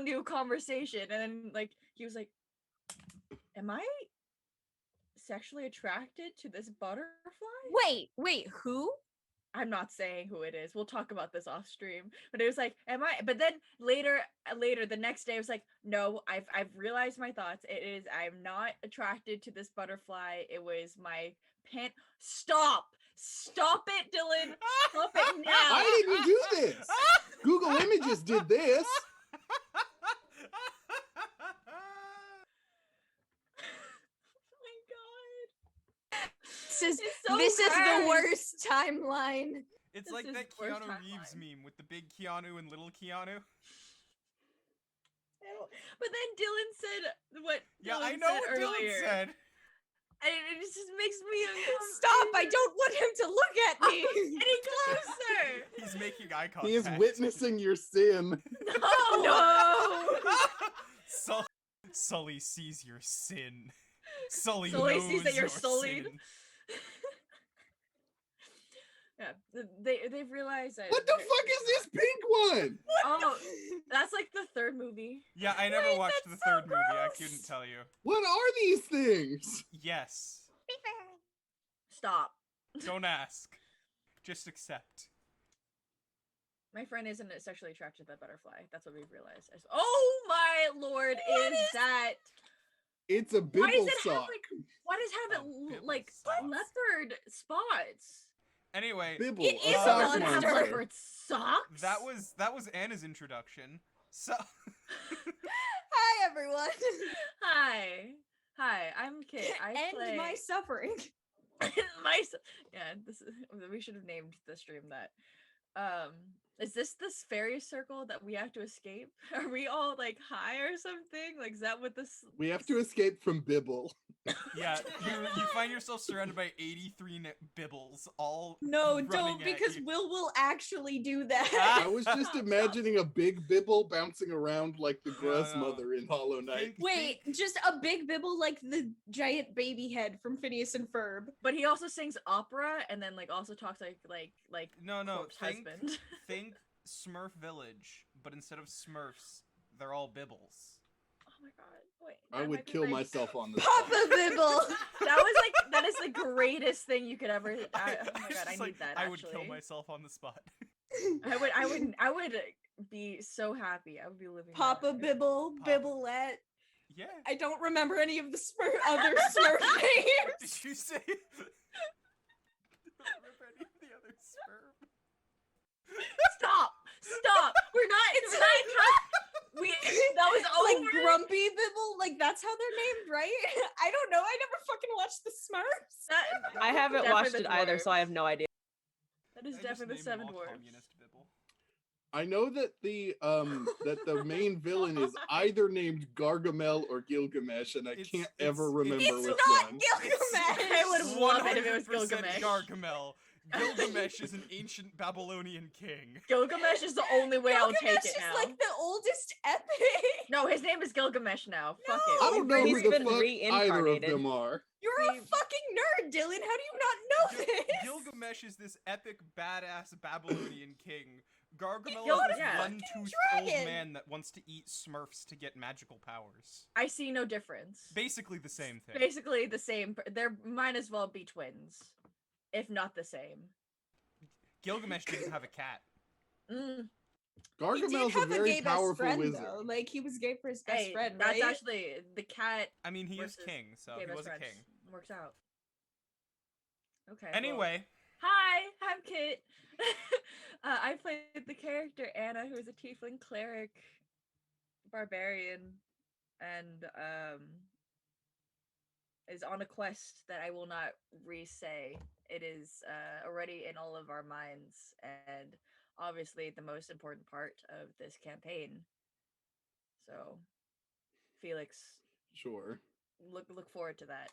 new conversation, and then like he was like, "Am I sexually attracted to this butterfly?" Wait, who? I'm not saying who it is. We'll talk about this off stream. But it was like, am I? But then later, the next day, I was like, no, I've realized my thoughts. It is, I'm not attracted to this butterfly. It was my pant. Stop it, Dylan. Stop it now. Why did you do this? Google Images did this. This is the worst timeline. It's This like is that worst Keanu Reeves timeline. meme with the big Keanu and little Keanu. But then Dylan said what Yeah, Dylan I know said what earlier. Dylan said. And it just makes me uncomfortable. Stop! I don't want him to look at me. Any closer. He's making eye contact. He is witnessing your sin. No. Sully sees your sin. Sully Sully knows sees that you're your sullied. sin. Yeah, they've realized that. What the fuck is this pink one? Oh, that's like the third movie. Yeah, I never Wait, watched that's the so third movie. I gross. couldn't tell you. What are these things? Yes. Stop. Don't ask. Just accept. My friend isn't sexually attracted to that butterfly. That's what we've realized. Oh my lord, What is is- that? It's a Why does bibble it have sock. like? Why does it have Oh, it bibble like socks. leopard spots? Anyway, Bibble, It a is a sock Doesn't have monster. leopard socks. that was Anna's introduction. So Hi, everyone. Hi, I'm Kit. I End play my suffering. yeah. This is, we should have named the stream that. Is this fairy circle that we have to escape? Are we all like high or something? Like, is that what this? We have to escape from Bibble. yeah, you find yourself surrounded by 83 bibbles, all No, running don't, at because you. Will actually do that. I was just imagining a big Bibble bouncing around like the Gruz no. Mother in Hollow Knight. Wait, just a big bibble like the giant baby head from Phineas and Ferb. But he also sings opera and then like also talks like No, corpse think husband. think Smurf Village, but instead of Smurfs, they're all bibbles. Oh my god! Wait, I that would might be kill like- myself on this. Papa Bibble. That is the greatest thing you could ever. Oh my It's god, I just need like, that. I Actually. would kill myself on the spot. I would be so happy. I would be living. that Papa life. Bibble, Papa. Bibblette. Yeah. I don't remember any of the other Smurf names. Did you say? Don't remember any of the other Smurf. Stop! We're not. It's We that was like over. Grumpy Bibble, like that's how they're named, right? I don't know. I never fucking watched the Smurfs. That- I haven't definitely watched the it either, so I have dwarves. no idea. That is I just definitely the named them seven all dwarfs. Communist bibble. I know that the main villain is either named Gargamel or Gilgamesh, and I can't ever remember It's which not one. Gilgamesh. I would love it if it was 100% Gilgamesh. Gargamel. Gilgamesh is an ancient Babylonian king. Gilgamesh is the only way I'll take Gilgamesh it is now. like the oldest epic. No, his name is Gilgamesh now. Fuck I it. don't know He's who the been fuck either of reincarnated. them are. You're a fucking nerd, Dylan. How do you not know this? Gilgamesh is this epic badass Babylonian king. Gargamel Gil- is this yeah. one-toothed old dragon. man that wants to eat Smurfs to get magical powers. I see no difference. Basically the same thing. Basically the same. There might as well be twins, if not the same. Gilgamesh didn't have a cat. Mm. He did Gargamel's a have very gay best powerful friend, wizard. though. Like he was gay for his best Hey, friend, that's right? actually the cat. I mean, he is versus king, so gay he best was a friends. king. Works out. Okay. well- Anyway, Hi, I'm Kit. I played the character Anna, who is a tiefling cleric, barbarian, and is on a quest that I will not re-say. It is already in all of our minds, and obviously the most important part of this campaign. So, Felix, Sure. look forward to that.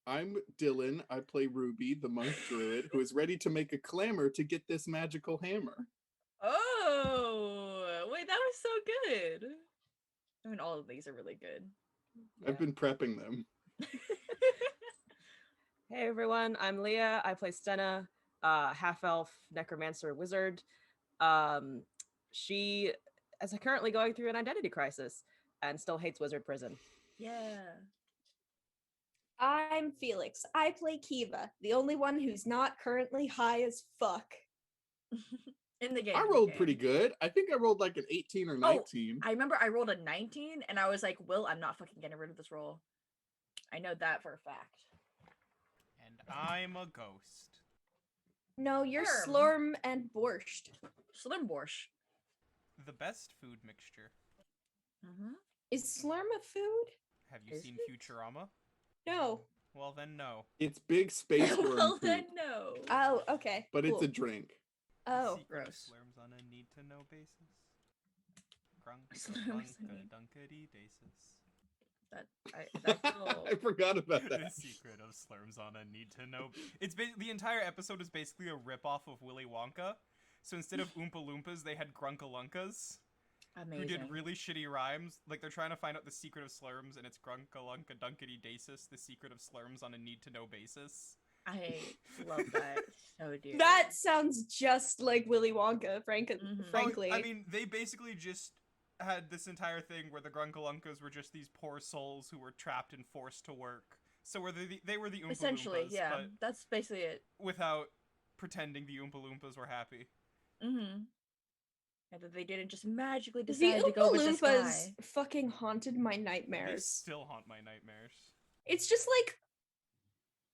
I'm Dylan. I play Ruby, the monk druid, who is ready to make a clamor to get this magical hammer. Oh, wait, that was so good. I mean, all of these are really good. I've been prepping them. Hey everyone, I'm Leah. I play Stenna, half elf necromancer wizard. She is currently going through an identity crisis and still hates wizard prison. Yeah. I'm Felix. I play Kiva, the only one who's not currently high as fuck. In the game. I in the rolled game. pretty good. I think I rolled like an 18 or 19. I remember I rolled a 19 and I was like, Will, I'm not fucking getting rid of this roll. I know that for a fact. And I'm a ghost. No, you're Sherm. Slurm and Borscht. Slim Borscht. The best food mixture. Mm-hmm. Is Slurm a food? Have you Is seen it? Futurama? No. Well, then no. It's big space worm Well, poop, then no. Oh, okay. but it's cool. a drink. Oh, Secret of gross. Slurms on a need-to-know basis. Slurms on Grunka a- dunkity basis. That's all. I forgot about The that. secret of Slurms on a need-to-know. It's the entire episode is basically a rip-off of Willy Wonka. So instead of Oompa Loompas, they had Grunkalunkas, Amazing. who did really shitty rhymes. Like, they're trying to find out the secret of Slurms, and it's Grunkalunka dunkity dasis, the secret of Slurms on a need-to-know basis. I love that so dearly. that sounds just like Willy Wonka, Mhm. frankly. I mean, they basically just had this entire thing where the Grunkalunkas were just these poor souls who were trapped and forced to work. So they were the Oompa Essentially, Loompas, yeah. but That's basically it. without pretending the Oompa Loompas were happy. Mm-hmm. And that they didn't just magically the decide to go Oompa with this Loompas guy. fucking haunted my They nightmares. still haunt my nightmares. It's just like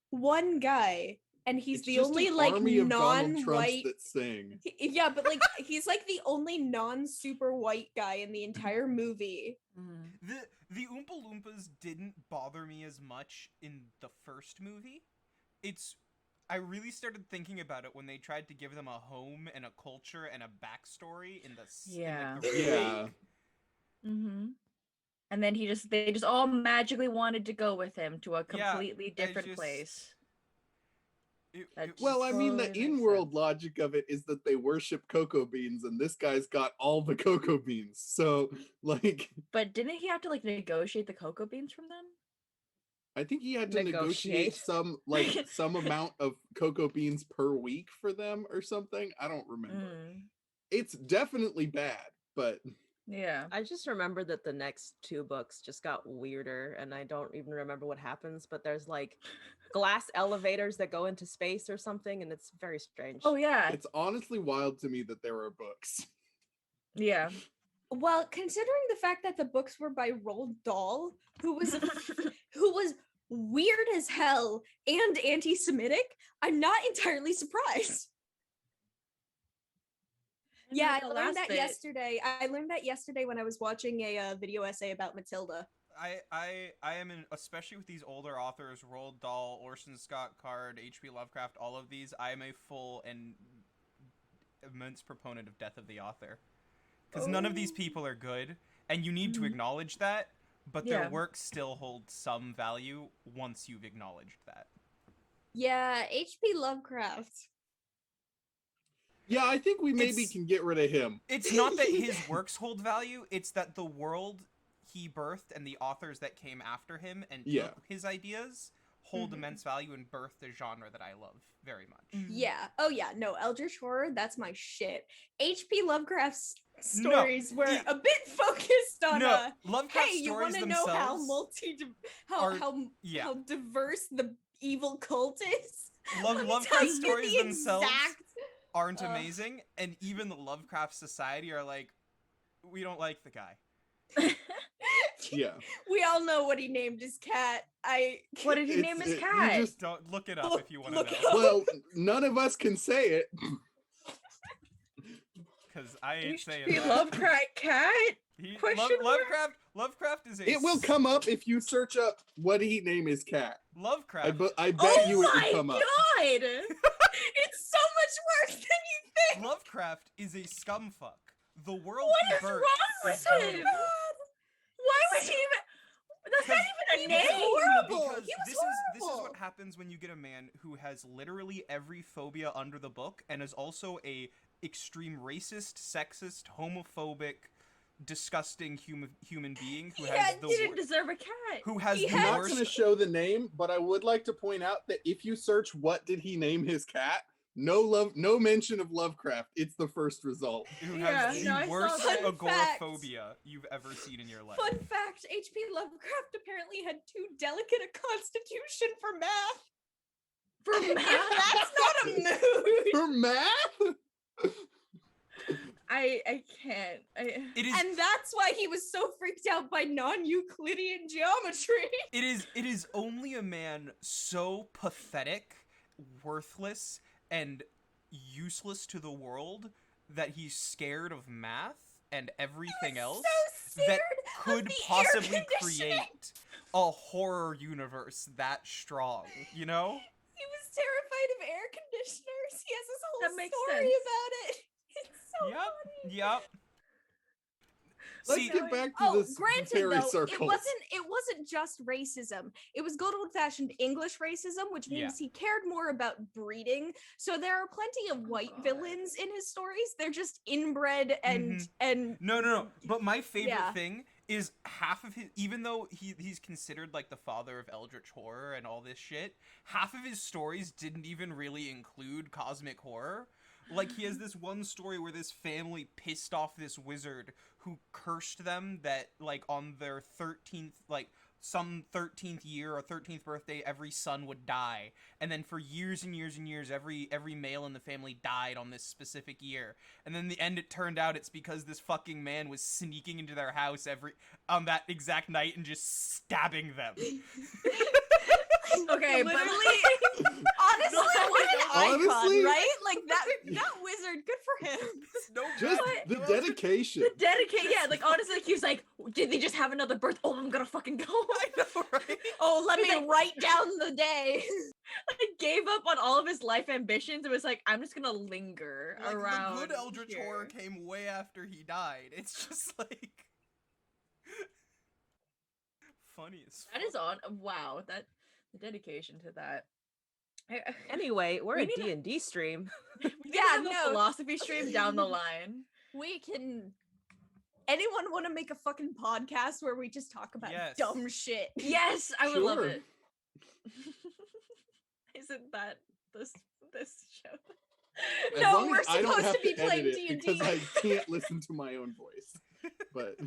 one guy, and he's It's the just only an like army of Donald Trumps non-white. that sing. Yeah, but like he's like the only non-super white guy in the entire movie. Mhm. The Oompa Loompas didn't bother me as much in the first movie. I really started thinking about it when they tried to give them a home and a culture and a backstory in the Yeah. remake. Yeah. Mm-hmm. And then they just all magically wanted to go with him to a Yeah, completely different just- place. That Well, I mean, the totally makes in-world sense. logic of it is that they worship cocoa beans, and this guy's got all the cocoa beans. So, like, But didn't he have to like negotiate the cocoa beans from them? I think he had to negotiate Negotiate. some amount of cocoa beans per week for them or something. I don't remember. Mm, It's definitely bad, but yeah. I just remember that the next two books just got weirder, and I don't even remember what happens, but there's like glass elevators that go into space or something, and it's very strange. Oh yeah. it's honestly wild to me that there are books. Yeah. Well, considering the fact that the books were by Roald Dahl, who was who was weird as hell and anti-Semitic, I'm not entirely surprised. And Yeah, then I the learned last that bit- yesterday. I learned that yesterday when I was watching a video essay about Matilda. I am in, especially with these older authors, Roald Dahl, Orson Scott Card, H.P. Lovecraft, all of these. I am a full and immense proponent of death of the author, because none of these people are good, and you need to Mhm. acknowledge that. But Yeah. their work still holds some value once you've acknowledged that. Yeah, H.P. Lovecraft. Yeah, I think we maybe It's- can get rid of him. It's not that his works hold value; it's that the world he birthed and the authors that came after him and Yeah. took his ideas hold Mhm. immense value and birthed a genre that I love very much. Mhm. Yeah. Oh yeah. No, Eldritch Horror. That's my shit. H.P. Lovecraft's No, stories were it- a bit focused on No, Lovecraft hey, you want stories to know how themselves how are- yeah. how diverse the evil cult is? Love Let me tell Lovecraft you stories the themselves exact- aren't Ugh. amazing, and even the Lovecraft Society are like, we don't like the guy. Yeah. We all know what he named his cat. What did he It's- name his you cat? just- Don't look it up Look- if you want to look know, up. Well, none of us can say it. because I ain't saying He that. Lovecraft cat? Question mark? Lovecraft is a It will come up if you search up what did he name his cat. Lovecraft. I bet Oh you it my would come up. god! It's so much worse than you think. Lovecraft is a scumfuck. The world What he is birthed wrong is with him? beautiful. Why would he even? That's not even a He was name. horrible. Because He was this is horrible. what happens when you get a man who has literally every phobia under the book and is also a extreme racist, sexist, homophobic, disgusting human being who Yeah, has the didn't wor- deserve a cat. who has He the I'm not worst. going to show the name, but I would like to point out that if you search what did he name his cat, No mention of Lovecraft. It's the first result. Who Yeah, has no, I the saw worst that. Fun fact. agoraphobia you've ever seen in your life? Fun fact: H.P. Lovecraft apparently had too delicate a constitution for math. For If math. that's not a mood. For math? I can't. It is And that's why he was so freaked out by non-Euclidean geometry. it is only a man so pathetic, worthless, and useless to the world that he's scared of math and everything else So scared that of could the air possibly conditioning. create a horror universe that strong, you know? He was terrified of air conditioners. He has this whole That makes story sense. about it. It's so Yep. funny. Yep. Let's See, get back to Oh, this granted fairy though, circles. it wasn't just racism. It was good old-fashioned English racism, which Yeah. means he cared more about breeding. So there are plenty of white God. villains in his stories. They're just inbred and Mhm. and No. But my favorite Yeah. thing is half of his, even though he's considered like the father of eldritch horror and all this shit, half of his stories didn't even really include cosmic horror. Like he has this one story where this family pissed off this wizard who cursed them that like on their 13th, like some 13th year or 13th birthday, every son would die. And then for years and years and years, every male in the family died on this specific year. And then in the end, it turned out it's because this fucking man was sneaking into their house on that exact night and just stabbing them. Okay, but literally, honestly, what an Honestly? icon, right? Like that wizard, good for him. No, Just What? the dedication. the dedicate. Yeah, like honestly, like, he was like, did they just have another birth? Oh, I'm gonna fucking go. I know, right? Oh, let He's me like- write down the day. Like gave up on all of his life ambitions. It was like, I'm just gonna linger Like, around. the good eldritch here. horror came way after he died. It's just like funny as fuck. That is on. Wow, that the dedication to that. Anyway, we're We a need to- D&D stream. We need to Yeah, have a no. philosophy stream down the line. We can. Anyone want to make a fucking podcast where we just talk about Yes. dumb shit? Yes, I would love Sure. it. Isn't that this show? As No, long we're as I don't supposed have to be edit playing it D&D. because I can't listen to my own voice. But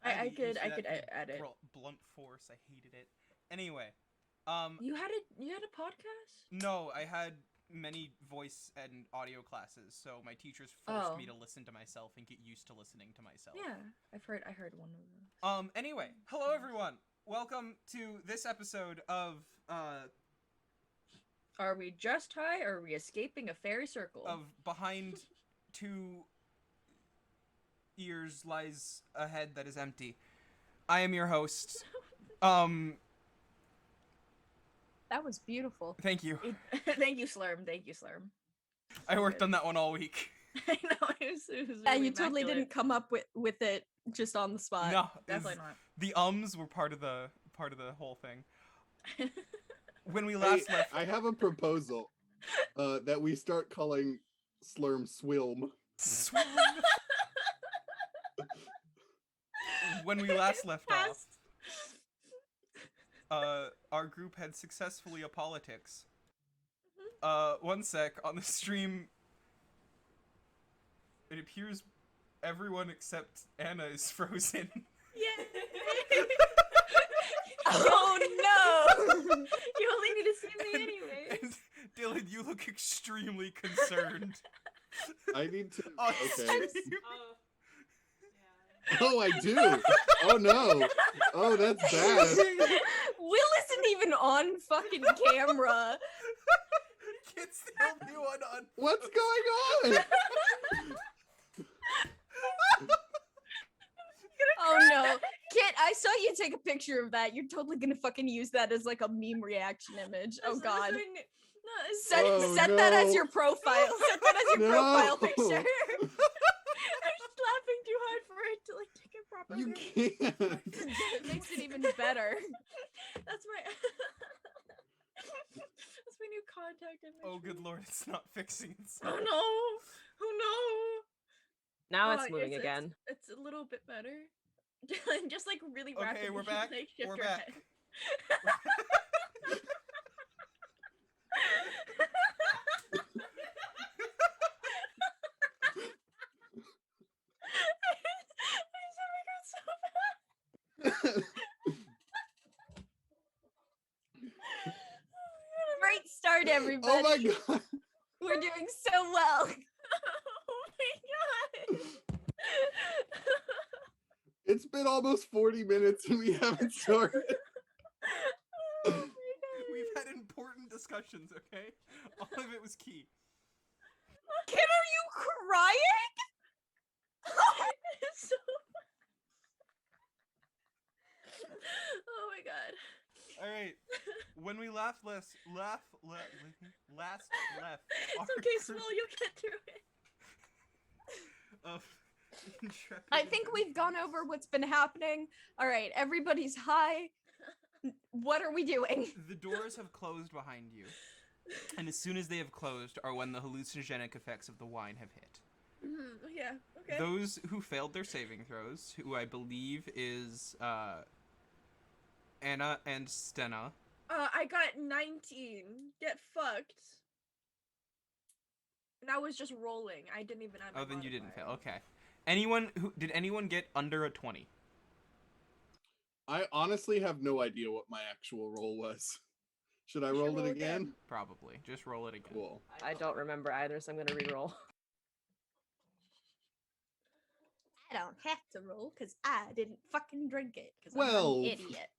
I used could that add it. Blunt force. I hated it. Anyway, You had a podcast? no, I had many voice and audio classes, so my teachers forced me Oh. to listen to myself and get used to listening to myself. Yeah, I heard one of those. Anyway, hello everyone. Welcome to this episode of Are we just high or are we escaping a fairy circle? Behind Two Ears Lies a Head That Is Empty. I am your host. That was beautiful. Thank you. Thank you, Slurm. Thank you, Slurm. I worked on that one all week. I know it was Yeah, really you totally immaculate. didn't come up with it just on the spot. No, Definitely not. the ums were part of the whole thing. When we hey, last left, I have a proposal that we start calling Slurm Swilm. when we last left off, Past. our group had successfully a politics. One sec, on the stream, it appears everyone except Anna is frozen. Yeah. Oh no! You only need to see me anyway. And Dylan, you look extremely concerned. I need to. on Okay. stream. Oh, I do. Oh no. Oh, that's bad. Will isn't even on fucking camera. Kit's the only one on. What's going on? Oh no. Kit, I saw you take a picture of that. You're totally gonna fucking use that as like a meme reaction image. Oh god. Set, Oh, set that as no. your profile. Set that as your profile No. picture. I'm just laughing too hard for it to like take it properly. You can't. It makes it even better. That's my that's my new contact image. Oh, good lord, it's not fixing Oh itself. no! Oh no! Now Oh, it's moving again. It's a little bit better. Just like really Okay, rapidly. we're back. Like, shift We're your back. head. hard, everybody. Oh my god. We're doing so well. Oh my god. It's been almost 40 minutes and we haven't started. Oh my god. We've had important discussions, okay? All of it was key. Kim, are you crying? It's so oh my god. All right. When we last left. It's okay, Swell, you'll get through it. Of intrepid I think we've gone over what's been happening. All right, everybody's high. What are we doing? The doors have closed behind you, and as soon as they have closed are when the hallucinogenic effects of the wine have hit. Yeah, okay. Those who failed their saving throws, who I believe is Anna and Stenna. I got 19. Get fucked. And I was just rolling. I didn't even add my Oh, then you didn't modifier. fail. Okay. Did anyone get under a 20? I honestly have no idea what my actual roll was. Should I You should roll it roll again? again. Probably. Just roll it again. Cool. I don't remember either, so I'm gonna re-roll. I don't have to roll because I didn't fucking drink it because Well, I'm an idiot.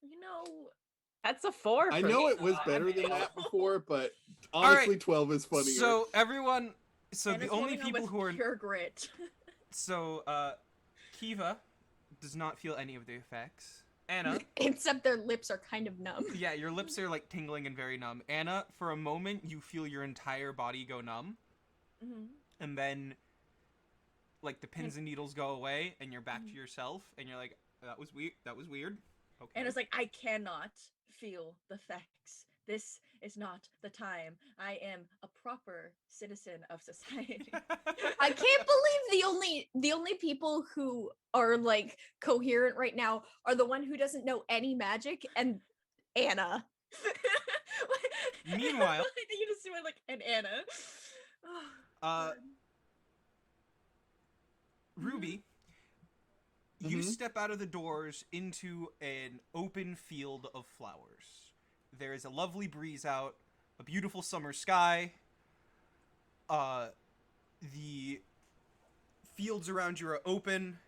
You know, That's a 4. I for know me. it was better than that before, but right. honestly, 12 is funnier. So everyone, so and the it's only rolling on people with who are pure grit. so Kiva does not feel any of the effects. Anna, Except their lips are kind of numb. yeah, your lips are like tingling and very numb. Anna, for a moment you feel your entire body go numb, Mhm. and then like the pins and needles go away, and you're back to yourself, and you're like, that was weird. That was weird. Okay. And it's like, I cannot feel the effects. This is not the time. I am a proper citizen of society. I can't believe the only people who are like coherent right now are the one who doesn't know any magic and Anna. Meanwhile- I think you just went like, and Anna. Oh, Uh, God. Ruby, you Mhm. step out of the doors into an open field of flowers. There is a lovely breeze out, a beautiful summer sky. The fields around you are open.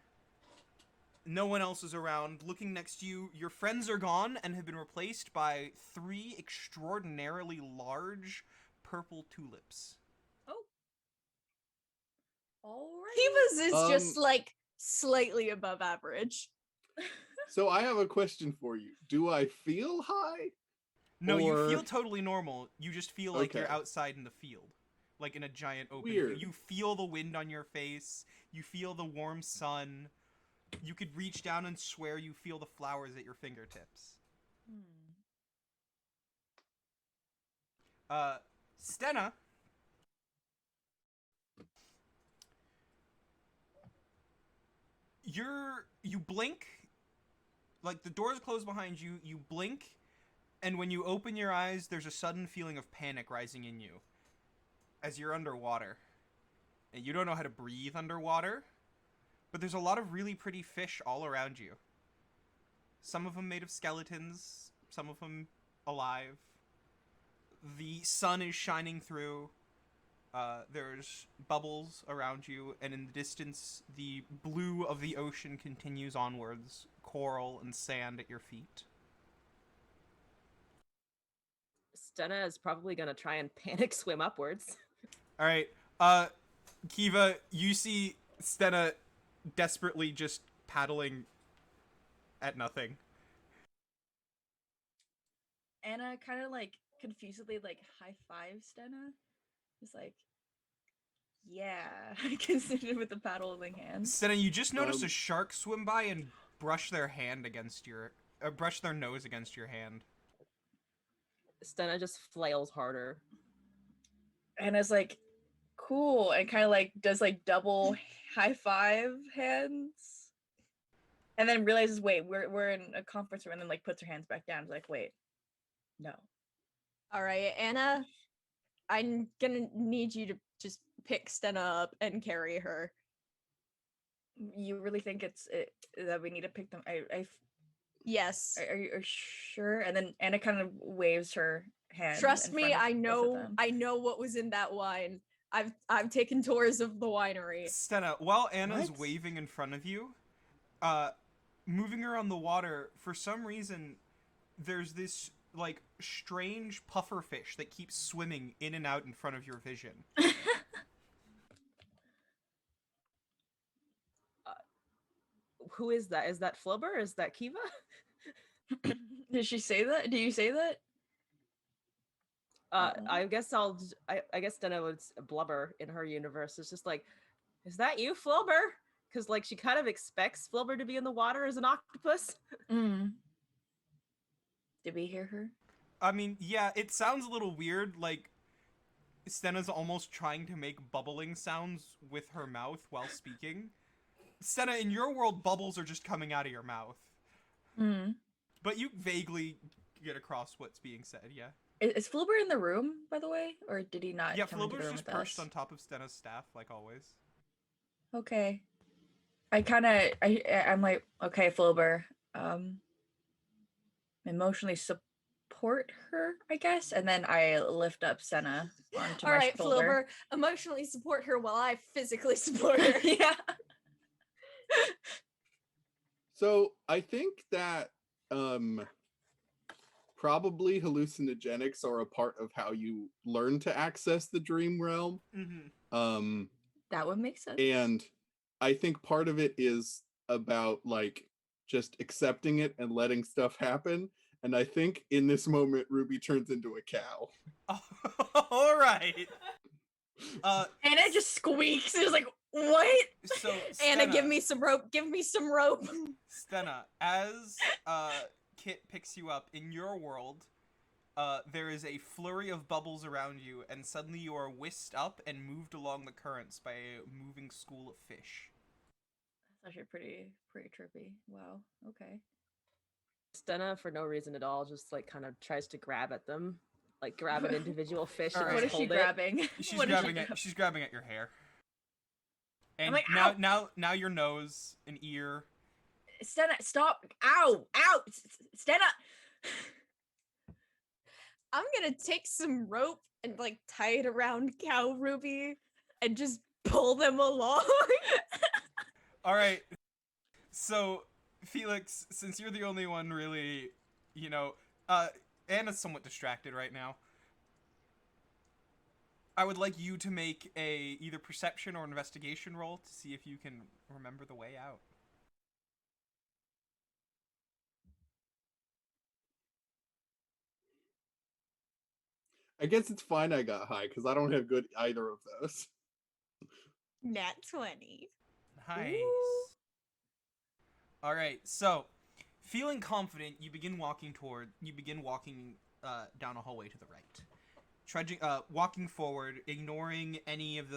No one else is around. Looking next to you, your friends are gone and have been replaced by 3 extraordinarily large purple tulips. Oh. All right. Kivas is just Um, like slightly above average. So I have a question for you. Do I feel high? No, you Or- feel totally normal. You just feel like you're Okay. outside in the field. Like in a giant open Weird. field. You feel the wind on your face. You feel the warm sun. You could reach down and swear you feel the flowers at your fingertips. Stenna. You blink, like the doors close behind you, you blink, and when you open your eyes, there's a sudden feeling of panic rising in you. As you're underwater. And you don't know how to breathe underwater, but there's a lot of really pretty fish all around you. Some of them made of skeletons, some of them alive. The sun is shining through. There's bubbles around you, and in the distance, the blue of the ocean continues onwards, coral and sand at your feet. Stenna is probably gonna try and panic swim upwards. All right, Kiva, you see Stenna desperately just paddling at nothing. Anna kind of like confusedly like high five Stenna. Just like, yeah, considered with the paddling hand. Stenna, you just noticed a Um, shark swim by and brush their hand against your, brush their nose against your hand. Stenna just flails harder. Anna's like, cool, and kind of like does like double high five hands, and then realizes, wait, we're in a conference room, and then like puts her hands back down. It's like, wait, no. All right, Anna, I'm gonna need you to just pick Stenna up and carry her. You really think that we need to pick them? Yes. Are you sure? And then Anna kind of waves her hand. Trust in me, front of I both of know them. I know what was in that wine. I've taken tours of the winery. Stenna, while Anna's What? waving in front of you, moving around the water, for some reason, there's this like strange puffer fish that keeps swimming in and out in front of your vision. Who is that? Is that Flubber? Is that Kiva? Did she say that? Do you say that? I guess I guess Stenna would Blubber in her universe. It's just like, is that you, Flubber? Because like she kind of expects Flubber to be in the water as an octopus. Mm. Did we hear her? I mean, yeah, it sounds a little weird. Like Stenna's almost trying to make bubbling sounds with her mouth while speaking. Stenna, in your world, bubbles are just coming out of your mouth. Mm. But you vaguely get across what's being said, yeah. Is Flubber in the room, by the way, or did he not? Yeah, come into the Flubber's room just with perched us? on top of Stenna's staff, like always. Okay. I'm like, okay, Flubber. Emotionally support her, I guess, and then I lift up Senna onto All my right, shoulder. Flubber, emotionally support her while I physically support her. Yeah. So I think that probably hallucinogenics are a part of how you learn to access the dream realm. Mm-hmm. That would make sense. And I think part of it is about like just accepting it and letting stuff happen. And I think in this moment, Ruby turns into a cow. All right. Anna just squeaks. It was like, what? So Anna, give Stenna- me some rope. Give me some rope. Stenna, as Kit picks you up in your world, there is a flurry of bubbles around you, and suddenly you are whisked up and moved along the currents by a moving school of fish. That's actually pretty trippy. Wow. Okay. Stenna, for no reason at all, just like kind of tries to grab at them, like grab an individual fish All and right. What just is she hold it. grabbing? She's What is she grabbing at she's grabbing at your hair. And like, now "Ow!" now your nose, an ear. Stenna, stop! Ow! Ow! Stenna! I'm gonna take some rope and like tie it around Cow Ruby and just pull them along. All right. So, Felix, since you're the only one really, Anna's somewhat distracted right now. I would like you to make a either perception or investigation roll to see if you can remember the way out. I guess it's fine I got high because I don't have good either of those. Nat 20. Nice. Ooh. All right. So, feeling confident, you begin walking down a hallway to the right. Walking forward, ignoring anything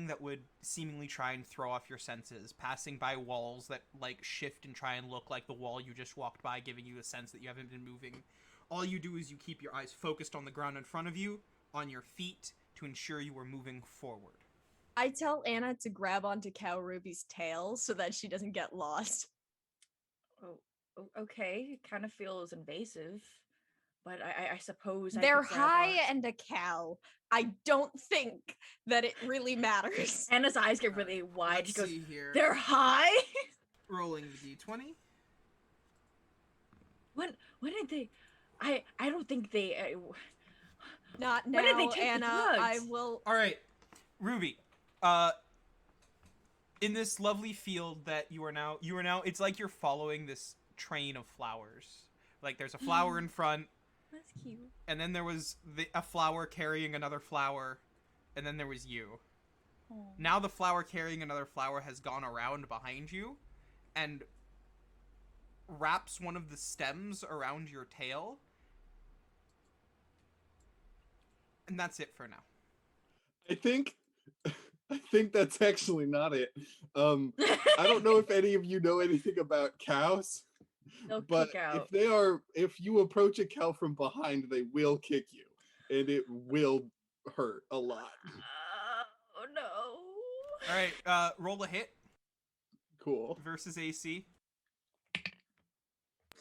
that would seemingly try and throw off your senses, passing by walls that like shift and try and look like the wall you just walked by, giving you a sense that you haven't been moving. All you do is you keep your eyes focused on the ground in front of you, on your feet, to ensure you are moving forward. I tell Anna to grab onto Cow Ruby's tail so that she doesn't get lost. Okay. It kind of feels invasive, but I suppose They're I could grab high on. and a cow. I don't think that it really matters. Anna's eyes get really wide. Let's She goes, see here. "They're high." Rolling the d20. When did they? I don't think they. Not now, When did they take the Anna. I drugs? will. All right, Ruby. In this lovely field that you are now, it's like you're following this train of flowers. Like there's a flower in front, That's cute. and then there was a flower carrying another flower, and then there was you. Aw. Now the flower carrying another flower has gone around behind you, and wraps one of the stems around your tail. And that's it for now. I think that's actually not it. I don't know if any of you know anything about cows, They'll but kick out. if you approach a cow from behind, they will kick you, and it will hurt a lot. Oh no. All right, roll a hit Cool. versus AC.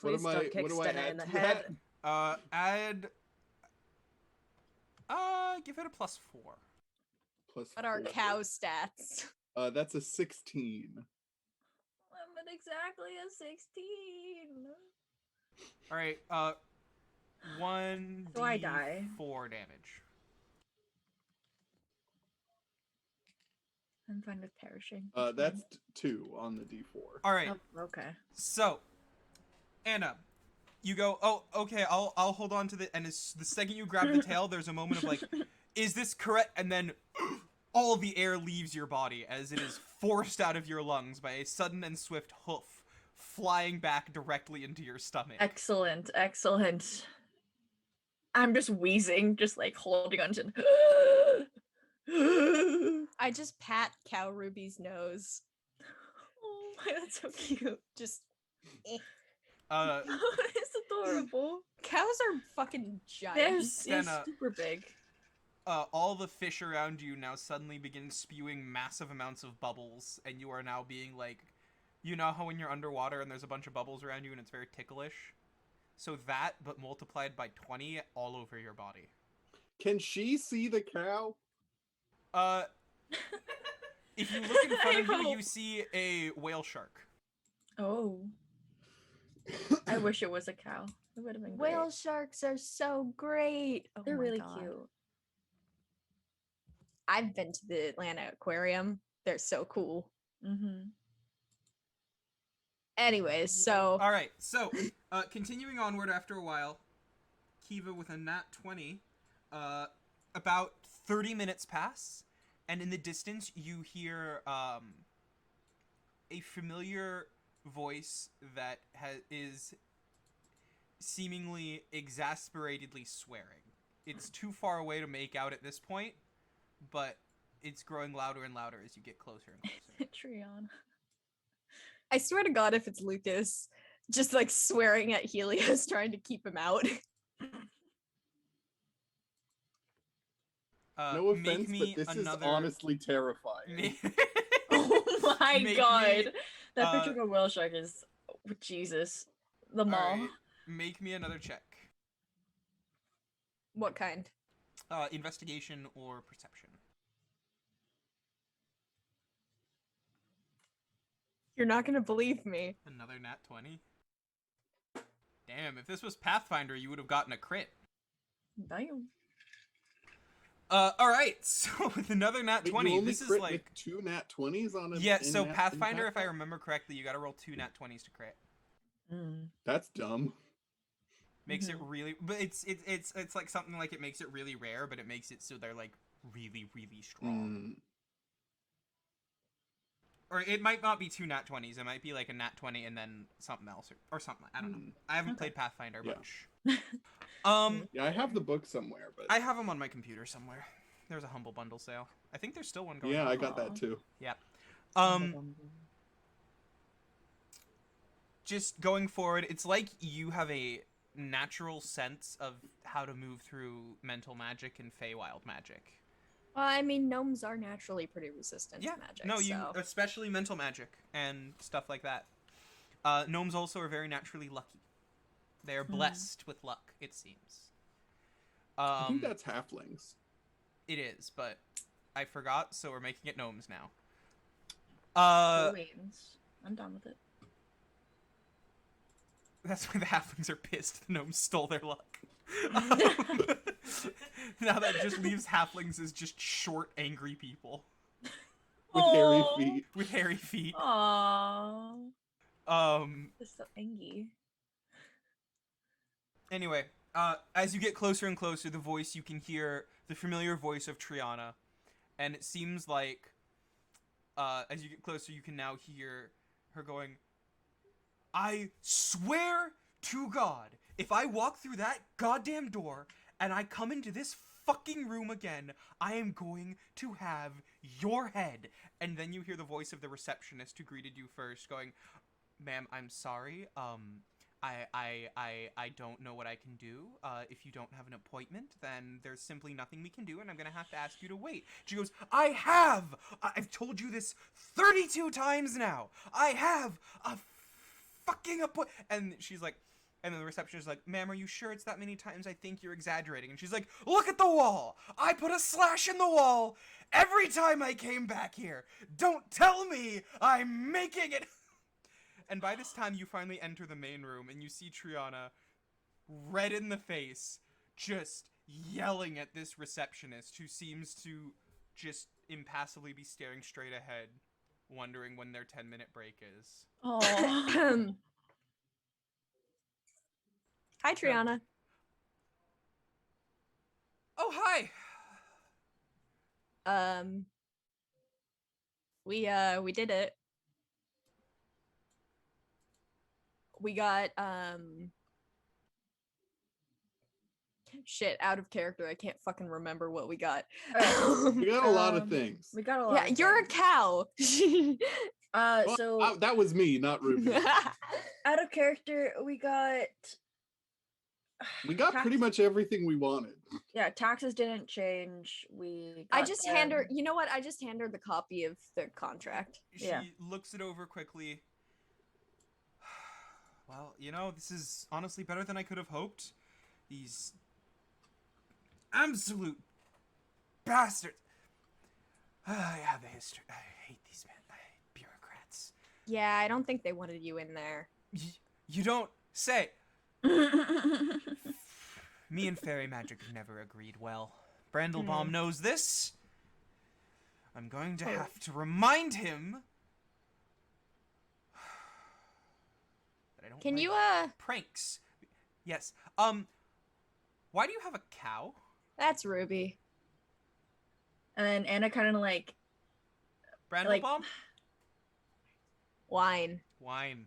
Please don't kick what do I Stena add in the to head. that? Add. Give it a +4. Plus What are 4. cow stats? That's a 16. I'm at exactly a 16. All right. 1d4 So I die. damage. I'm fine with perishing. That's 2 on the D4. All right. Oh, okay. So, Anna, you go. Oh, okay. I'll hold on to the. And as the second you grab the tail, there's a moment of like, is this correct? And then all the air leaves your body as it is forced out of your lungs by a sudden and swift hoof flying back directly into your stomach. Excellent, excellent. I'm just wheezing, just like holding on to. I just pat Cow Ruby's nose. Oh my, that's so cute. Just It's adorable. cows are fucking They're giant. Stena, super big. all the fish around you now suddenly begin spewing massive amounts of bubbles, and you are now being like, you know how when you're underwater and there's a bunch of bubbles around you and it's very ticklish? So that, but multiplied by 20 all over your body. Can she see the cow? If you look in front I of you, you hope. see a whale shark. Oh, I wish it was a cow. It would have been Whale great. sharks are so great. Oh They're my really God. cute. I've been to the Atlanta Aquarium. They're so cool. Mm-hmm. Anyways, so All right, so continuing onward after a while, Kiva with a nat 20. About 30 minutes pass, and in the distance you hear a familiar voice that is seemingly exasperatedly swearing. It's too far away to make out at this point, but it's growing louder and louder as you get closer and closer. Triana. I swear to God, if it's Lucas, just like swearing at Helios, trying to keep him out. No Make offense, me but this another... is honestly terrifying. Oh my Make God, me, that picture of a whale shark is Jesus. The all mall. right, make me another check. What kind? Investigation or perception. You're not gonna believe me. Another nat 20. Damn, if this was Pathfinder, you would have gotten a crit. Damn. Alright, so with another nat Wait, 20, you only this is crit like... with 2 nat 20s on a Yeah, in so nat- in Pathfinder, if I Pathfinder? remember correctly, you gotta roll 2 nat 20s to crit. That's dumb. Makes it really... But it's like something like it makes it really rare, but it makes it so they're like really, really strong. Or it might not be 2 nat 20s, it might be like a nat 20 and then something else, or something. I don't know. I haven't played Pathfinder Yeah. much. Yeah, I have the book somewhere, but I have them on my computer somewhere. There's a Humble Bundle sale. I think there's still one going on. yeah, I got that too. Yeah. Just going forward, it's like you have a natural sense of how to move through mental magic and Feywild magic. Well, I mean, gnomes are naturally pretty resistant Yeah. to magic. No, you so. especially mental magic and stuff like that. Gnomes also are very naturally lucky. They are blessed with luck, it seems. I think that's halflings. It is, but I forgot, so we're making it gnomes now. Queens. I'm done with it. That's why the halflings are pissed. The gnomes stole their luck. Now that just leaves halflings as just short, angry people With hairy Aw. feet. with hairy feet. Aww. It's so angy. Anyway, as you get closer and closer, the voice you can hear the familiar voice of Triana, and it seems like as you get closer, you can now hear her going, "I swear to God, if I walk through that goddamn door and I come into this fucking room again, I am going to have your head." And then you hear the voice of the receptionist who greeted you first going, "Ma'am, I'm sorry. I don't know what I can do. If you don't have an appointment, then there's simply nothing we can do, and I'm gonna have to ask you to wait." She goes, I've told you this 32 times now. I have a fucking appointment. And she's like, and then the receptionist is like, ma'am, are you sure it's that many times? I think you're exaggerating. And she's like, look at the wall. I put a slash in the wall every time I came back here. Don't tell me I'm making it. And by this time, you finally enter the main room and you see Triana red in the face, just yelling at this receptionist who seems to just impassively be staring straight ahead, wondering when their 10-minute break is. Oh. Hi, Triana. Oh, hi. We did it. We got shit out of character. I can't fucking remember what we got. We got a lot of things. We got a lot. Yeah, of you're a things. cow. Well, So that was me, not Ruby. out of character, we got. We got pretty tax- much everything we wanted. Yeah, taxes didn't change. We. I got just hand her. them- You know what? I just hand her the copy of the contract. She Yeah. looks it over quickly. Well, you know, this is honestly better than I could have hoped. These absolute bastards. I have a history. I hate these men. I hate bureaucrats. Yeah, I don't think they wanted you in there. You don't say. Me and fairy magic have never agreed well. Brandlebaum knows this. I'm going to have to remind him that I don't Can like you pranks. Yes. Why do you have a cow? That's Ruby. And then Anna kind of like Brandlebaum? Wine. Wine.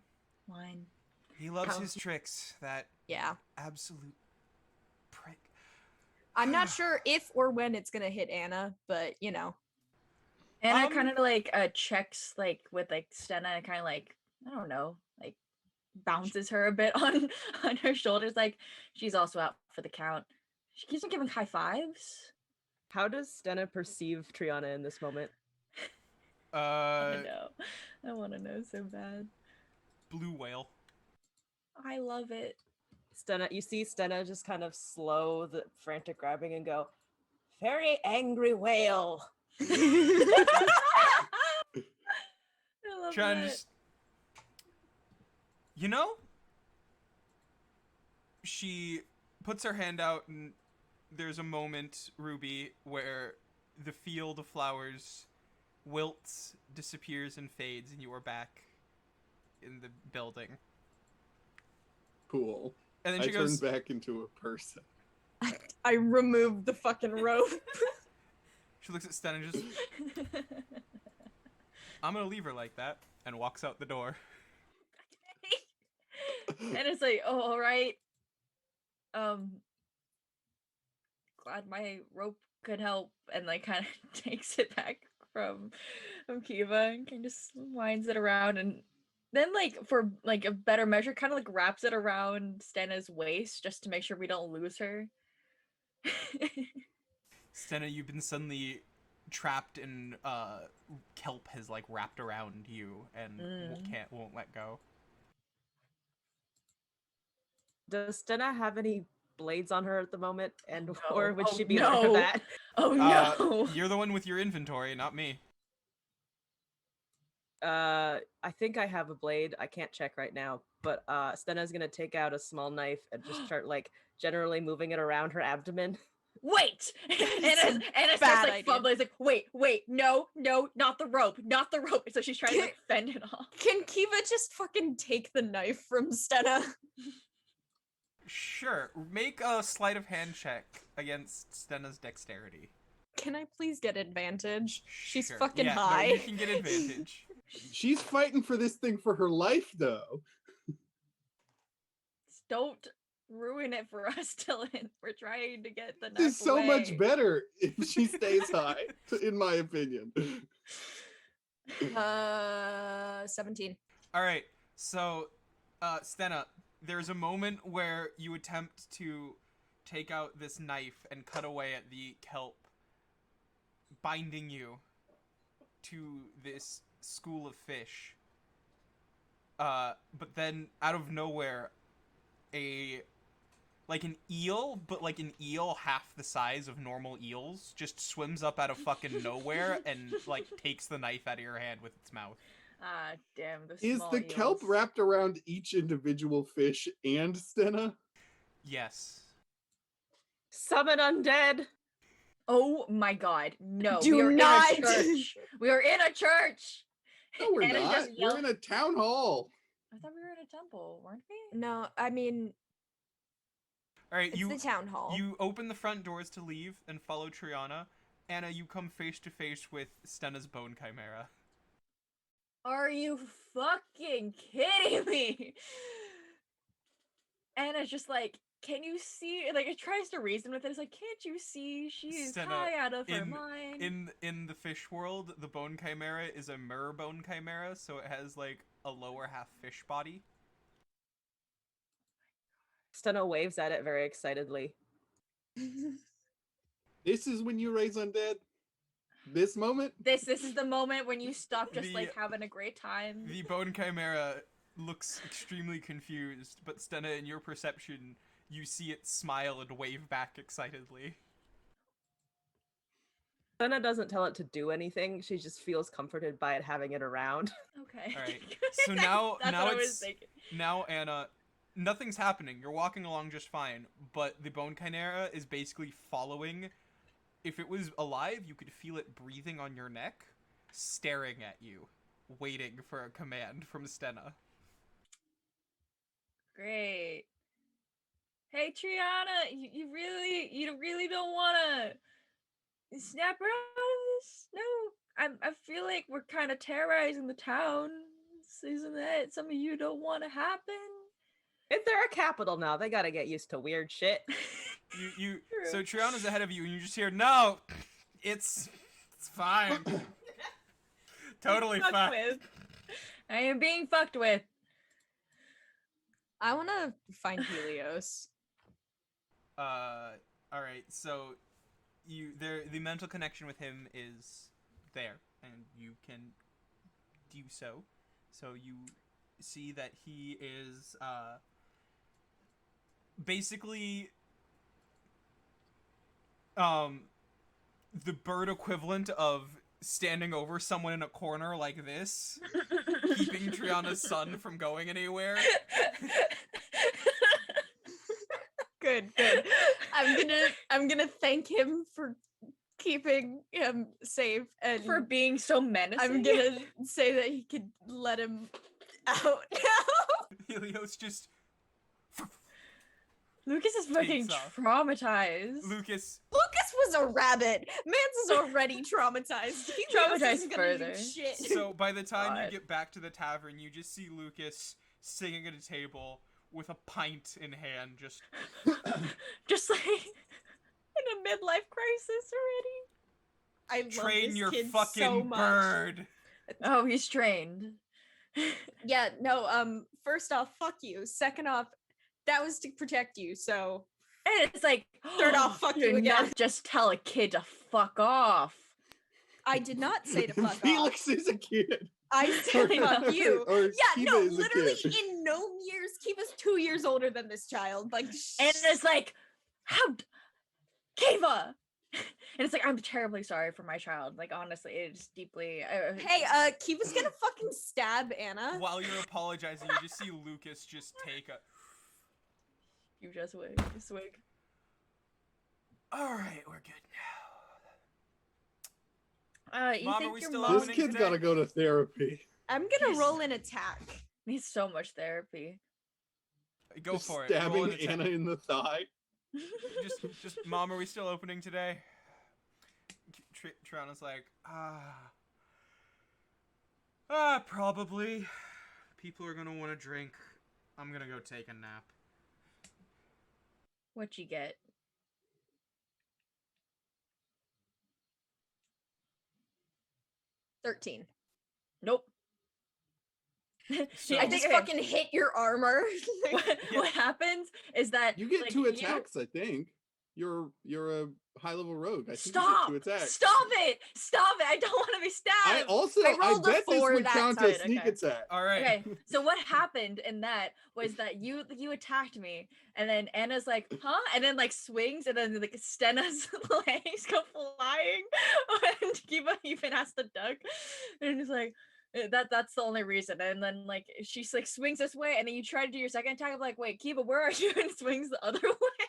wine. He loves Cow. his tricks. That Yeah. absolute prick. I'm not sure if or when it's gonna hit Anna, but you know. Anna Um, kind of like checks like with like Stena and kind of like I don't know like bounces her a bit on her shoulders like she's also out for the count. She keeps on giving high fives. How does Stena perceive Triana in this moment? I know. I want to know so bad. Blue whale. I love it. Stena, you see Stena just kind of slow the frantic grabbing and go, very angry whale. I love Trying to that. just. You know? She puts her hand out, and there's a moment, Ruby, where the field of flowers wilts, disappears, and fades, and you are back in the building. Cool. And then I she turned goes, back into a person. I removed the fucking rope. she looks at Sten and just, I'm gonna leave her like that, and walks out the door. And it's like, oh, all right. Glad my rope could help, and like kind of takes it back from Kiva and kind of winds it around, and then like for like a better measure, kind of like wraps it around Stena's waist just to make sure we don't lose her. Stena, you've been suddenly trapped and kelp has like wrapped around you and won't let go. Does Stena have any blades on her at the moment? And No. or would Oh, she be aware of no. that? Oh no! You're the one with your inventory, not me. I think I have a blade. I can't check right now, but Stena's gonna take out a small knife and just start like generally moving it around her abdomen. Wait! It's and a it starts bad like idea. fumbling. It's like, wait, no, not the rope, not the rope. So she's trying to like fend it off. Can Kiva just fucking take the knife from Stena? Sure. Make a sleight of hand check against Stena's dexterity. Can I please get advantage? She's Sure. fucking Yeah, high. No, you can get advantage. She's fighting for this thing for her life, though. Don't ruin it for us, Dylan. We're trying to get the knife This is so much away. better if she stays high, in my opinion. 17. All right. So, Stena, there's a moment where you attempt to take out this knife and cut away at the kelp, binding you to this school of fish. But then out of nowhere, like an eel, but like an eel half the size of normal eels, just swims up out of fucking nowhere and like takes the knife out of your hand with its mouth. Ah, damn the Is small the kelp eels. wrapped around each individual fish and Stenna? Yes. Summon undead. Oh my god, no. Do we are not. in a church. We are in a church. No, we're Anna not. just We're yelled- in a town hall. I thought we were in a temple, weren't we? No, I mean, All right, it's the town hall. you open the front doors to leave and follow Triana. Anna, you come face to face with Stenna's bone chimera. Are you fucking kidding me? Anna's just like, can you see? Like, it tries to reason with it. It's like, can't you see? She is Stenna, high out of her mind. In the fish world, the bone chimera is a mirror bone chimera, so it has like a lower half fish body. Stenna waves at it very excitedly. This is when you raise undead? This moment? This is the moment when you stop just The- like having a great time. The bone chimera looks extremely confused, but Stenna, in your perception, you see it smile and wave back excitedly. Stenna doesn't tell it to do anything. She just feels comforted by it having it around. Okay. All right. So now That's now what I was it's thinking. now Anna, nothing's happening. You're walking along just fine, but the bone chimera is basically following. If it was alive, you could feel it breathing on your neck, staring at you, waiting for a command from Stenna. Great. Hey Triana, you really don't wanna snap her out of this? No. I feel like we're kind of terrorizing the town. Isn't that something you don't want to happen? If they're a capital now, they gotta get used to weird shit. You True. so Triana's ahead of you, and you just hear, "No, it's fine, totally Fucked fine." with. I am being fucked with. I want to find Helios. All right. So the mental connection with him is there, and you can do so. So you see that he is basically the bird equivalent of standing over someone in a corner like this, keeping Triana's son from going anywhere. Good. I'm gonna thank him for keeping him safe and For being so menacing. I'm gonna say that he could let him out now. Helios just Lucas is fucking Takes off. traumatized. Lucas. Lucas was a rabbit. Mance is already traumatized. Helios Traumatized isn't gonna do further. shit. So by the time you God. get back to the tavern, you just see Lucas sitting at a table with a pint in hand, just Just like in a midlife crisis already. I love train this your kid fucking so much. bird. Oh, he's trained. Yeah, no, first off, fuck you. Second off, that was to protect you, so And it's like, Third off, fuck you do again. not just tell a kid to fuck off. I did not say to fuck off. Felix is a kid. I said fuck you. Or Yeah, Kiva no, is a literally kid. in gnome years, Kiva's 2 years older than this child. Like, And it's like, Kiva! And it's like, I'm terribly sorry for my child. Like, honestly, it's deeply. hey, Kiva's gonna fucking stab Anna. While you're apologizing, you just see Lucas just take a. You just wig. Swig. All right, we're good You Mom, are think we your still mom This opening kid's today? gotta go to therapy. I'm gonna Yes. roll an attack. needs so much therapy? now. Go Just for it. Roll Stabbing an attack. Anna in the thigh. Just, Mom, are we still opening today? Triana's like, probably. People are gonna want to drink. I'm gonna go take a nap. What you get? $13. Nope. So- I just fucking hit your armor. what happens is that You get like, 2 attacks, I think. you're a high level rogue. I think Stop! you get to attack. Stop it! Stop it! I don't want to be stabbed. I rolled a bet this 4 would that count time. as sneak Okay. attack. All right. Okay, so what happened in that was that you attacked me, and then Anna's like, huh? And then like swings, and then like Stenna's legs go flying, and Kiva even has to duck, and it's like that's the only reason. And then like she's like swings this way, and then you try to do your second attack. I'm like, wait, Kiva, where are you? And swings the other way.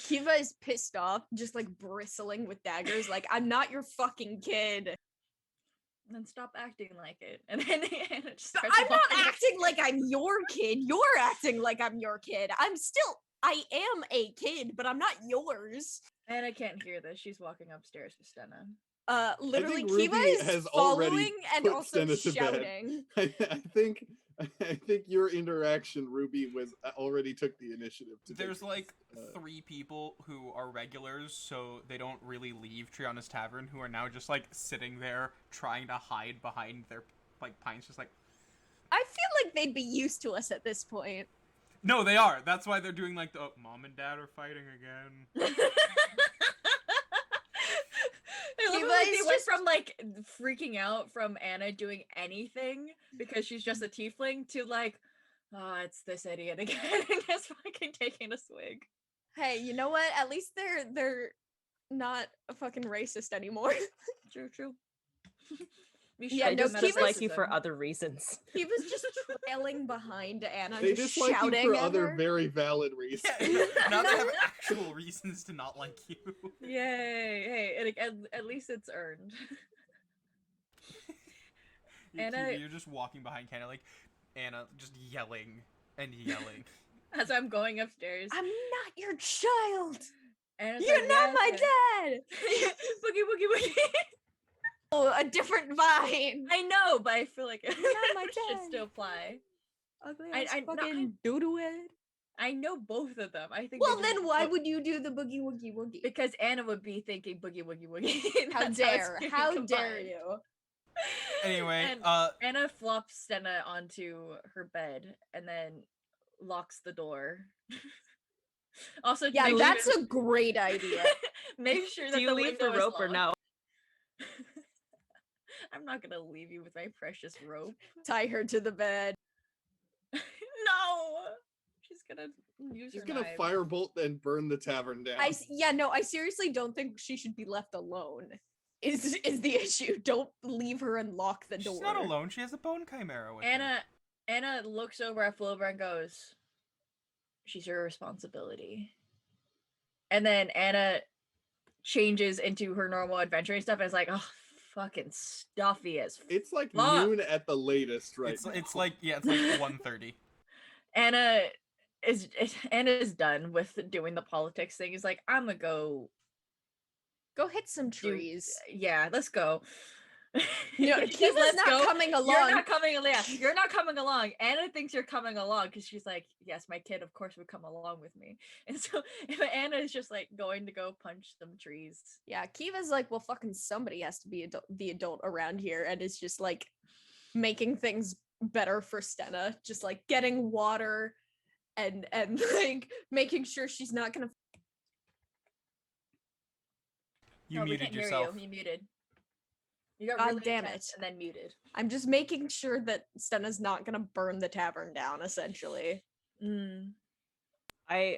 Kiva is pissed off, just like bristling with daggers, like, I'm not your fucking kid. And then stop acting like it. And then Anna just But starts I'm not walking acting like I'm your kid. You're acting like I'm your kid. I am a kid, but I'm not yours. Anna can't hear this. She's walking upstairs with Stenna. Literally, think Kiva Ruby is has already following and put also Stenna to bed. shouting. I think your interaction, Ruby, was already took the initiative to. There's take like this, 3 people who are regulars, so they don't really leave Triana's Tavern, who are now just like sitting there trying to hide behind their like pines, just like. I feel like they'd be used to us at this point. No, they are. That's why they're doing like the mom and dad are fighting again. They Kiva went is from like freaking out from Anna doing anything because she's just a tiefling to like, oh, it's this idiot again, and just fucking taking a swig. Hey, you know what? At least they're not a fucking racist anymore. True. Yeah, They no, just Kiva's- dislike you for other reasons. Kiva's just trailing behind Anna, They just dislike shouting you for at other her. very valid reasons. Yeah, now they have actual reasons to not like you. Yay! Hey, at least it's earned. Anna- You're just walking behind Kenna, like Anna, just yelling and yelling. As I'm going upstairs, I'm not your child. Anna's You're like, not my "Yes, dad. yes." Boogie. Oh, a different vine. I know, but I feel like it not my should dad. still apply. Ugly I- ass I- no, fucking doodoo head. I know both of them. I think. Well, they just then why don't- would you do the boogie woogie woogie? Because Anna would be thinking boogie woogie. How That's dare? it's How combined. dare you? Anyway, And Anna flops Stenna onto her bed and then locks the door. Also, Yeah, make that's sure, a great idea. make sure that Do you the leave the window is rope or locked. no? I'm not gonna leave you with my precious rope. Tie her to the bed. No, she's gonna use She's her gonna knife. firebolt and burn the tavern down. I seriously don't think she should be left alone. Is the issue? Don't leave her and lock the door. she's not alone. She has a bone chimera with her. Anna looks over at Flover and goes, "She's your responsibility." And then Anna changes into her normal adventuring stuff and is like, "Oh, fucking stuffy as." It's like Fuck. noon at the latest, right? It's now. it's like 1:30. Anna's done with doing the politics thing. He's like, "I'm gonna go Go hit some do- trees. Yeah, let's go." No, He says, Kiva's "Let's not go." coming along. You're not coming along. Yeah, you're not coming along. Anna thinks you're coming along because she's like, yes, my kid, of course, would come along with me. And so if Anna is just like going to go punch some trees. Yeah, Kiva's like, well, fucking somebody has to be the adult around here, and is just like making things better for Stenna, just like getting water and like making sure she's not gonna. You No, we muted can't hear yourself. You muted. You got God really damn intense it. and then muted. I'm just making sure that Stenna's not gonna burn the tavern down. Essentially, Mm. I'm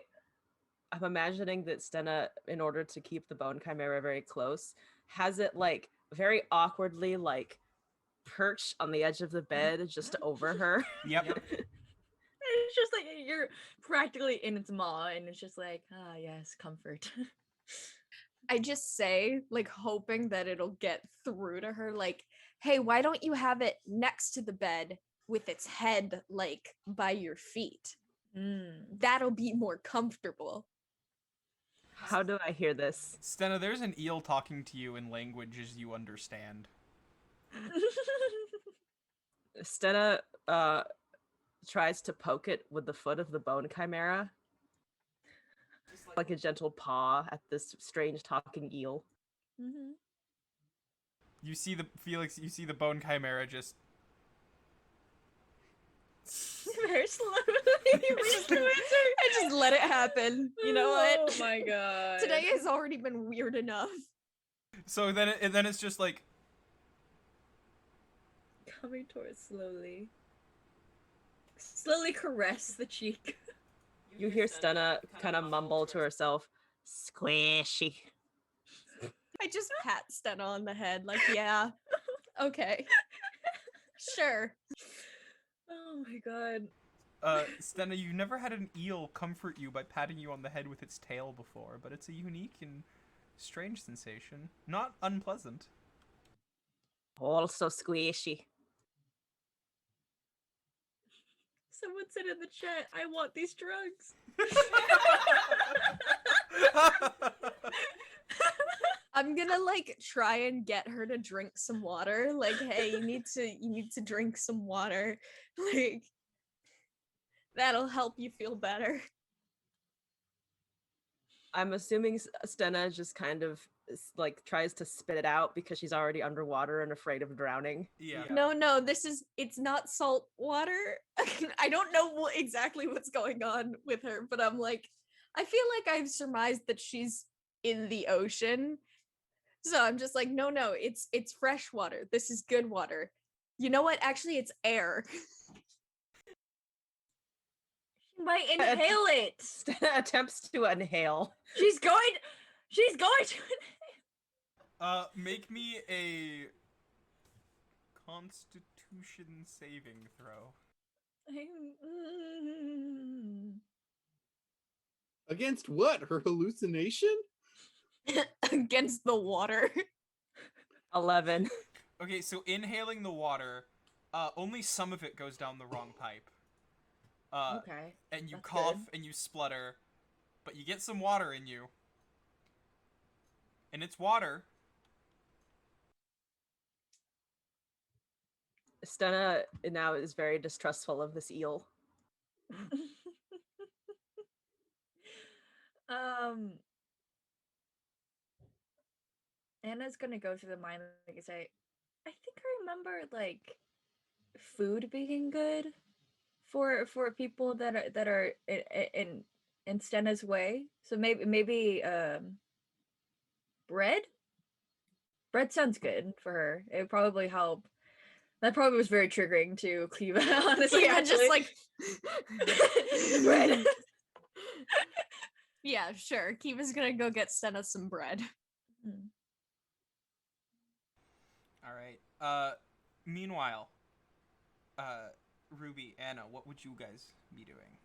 imagining that Stenna, in order to keep the bone chimera very close, has it like very awkwardly like perched on the edge of the bed just over her. Yep. It's just like you're practically in its maw, and it's just like, ah, yes, comfort. I just say, like, hoping that it'll get through to her, like, hey, why don't you have it next to the bed with its head, like, by your feet? That'll be more comfortable. How do I hear this? Stenna, there's an eel talking to you in languages you understand. Stenna tries to poke it with the foot of the bone chimera. Like a gentle paw at this strange talking eel. Mm-hmm. You see the Felix. You see the bone chimera just Very slowly. just- I just let it happen. You know what? Oh my god. Today has already been weird enough. So then it's just like Coming towards slowly. Slowly caress the cheek. You hear Stena kind of mumble to herself, "Squishy." I just pat Stena on the head, like, yeah, okay, sure. Oh my god. Stena, you've never had an eel comfort you by patting you on the head with its tail before, but it's a unique and strange sensation. Not unpleasant. Also squishy. Someone said in the chat, I want these drugs. I'm gonna like try and get her to drink some water. Like, hey, you need to drink some water. Like, that'll help you feel better. I'm assuming Stena just kind of like tries to spit it out because she's already underwater and afraid of drowning. Yeah. No, it's not salt water. I don't know exactly what's going on with her, but I'm like, I feel like I've surmised that she's in the ocean. So I'm just like, no, it's fresh water. This is good water. You know what? Actually, it's air. She might inhale it. Stena attempts to inhale. She's going to Make me a Constitution saving throw. Against what? Her hallucination? Against the water. 11. Okay, so inhaling the water, only some of it goes down the wrong pipe. Okay. And you that's cough good. and you splutter, but you get some water in you. And it's water. Stena now is very distrustful of this eel. Anna's gonna go through the mind like I say, I think I remember like food being good for people that are in Stena's way. So maybe bread? Bread sounds good for her. It would probably help. That probably was very triggering to Cleva, honestly. Yeah, just actually. like bread. Yeah, sure. Kiva's gonna go get Stena some bread. Hmm. All right. Meanwhile, Ruby, Anna, what would you guys be doing?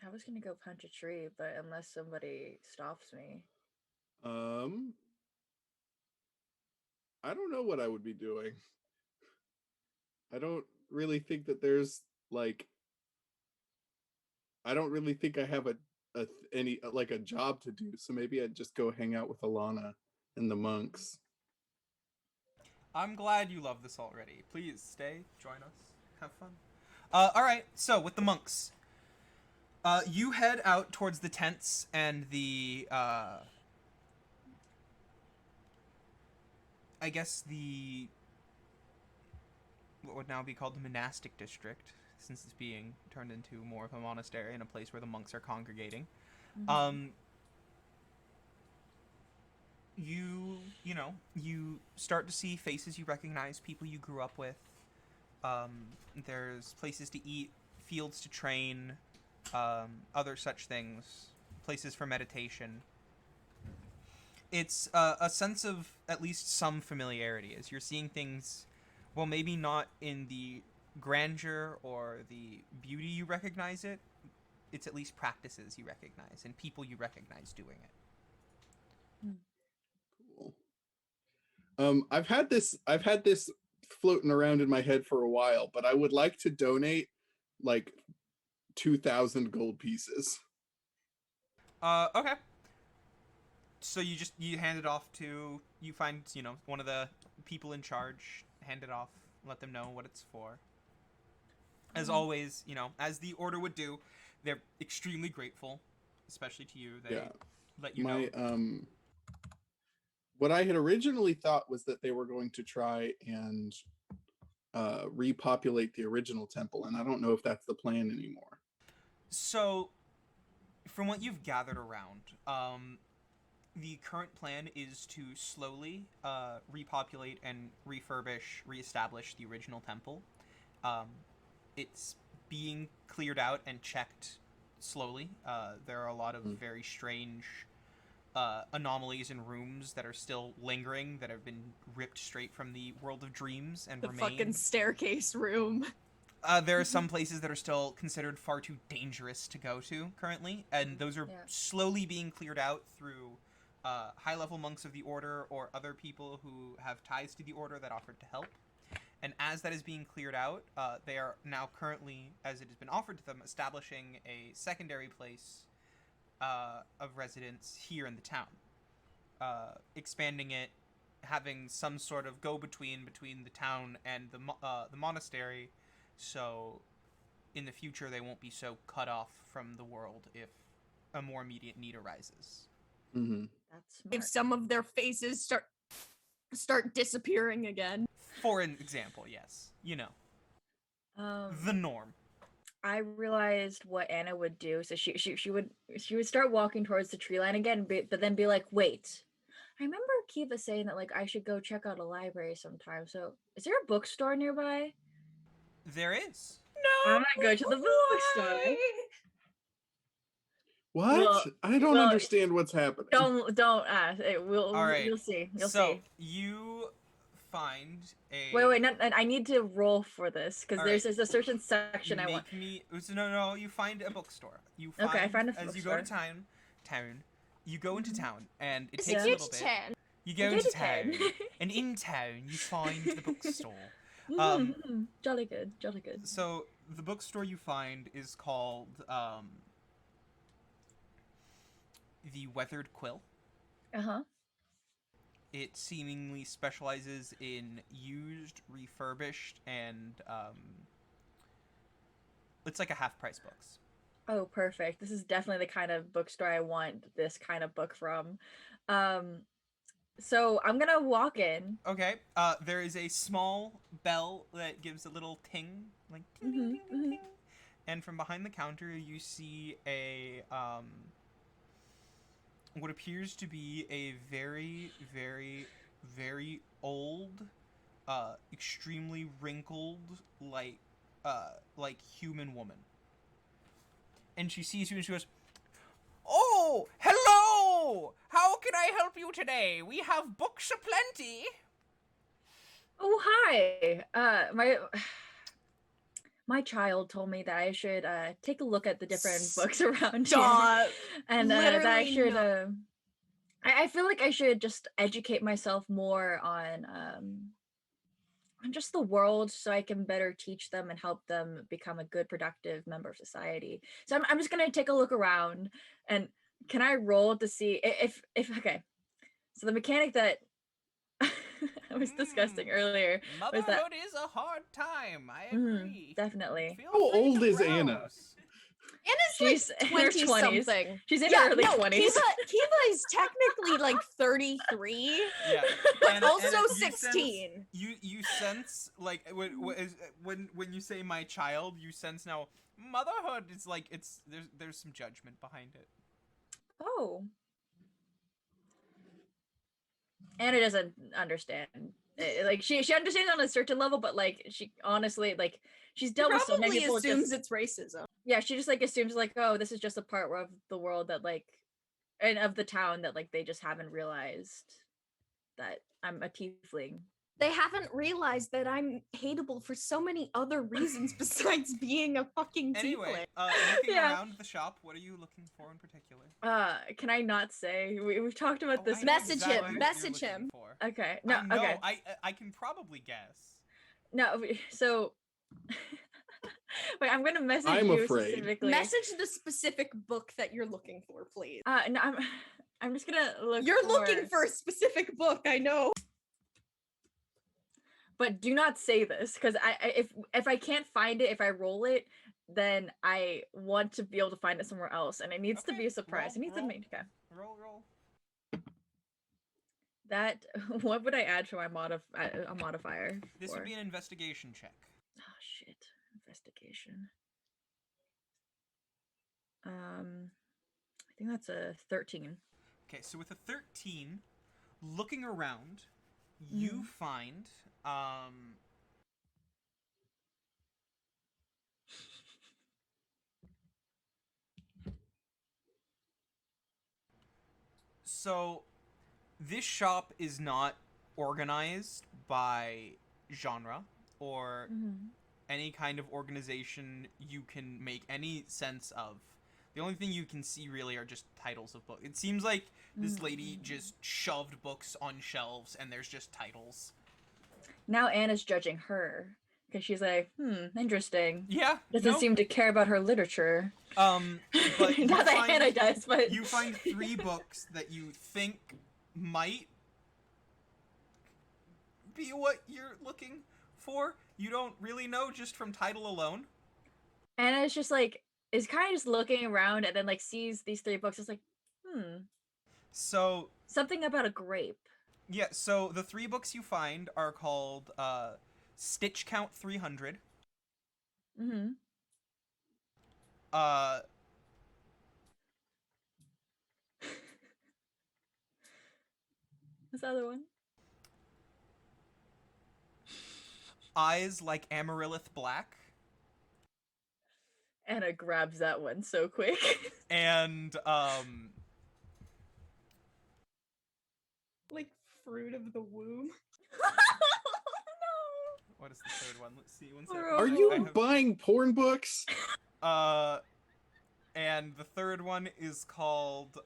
I was gonna go punch a tree, but unless somebody stops me. I don't know what I would be doing. I don't really think that there's like I don't really think I have a job to do, so maybe I'd just go hang out with Alana and the monks. I'm glad you love this already. Please stay, join us, have fun. All right. So with the monks, you head out towards the tents and the I guess what would now be called the monastic district, since it's being turned into more of a monastery and a place where the monks are congregating. You start to see faces you recognize, people you grew up with. There's places to eat, fields to train, other such things, places for meditation. It's a sense of at least some familiarity as you're seeing things, well, maybe not in the grandeur or the beauty you recognize it. It's at least practices you recognize and people you recognize doing it. Cool. I've had this floating around in my head for a while, but I would like to donate like 2,000 gold pieces. Okay. So you hand it off to, you find, one of the people in charge, hand it off, let them know what it's for. As always, as the order would do, they're extremely grateful, especially to you. They let you know. What I had originally thought was that they were going to try and repopulate the original temple, and I don't know if that's the plan anymore. So, from what you've gathered around, the current plan is to slowly repopulate and reestablish the original temple. It's being cleared out and checked slowly. There are a lot of very strange anomalies in rooms that are still lingering, that have been ripped straight from the world of dreams and The remain. fucking staircase room. There are some places that are still considered far too dangerous to go to currently, and those are slowly being cleared out through high-level monks of the order or other people who have ties to the order that offered to help. And as that is being cleared out, they are now currently, as it has been offered to them, establishing a secondary place of residence here in the town, expanding it, having some sort of go-between between the town and the monastery, so in the future they won't be so cut off from the world if a more immediate need arises. Mm-hmm. That's smart. If some of their faces start disappearing again. For an example, yes. You know, the norm. I realized what Anna would do, so she would start walking towards the tree line again, but then be like, "Wait, I remember Kiva saying that like I should go check out a library sometime. So, is there a bookstore nearby?" There is. No. I'm gonna go to the bookstore. What? Well- I don't well, understand what's happening. Don't ask. All right. You'll see. You'll So see. you find a. Wait. No, I need to roll for this because All there's right. a certain section I want. No. You find a bookstore. You find, Okay, I find a as you go to bookstore. town. You go into town, and it It's takes a a huge little bit. 10. You go You into go to town, town. and in town you find the bookstore. Jolly good. Jolly good. So the bookstore you find is called the Weathered Quill. Uh-huh. It seemingly specializes in used, refurbished, and it's like a half-price books. Oh, perfect. This is definitely the kind of bookstore I want this kind of book from. So I'm gonna walk in. Okay. There is a small bell that gives a little ting, like ting, ting, ting, ting, ting. And from behind the counter, you see a what appears to be a very, very, very old, extremely wrinkled, like human woman. And she sees you and she goes, "Oh, hello! How can I help you today? We have books aplenty." Oh, hi. My child told me that I should take a look at the different books around Stop. here, and that I Literally should. no. I feel like I should just educate myself more on just the world, so I can better teach them and help them become a good, productive member of society. So I'm just gonna take a look around, and can I roll to see if okay? So the mechanic that I was discussing earlier. Was that- Motherhood is a hard time. I Mhm, agree. definitely. Feel How free to old is Anna? browse. She's Anna's in like her 20 20s. something. She's in her early no, 20s. Kiva is technically like 33, Yeah. but also you sense- 16. You sense like when you say my child, you sense now motherhood is like there's some judgment behind it. Oh. Anna doesn't understand. Like she understands on a certain level, but like she honestly like she's dealt with so many Probably people. assumes Just, it's racism. yeah, she just like assumes like, oh, this is just a part of the world that like, and of the town that like they just haven't realized that I'm a tiefling. They haven't realized that I'm hateable for so many other reasons besides being a fucking Anyway, tiefling. looking Yeah. around the shop, what are you looking for in particular? Can I not say we've talked about Oh, this? I know Message exactly him, what you're message looking him. for. Okay, no, I know, okay, I can probably guess. no. So, wait, I'm gonna message I'm you afraid. specifically. Message the specific book that you're looking for, please. No, I'm just gonna look. You're looking for a specific book, I know. But do not say this, because if I can't find it, if I roll it, then I want to be able to find it somewhere else, and it needs to Okay, be a surprise. roll, It needs to roll. be okay. Roll. That what would I add for my a modifier? This would for? be an investigation check. Oh shit. Investigation. I think that's a 13. Okay, so with a 13, looking around, you find so this shop is not organized by genre or any kind of organization you can make any sense of. The only thing you can see really are just titles of books. It seems like this lady just shoved books on shelves and there's just titles. Now Anna's judging her because she's like, interesting. Yeah. Doesn't seem to care about her literature. But not that Anna does, but you find 3 books that you think might be what you're looking for. You don't really know just from title alone. Anna's just like is kind of just looking around and then like sees these 3 books. It's like, So something about a grape. yeah, so the 3 books you find are called Stitch Count 300. What's the other one? Eyes Like Amaryllis Black. Anna grabs that one so quick. And Like Fruit of the Womb. what is the 3rd one? Let's see. One Are second. Are you buying porn books? And the 3rd one is called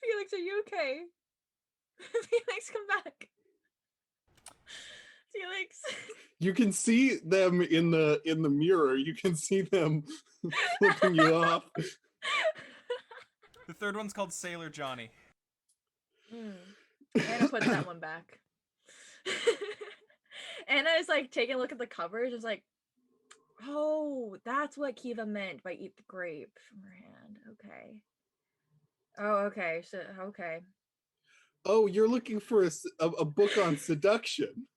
Felix, are you okay? Felix, come back. Felix. You can see them in the mirror. You can see them flipping you off. The 3rd one's called Sailor Johnny. Anna puts that one back. Anna is like taking a look at the covers. It's like, oh, that's what Kiva meant by eat the grape from her hand. Okay. Oh, okay. So, okay. Oh, you're looking for a book on seduction.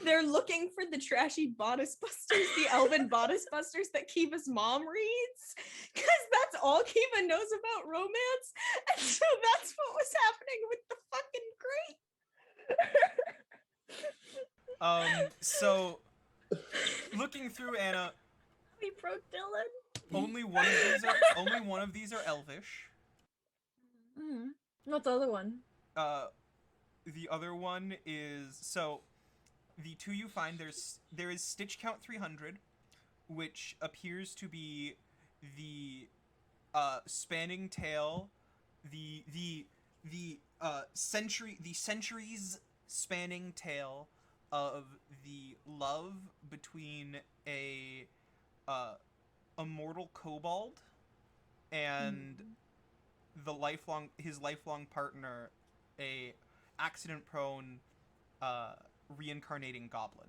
They're looking for the trashy bodice busters, the elven bodice busters that Kiva's mom reads, because that's all Kiva knows about romance, and so that's what was happening with the fucking grape. So looking through Anna, We broke Dylan. only one of these are Elvish. What's the other one? The other one is the 2 you find there is Stitch Count 300, which appears to be the spanning tale, the centuries spanning tale of the love between a mortal kobold and his lifelong partner, a accident-prone reincarnating goblin.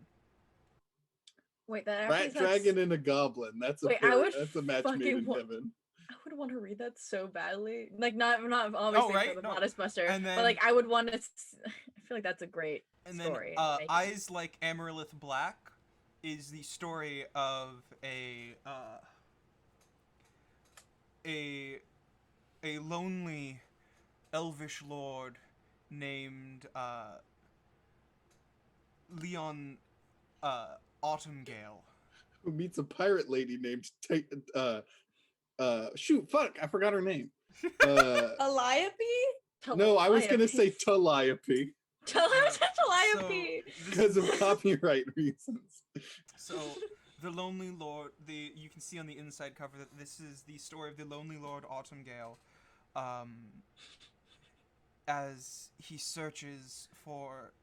Wait, that Rat dragon and a goblin. That's a Wait, that's a match made in heaven. I would want to read that so badly. Like not obviously right? for the No. Bodice Buster, And then, but like I would want to. I feel like that's a great and story. then Eyes Like Amaryllis Black is the story of a lonely elvish lord named Leon Autumngale. Who meets a pirate lady named shoot, fuck, I forgot her name. Calliope? No, I was gonna say Calliope Calliope. because of copyright reasons. So the Lonely Lord, you can see on the inside cover that this is the story of the Lonely Lord Autumngale, as he searches for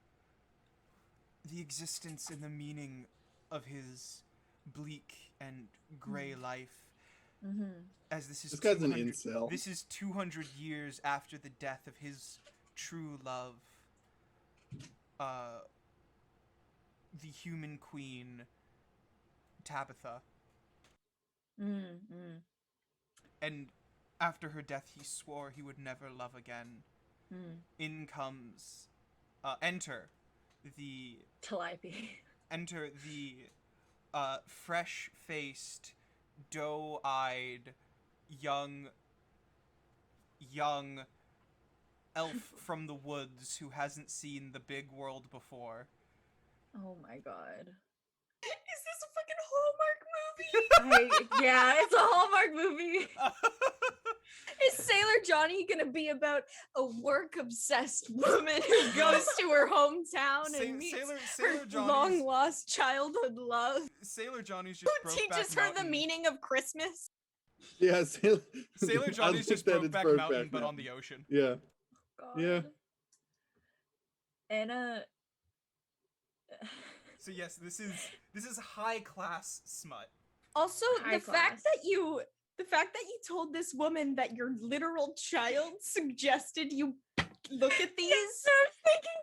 the existence and the meaning of his bleak and gray life. As this Guy's an incel. This is 200 years after the death of his true love, the human queen Tabitha. and after her death, he swore he would never love again. Hmm. In comes, enter the Calliope. fresh-faced, doe-eyed, young elf from the woods who hasn't seen the big world before. Oh my god. Is this a fucking Hallmark movie? Yeah, it's a Hallmark movie. Is Sailor Johnny gonna be about a work-obsessed woman who goes to her hometown and meets Sailor her Johnny's long-lost childhood love? Sailor Johnny's just Who Brokeback teaches her the Mountain. meaning of Christmas? Yeah, Sailor I Johnny's like just that it's Brokeback Mountain, but on the ocean. Yeah. God. Yeah. Anna. So yes, this is high class smut. Also, High the fact class. that you told this woman that your literal child suggested you look at these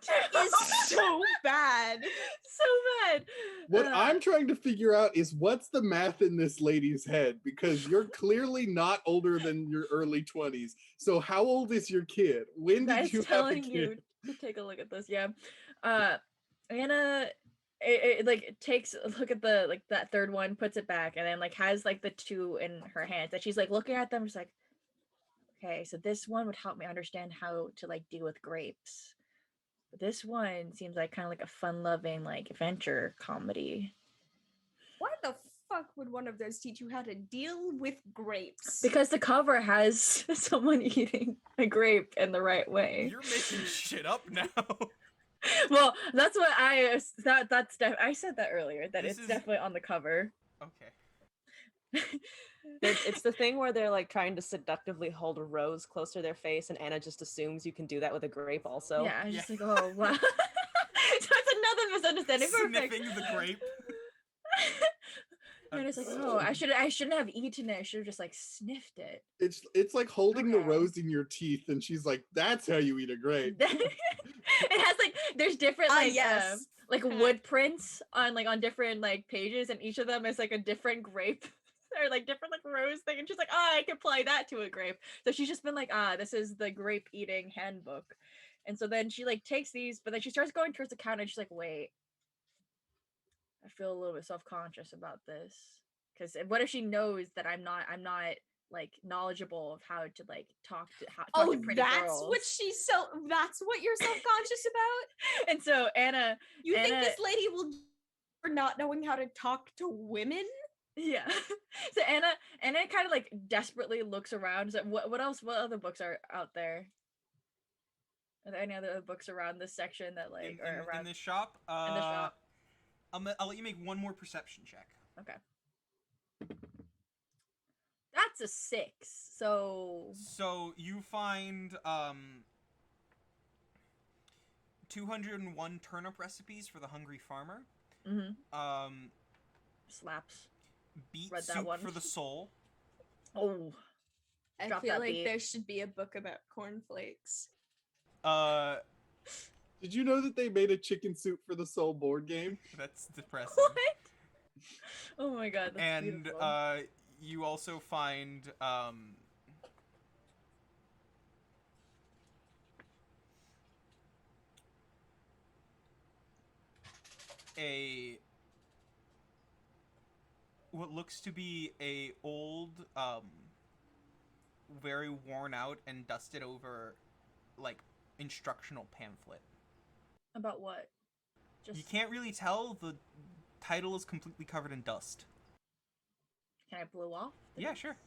I was is so bad. so bad. What I'm trying to figure out is what's the math in this lady's head, because you're clearly not older than your early 20s. So how old is your kid? When did That's you have a telling kid? you to take a look at this. Yeah. Anna it like takes a look at the like that third one, puts it back, and then like has like the two in her hands, and she's like looking at them, just like, okay, so this one would help me understand how to like deal with grapes. But this one seems like kind of like a fun-loving like adventure comedy. Why the fuck would one of those teach you how to deal with grapes? Because the cover has someone eating a grape in the right way. You're making shit up now. Well, that's what I said that earlier, that This it's is- definitely on the cover. Okay. It's the thing where they're like trying to seductively hold a rose close to their face, and Anna just assumes you can do that with a grape also. Yeah, I'm Yeah. just like, oh wow. So it's another misunderstanding. Perfect. Sniffing the grape. And it's like, oh, I shouldn't have eaten it. I should have just like sniffed it. It's like holding the Okay. rose in your teeth, and she's like, "That's how you eat a grape." It has like there's different like yes. like wood prints on different like pages, and each of them is like a different grape or like different like rose thing, and she's like, oh, I can apply that to a grape. So she's just been like, this is the grape eating handbook. And so then she like takes these, but then she starts going towards the counter, and she's like, wait, I feel a little bit self-conscious about this, because what if she knows that I'm not like knowledgeable of how to like talk to pretty that's girls. that's what you're self-conscious about? And so Anna, You think Anna- this lady will for not knowing how to talk to women? yeah. So Anna kind of like desperately looks around. So what other books are out there? Are there any other books around this section that like in are around this shop. in the shop? I'll let you make one more perception check. Okay. That's a 6. So So you find 201 turnip recipes for the hungry farmer. slaps. Beet Read that soup one. for the soul. Oh, I Drop feel that like beat. there should be a book about cornflakes. Did you know that they made a chicken soup for the soul board game? That's depressing. what? Oh my god, that's And beautiful. you also find a what looks to be a old very worn out and dusted over like instructional pamphlet. About what? Just You can't really tell, the title is completely covered in dust. can I blow off? the- Yeah, sure.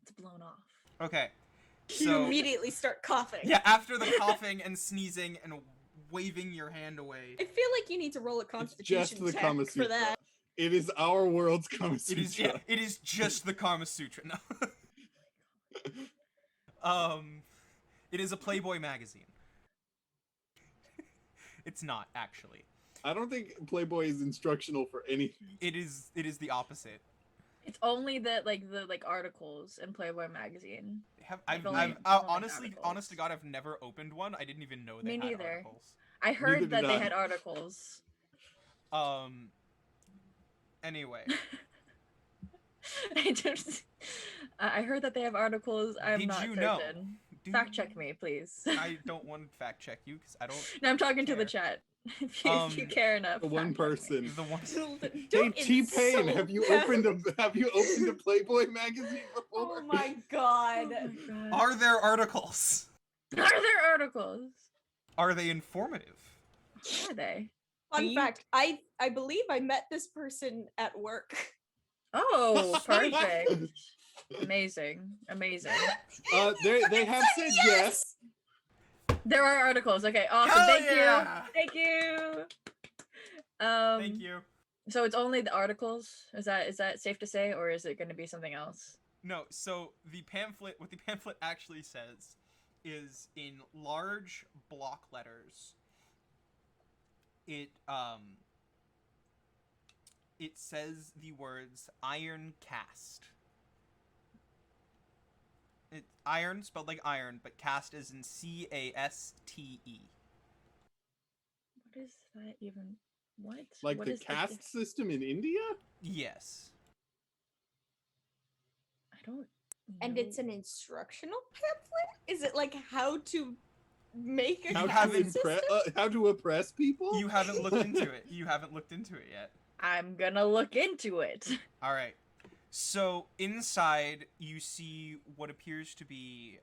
It's blown off. Okay. You So immediately start coughing. yeah, after the coughing and sneezing and waving your hand away, I feel like you need to roll a It's constitution just the check Kama for Sutra. that. It is our world's Kama it Sutra. is it is just the Karma Sutra. No. It is a Playboy magazine. It's not actually. I don't think Playboy is instructional for anything. It is the opposite. It's only the articles in Playboy magazine. I've only- only honestly, articles. honest to God, I've never opened one. I didn't even know they Me had neither. articles. I heard did that they I. had articles. Anyway, I just I heard that they have articles. I'm Did not you certain. know? Do Fact you check me, please. I don't want to fact check you because I don't. No, I'm talking to the care. chat. If you care enough. The one fact check me. person. The one. Hey, Don't T-Pain, insult have you them. opened a Playboy magazine before? Oh my god. Oh my god. Are there articles? Are there articles? Are they informative? Are they? Fun Deep. fact, I believe I met this person at work. Oh, perfect. Amazing. Amazing. They have said yes. There are articles. Okay, awesome. Hell Thank yeah! you. Thank you. Thank you. So it's only the articles? Is that safe to say, or is it going to be something else? No, so what the pamphlet actually says is in large block letters. It says the words iron cast. It's iron spelled like iron, but cast is in C-A-S-T-E. What is that even? What? Like What the is caste system in India? Yes. I don't. And know. it's an instructional pamphlet? Is it like how to make a How caste to system? how to oppress people? You haven't looked into it. You haven't looked into it yet. I'm gonna look into it. All right. So inside, you see what appears to be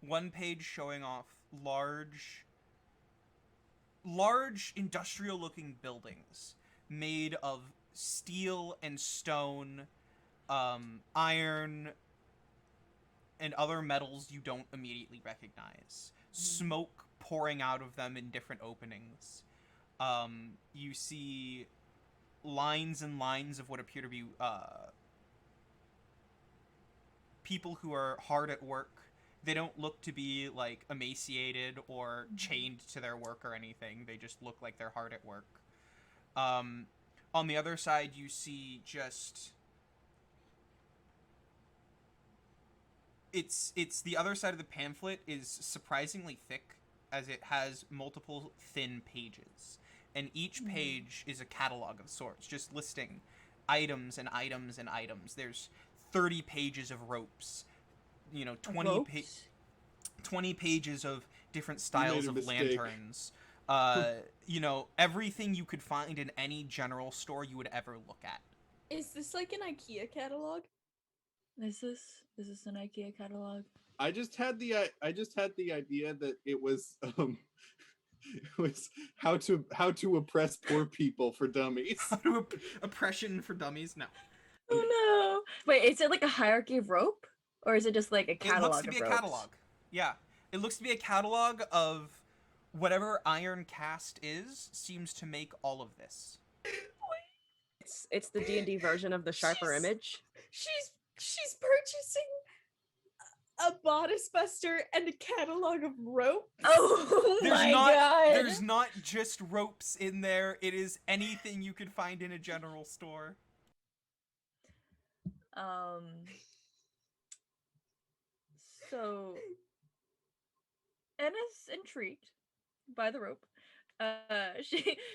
one page showing off large industrial-looking buildings made of steel and stone, iron, and other metals you don't immediately recognize. Smoke pouring out of them in different openings. You see lines and lines of what appear to be people who are hard at work. They don't look to be like emaciated or chained to their work or anything. They just look like they're hard at work. On the other side, you see just it's the other side of the pamphlet is surprisingly thick, as it has multiple thin pages. And each page is a catalog of sorts, just listing items and items and items. There's 30 pages of ropes, 20 pages of different styles a of mistake. lanterns. Everything you could find in any general store you would ever look at. Is this like an IKEA catalog? Is this an IKEA catalog? I just had the idea that it was it was how to oppress poor people for dummies. Oppression for dummies? No. Oh no! Wait, is it like a hierarchy of rope, or is it just like a catalog? It looks to be of a ropes? catalog. Yeah, it looks to be a catalog of whatever iron cast is. Seems to make all of this. It's the D&D version of the sharper She's- image. She's purchasing a bodice buster and a catalog of rope. Oh There's my not god! there's not just ropes in there. It is anything you could find in a general store. So Anna's intrigued by the rope.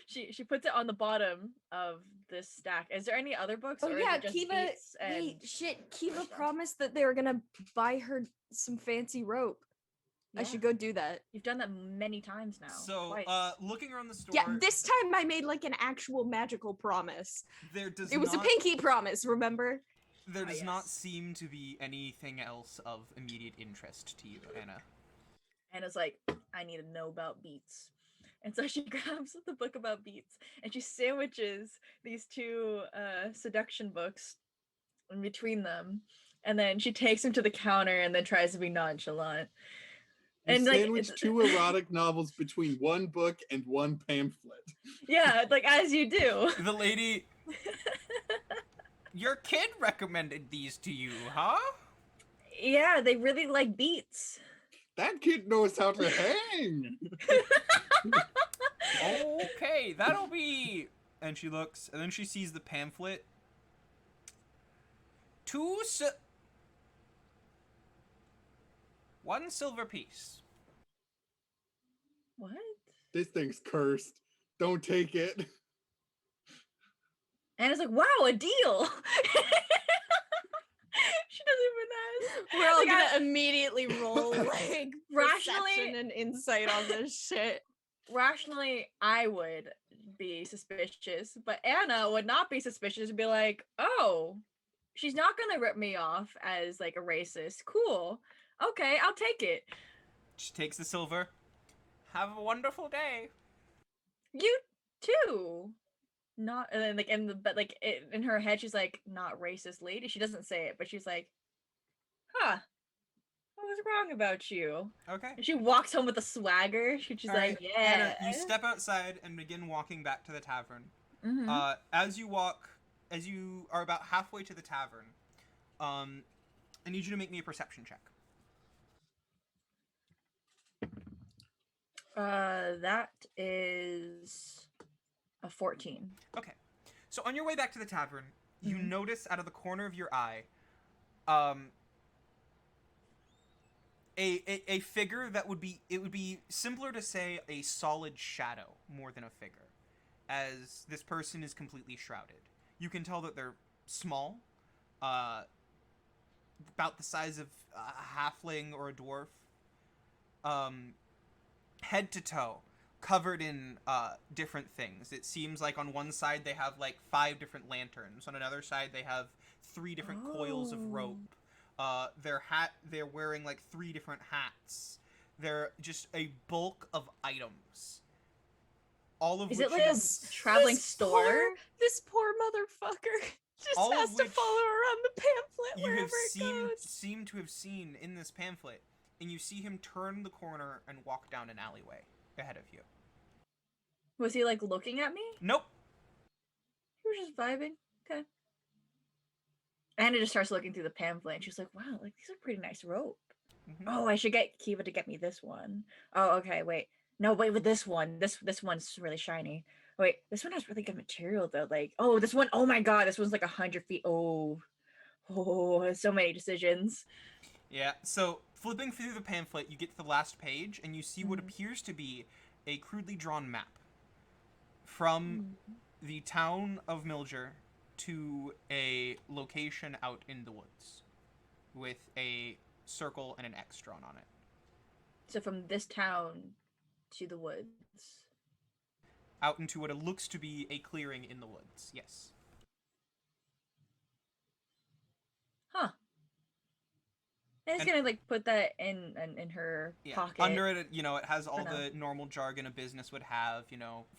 She puts it on the bottom of this stack. Is there any other books? Oh or yeah, is it just Kiva. beats and... Wait, shit. Kiva promised that they were gonna buy her some fancy rope. I Yeah. should go do that. You've done that many times now. So, twice. looking around the store, Yeah, this time I made like an actual magical promise. there does It was not, a pinky promise, remember? There does Ah, not yes. seem to be anything else of immediate interest to you, Anna. Anna's like, I need to know about beats. And so she grabs the book about beats and she sandwiches these two seduction books in between them. And then she takes them to the counter and then tries to be nonchalant. You And like sandwich two erotic novels between one book and one pamphlet. yeah, like as you do. The lady, your kid recommended these to you, huh? Yeah, they really like beats. That kid knows how to hang. Okay, that'll be. And she looks, and then she sees the pamphlet. One silver piece. What? This thing's cursed. Don't take it. Anna's like, wow, a deal. She doesn't even ask. We're all Like, gonna immediately roll like Rationally- perception and insight on this shit. Rationally, I would be suspicious, but Anna would not be suspicious and be like, oh, she's not gonna rip me off as like a racist. Cool. Okay, I'll take it. She takes the silver. Have a wonderful day. You too. Not and then like in her head she's like, not racist lady. She doesn't say it, but she's like, huh. What was wrong about you? Okay. And she walks home with a swagger. She's All like, right, yeah. Anna, you step outside and begin walking back to the tavern. Mhm. As you are about halfway to the tavern, I need you to make me a perception check. That is a 14. Okay. So on your way back to the tavern, you Mhm. notice out of the corner of your eye, a figure that would be simpler to say a solid shadow more than a figure, as this person is completely shrouded. You can tell that they're small, about the size of a halfling or a dwarf, head to toe, covered in different things. It seems like on one side they have like 5 different lanterns. On another side they have 3 different coils of rope. They're wearing like 3 different hats. They're just a bulk of items. All of Is which it like a traveling This store? This poor motherfucker just All of has to which follow around the pamphlet you wherever have it goes. seem to have seen in this pamphlet, and you see him turn the corner and walk down an alleyway ahead of you. Was he like looking at me? Nope. He was just vibing. Okay. Anna just starts looking through the pamphlet and she's like, wow, like these are pretty nice rope. Mhm. Oh, I should get Kiva to get me this one. Oh, okay, wait. No, wait, with this one. This one's really shiny. Wait, this one has really good material though. Like, oh, this one, oh my god, this one's like 100 feet. Oh, so many decisions. Yeah, so flipping through the pamphlet, you get to the last page, and you see what Mhm. appears to be a crudely drawn map from the town of Milger to a location out in the woods with a circle and an X drawn on it. So from this town to the woods. Out into what it looks to be a clearing in the woods, yes. Huh. And it's And- gonna like put that in her Yeah. pocket. Under it, it has all now. the normal jargon a business would have,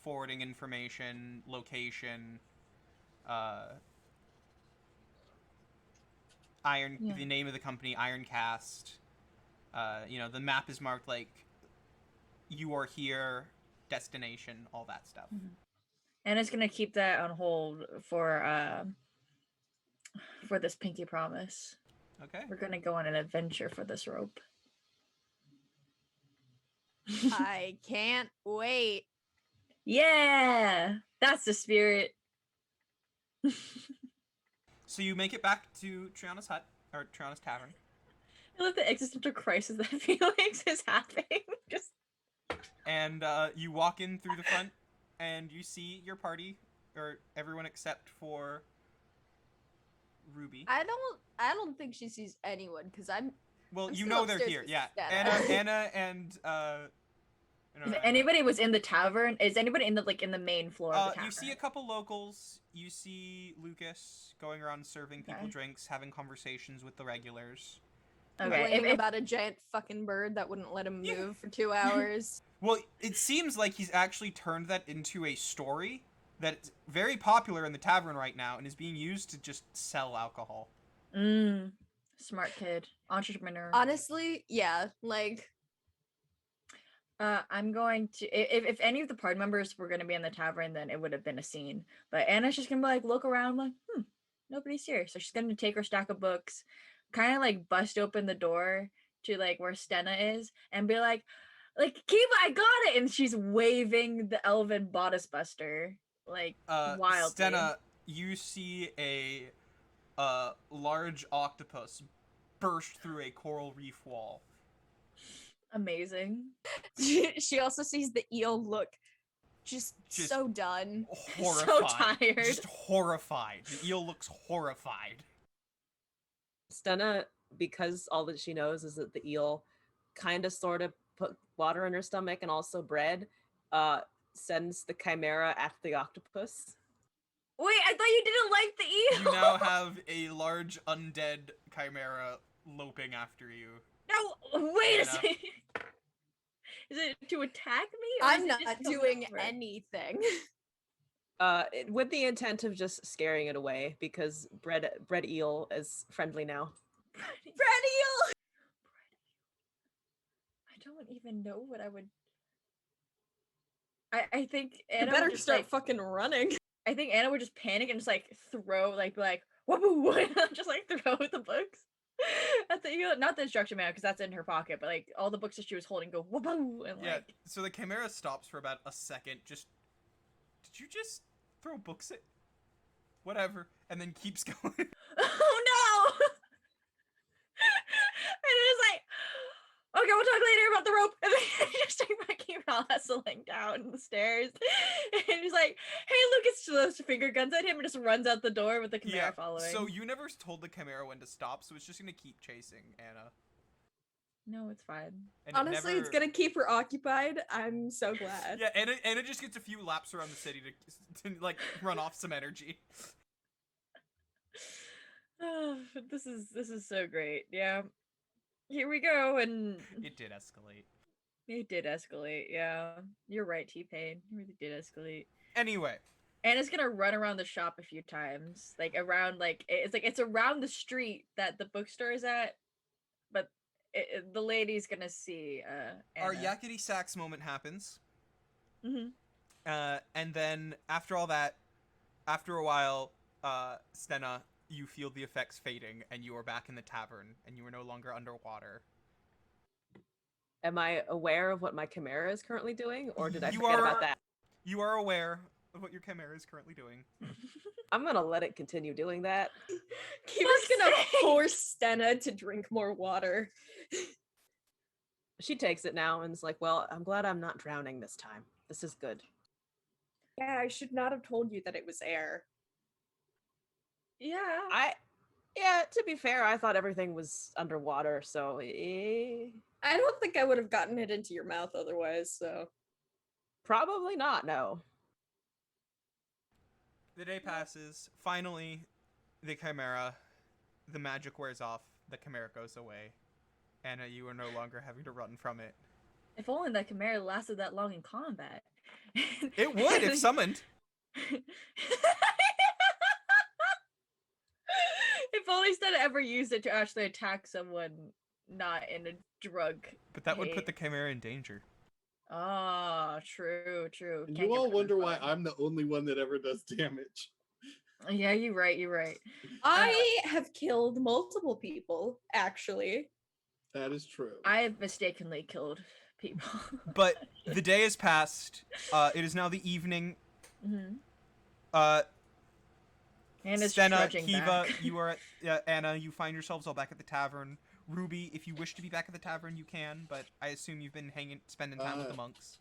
forwarding information, location, Yeah. the name of the company, Ironcast. The map is marked like you are here, destination, all that stuff. And it's gonna keep that on hold for this pinky promise. Okay. We're gonna go on an adventure for this rope. I can't wait. Yeah, that's the spirit. So you make it back to Triana's hut, or Triana's tavern. I love the existential crisis that Felix is having. Just And you walk in through the front, and you see your party, or everyone except for Ruby. I don't think she sees anyone because I'm Well, I'm you still know they're upstairs here. with Yeah, Stella. Anna and if anybody was in the tavern, is anybody in the main floor of the tavern? you see a couple locals. You see Lucas going around serving people Okay. drinks, having conversations with the regulars. Okay, complaining if- about a giant fucking bird that wouldn't let him Yeah. move for 2 hours. Well, it seems like he's actually turned that into a story that's very popular in the tavern right now and is being used to just sell alcohol. Smart kid, entrepreneur. Honestly, yeah, like I'm going to if any of the party members were going to be in the tavern, then it would have been a scene. But Anna's just gonna be like look around, like nobody's here. So she's gonna take her stack of books, kind of like bust open the door to like where Stenna is, and be like Kiva, I got it, and she's waving the elven bodice buster like wildly. Stenna, you see a large octopus burst through a coral reef wall. Amazing. she also sees the eel look Just Just so done. horrified. tired. Just horrified. The eel looks horrified. Stenna, because all that she knows is that the eel kind of sort of put water in her stomach and also bread, sends the chimera at the octopus. Wait, I thought you didn't like the eel. You now have a large undead chimera loping after you. No, wait a Anna. second. Is it to attack me? Or I'm is it not just to doing whisper? anything. With the intent of just scaring it away, because bread eel is friendly now. Fred eel! I don't even know what I would. I think You Anna better would just start like. fucking running. I think Anna would just panic and just like throw like whoopoo, just like throw the books. At the eel, not the instruction manual because that's in her pocket, but like all the books that she was holding go whoopoo and Yeah, like. so the chimera stops for about a second. Just, did you just throw books at? Whatever, and then keeps going. Oh no! And it was like, okay, we'll talk later about the rope. And then he just started fucking hustling down the stairs. And he's like, hey, Lucas throws finger guns at him and just runs out the door with the chimera following. So you never told the chimera when to stop, so it's just gonna keep chasing Anna. No, it's fine. And Honestly, it's gonna keep her occupied. I'm so glad. Yeah, Anna just gets a few laps around the city to like run off some energy. This is so great. Yeah. Here we go, and It did escalate. it did escalate. Yeah, you're right, T-Pain. It really did escalate. Anyway, Anna's gonna run around the shop a few times, like around it's around the street that the bookstore is at, but the lady's gonna see our Anna. yakety sax moment happens. Mhm. And then after all that, after a while, Stenna, you feel the effects fading, and you are back in the tavern, and you are no longer underwater. Am I aware of what my chimera is currently doing, or did I You forget are- about that? You are aware of what your chimera is currently doing. I'm gonna let it continue doing that. Kiva's gonna sake! force Stenna to drink more water. She takes it now and is like, well, I'm glad I'm not drowning this time. This is good. Yeah, I should not have told you that it was air. Yeah. Yeah, to be fair, I thought everything was underwater, so I don't think I would have gotten it into your mouth otherwise, so. probably not, no. The day passes. Finally, the chimera, the magic wears off. The chimera goes away. Anna, you are no longer having to run from it. If only the chimera lasted that long in combat. It would if summoned. If only Stella ever used it to actually attack someone not in a drug. But that would put the Hey. chimera in danger. Ah, true. And Can't you get all rid of wonder the why fun. I'm the only one that ever does damage. Yeah, you're right. I have killed multiple people, actually. That is true. I have mistakenly killed people. But the day has passed. It is now the evening. Mhm. Uh, Anna's Stenna, trudging Kiva, back. you are at, Anna, you find yourselves all back at the tavern. Ruby, if you wish to be back at the tavern, you can, but I assume you've been spending time with the monks.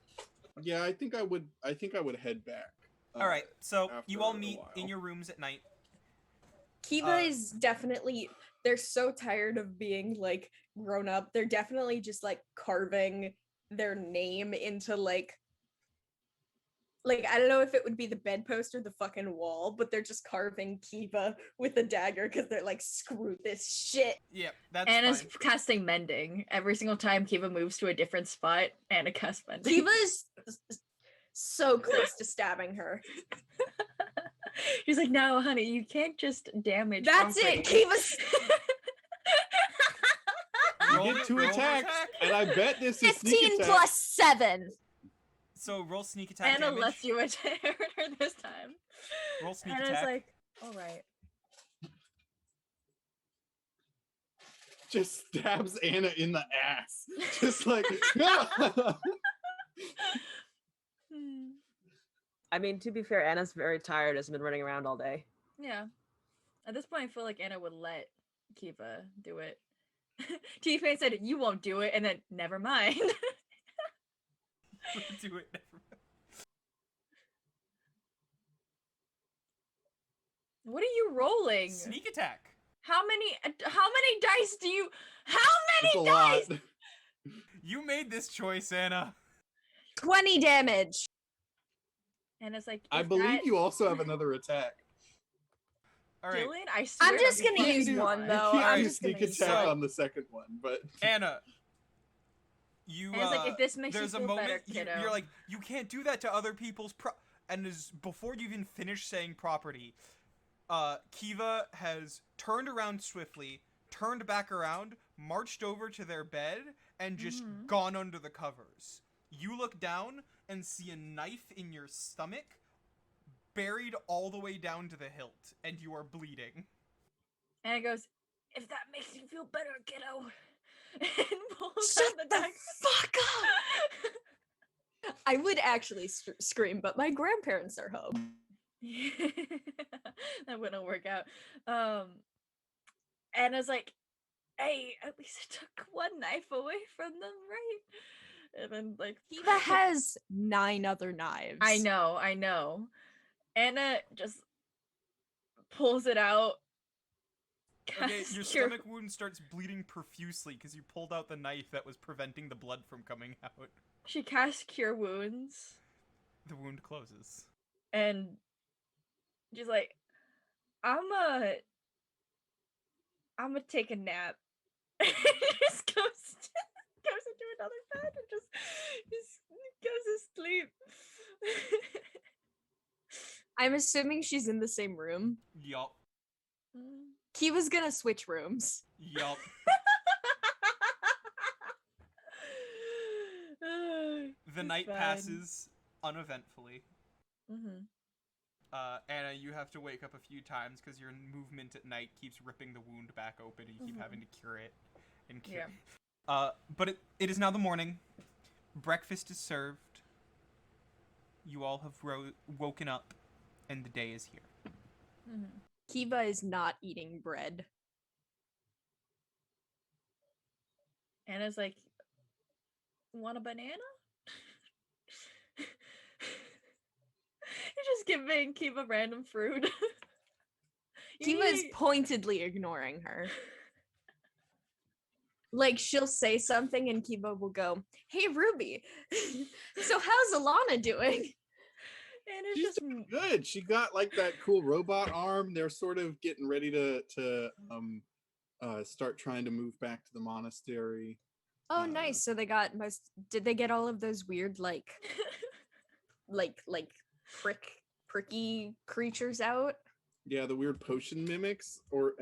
Yeah, I think I would head back. All right, so you all after a meet in while. your rooms at night. Kiva Uh, is definitely, they're so tired of being like grown up. They're definitely just like carving their name into like I don't know if it would be the bedpost or the fucking wall, but they're just carving Kiva with a dagger because they're like, screw this shit. Yeah, that's Anna's fine. casting mending. Every single time Kiva moves to a different spot, Anna casts mending. Kiva is so close to stabbing her. He's like, no, honey, you can't just damage. That's it, property." Kiva's You Roll get to- two roll to attacks, attack. and I bet this is sneak 15 attack. plus 7. So roll sneak attack Anna damage. left you a terror this time. Roll sneak Anna's attack. like, all right. Just stabs Anna in the ass. Just like Hmm. I mean, to be fair, Anna's very tired, has been running around all day. Yeah. At this point, I feel like Anna would let Kiva do it. T-Pain said, you won't do it, and then, never mind. Do it. Never mind. What are you rolling? Sneak attack. How many dice do you? How It's a many lot. dice? You made this choice, Anna. 20 damage. And it's like, I is believe that you also have another attack. All right, Dylan? I swear. I'm just to gonna fucking use God. one You though. can't I'm do just gonna sneak use attack one. on the second one, but Anna. You. And it's like, if this makes you there's a feel moment better, kiddo. you're like, you can't do that to other people's and before you even finish saying property, Kiva has turned around swiftly, turned back around, marched over to their bed, and just Mhm. gone under the covers. You look down and see a knife in your stomach, buried all the way down to the hilt, and you are bleeding. And it goes, if that makes you feel better, kiddo. And pulls Shut out the the dagger. fuck up! I would actually scream, but my grandparents are home. That wouldn't work out. And it's like, hey, at least I took one knife away from them, right? And then like Kiva has 9 other knives. I know. Anna just pulls it out. Okay, casts your cure- stomach wound starts bleeding profusely because you pulled out the knife that was preventing the blood from coming out. She casts cure wounds, The wound closes. and she's like, "I'ma take a nap." Just goes into another bed and just goes to sleep. I'm assuming she's in the same room. Yup. Kiva's gonna switch rooms. Yup. The night passes uneventfully. Mm-hmm. Anna, you have to wake up a few times because your movement at night keeps ripping the wound back open and you keep having to cure it. And cure it. But it is now the morning. Breakfast is served. You all have woken up, and the day is here. Mm-hmm. Kiva is not eating bread. Anna's like, want a banana? You're just giving Kiva random fruit. Kiva is pointedly ignoring her. Like, she'll say something and Kiva will go, "Hey, Ruby, so how's Alana doing?" And it's she's just doing good. She got like that cool robot arm. They're sort of getting ready to start trying to move back to the monastery. Oh, nice. So they got did they get all of those weird like pricky creatures out? Yeah, the weird potion mimics or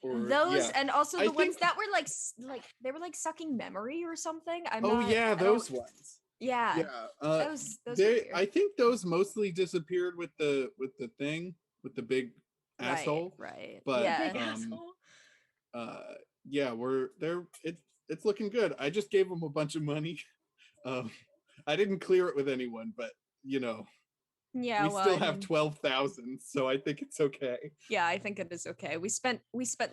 Those, yeah. and also I the ones think- that were like they were like sucking memory or something. I those ones. Yeah. Yeah. Those were they weird. I think those mostly disappeared with the thing with the big asshole. Right. But yeah. big asshole. Yeah, it's looking good. I just gave them a bunch of money. I didn't clear it with anyone, but you know, Yeah, we well, still I have mean, 12,000, so I think it's okay. yeah, I think it is okay. We spent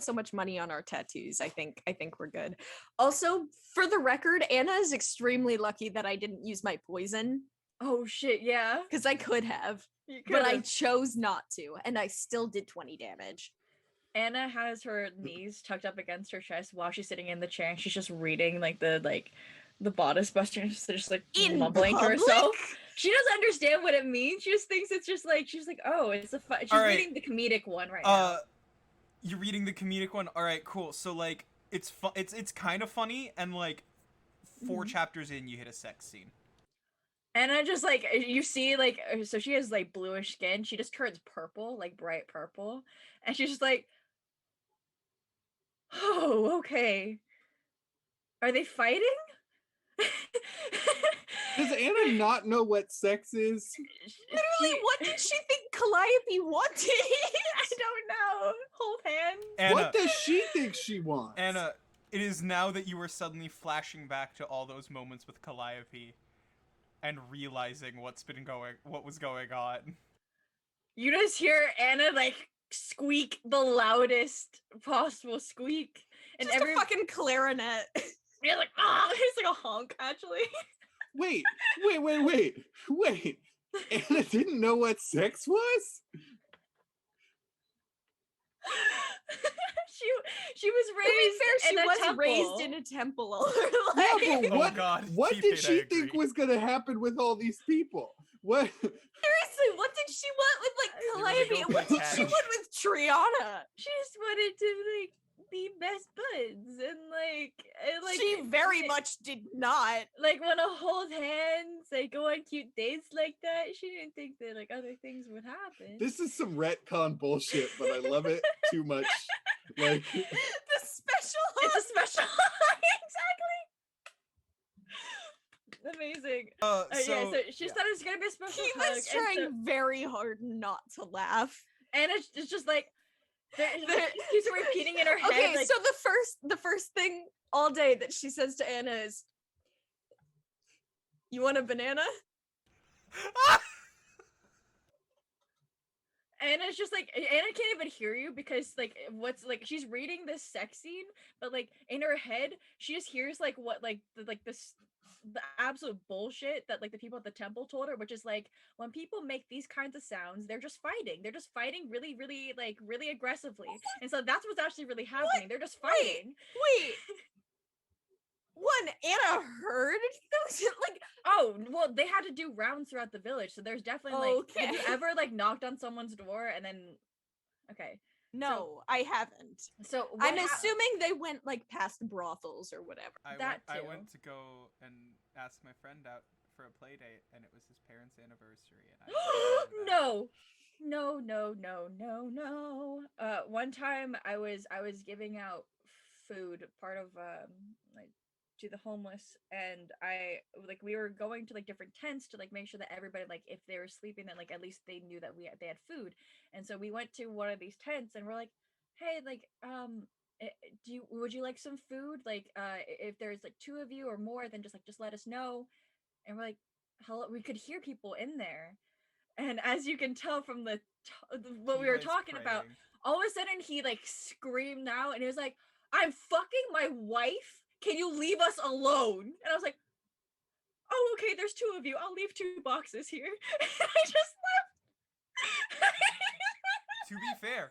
so much money on our tattoos. I think we're good. Also, for the record, Anna is extremely lucky that I didn't use my poison Oh shit, yeah. because I could have, You but I could've. chose not to, and I still did 20 damage. Anna has her knees tucked up against her chest while she's sitting in the chair, and she's just reading the bodice buster, and just like In mumbling to public? herself. She doesn't understand what it means. She just thinks it's just like she's like, oh, it's a fun. She's Alright. reading the comedic one right now. You're reading the comedic one? Alright, cool. So like it's it's kind of funny, and like 4 chapters in you hit a sex scene. And I just like you see like so she has like bluish skin. She just turns purple, like bright purple, and she's just like, oh, okay. Are they fighting? Does Anna not know what sex is? Literally, what did she think Calliope wanted? I don't know. Hold hands. Anna, What does she think she wants? Anna, it is now that you are suddenly flashing back to all those moments with Calliope and realizing what was going on. You just hear Anna like squeak the loudest possible squeak, and Just a fucking clarinet. you're like, ah, it's like a honk actually. Wait. Anna didn't know what sex was? she she was To be raised fair, she in a was temple. raised in a temple all her Yeah, life. but Oh what, God, what did T-Pain, she I think agree. was gonna happen with all these people? What? Seriously, what did she want with They like were gonna Calliope? go What play did she tag. want with Triana? She just wanted to like be best buds and like She very like- much did not. like want to hold hands, like go on cute dates like that. She didn't think that like other things would happen. This is some retcon bullshit, but I love it too much. Like, The special It's a special exactly. Amazing. So, Yeah, so she yeah. thought it was gonna be a special he hug, was and trying so- very hard not to laugh. and it's just like she keeps repeating in her head. Okay, like, so the first thing all day that she says to Anna is, "You want a banana?" and it's just like Anna can't even hear you because like what's like she's reading this sex scene, but like in her head she just hears like what like the absolute bullshit that like the people at the temple told her, which is like when people make these kinds of sounds, they're just fighting. They're just fighting really, really like really aggressively, and so that's what's actually really happening. They're just Wait. fighting. Wait. One, Anna heard those like Oh well, they had to do rounds throughout the village, so there's definitely like. Have you Okay. ever like knocked on someone's door and then? Okay, no, I haven't. so I'm what hap- assuming they went like past brothels or whatever. I that went, I too. went to go and ask my friend out for a play date, and it was his parents' anniversary, and I didn't know that. no. One time I was giving out food, part of like to the homeless, and I like we were going to like different tents to like make sure that everybody like if they were sleeping then like at least they knew that they had food, and so we went to one of these tents and we're like, hey, like would you like some food, like if there's like two of you or more then just let us know, and we're like, hello, we could hear people in there. And as you can tell from what we were T-Boy's talking about, praying. all of a sudden he like screamed out and he was like, I'm fucking my wife. Can you leave us alone? And I was like, oh, okay, there's two of you. I'll leave 2 boxes here. And I just left. To be fair,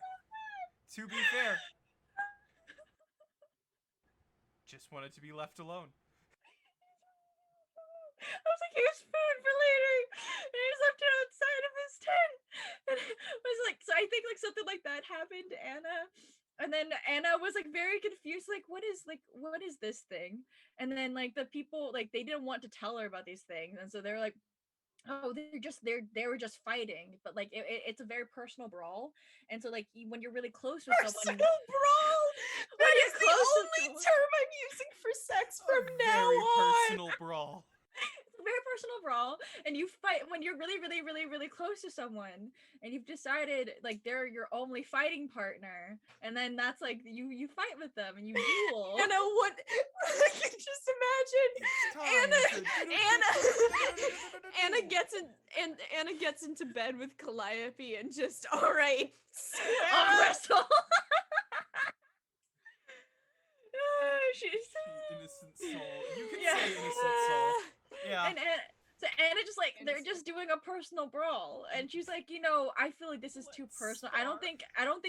just wanted to be left alone. I was like, here's food for later. And he just left it outside of his tent. And it was like, so I think like something like that happened to Anna. And then Anna was like very confused, like, what is this thing? And then like the people, like they didn't want to tell her about these things. And so they were like, oh, they were just fighting. But like it's a very personal brawl. And so like when you're really close with Personal someone, brawl. when That you're is the close to only someone- term I'm using for sex from A now very on. personal brawl. it's a very personal brawl, and you fight when you're really, really, really, really close to someone, and you've decided like they're your only fighting partner, and then that's like you fight with them and you duel. Anna, what? I can just imagine Anna gets in and Anna gets into bed with Calliope and just all right. Arm wrestle. She's Innocent soul. You can Yeah. say innocent soul. Yeah. and so Anna just like they're just doing a personal brawl, and she's like, I feel like this is too personal. I don't think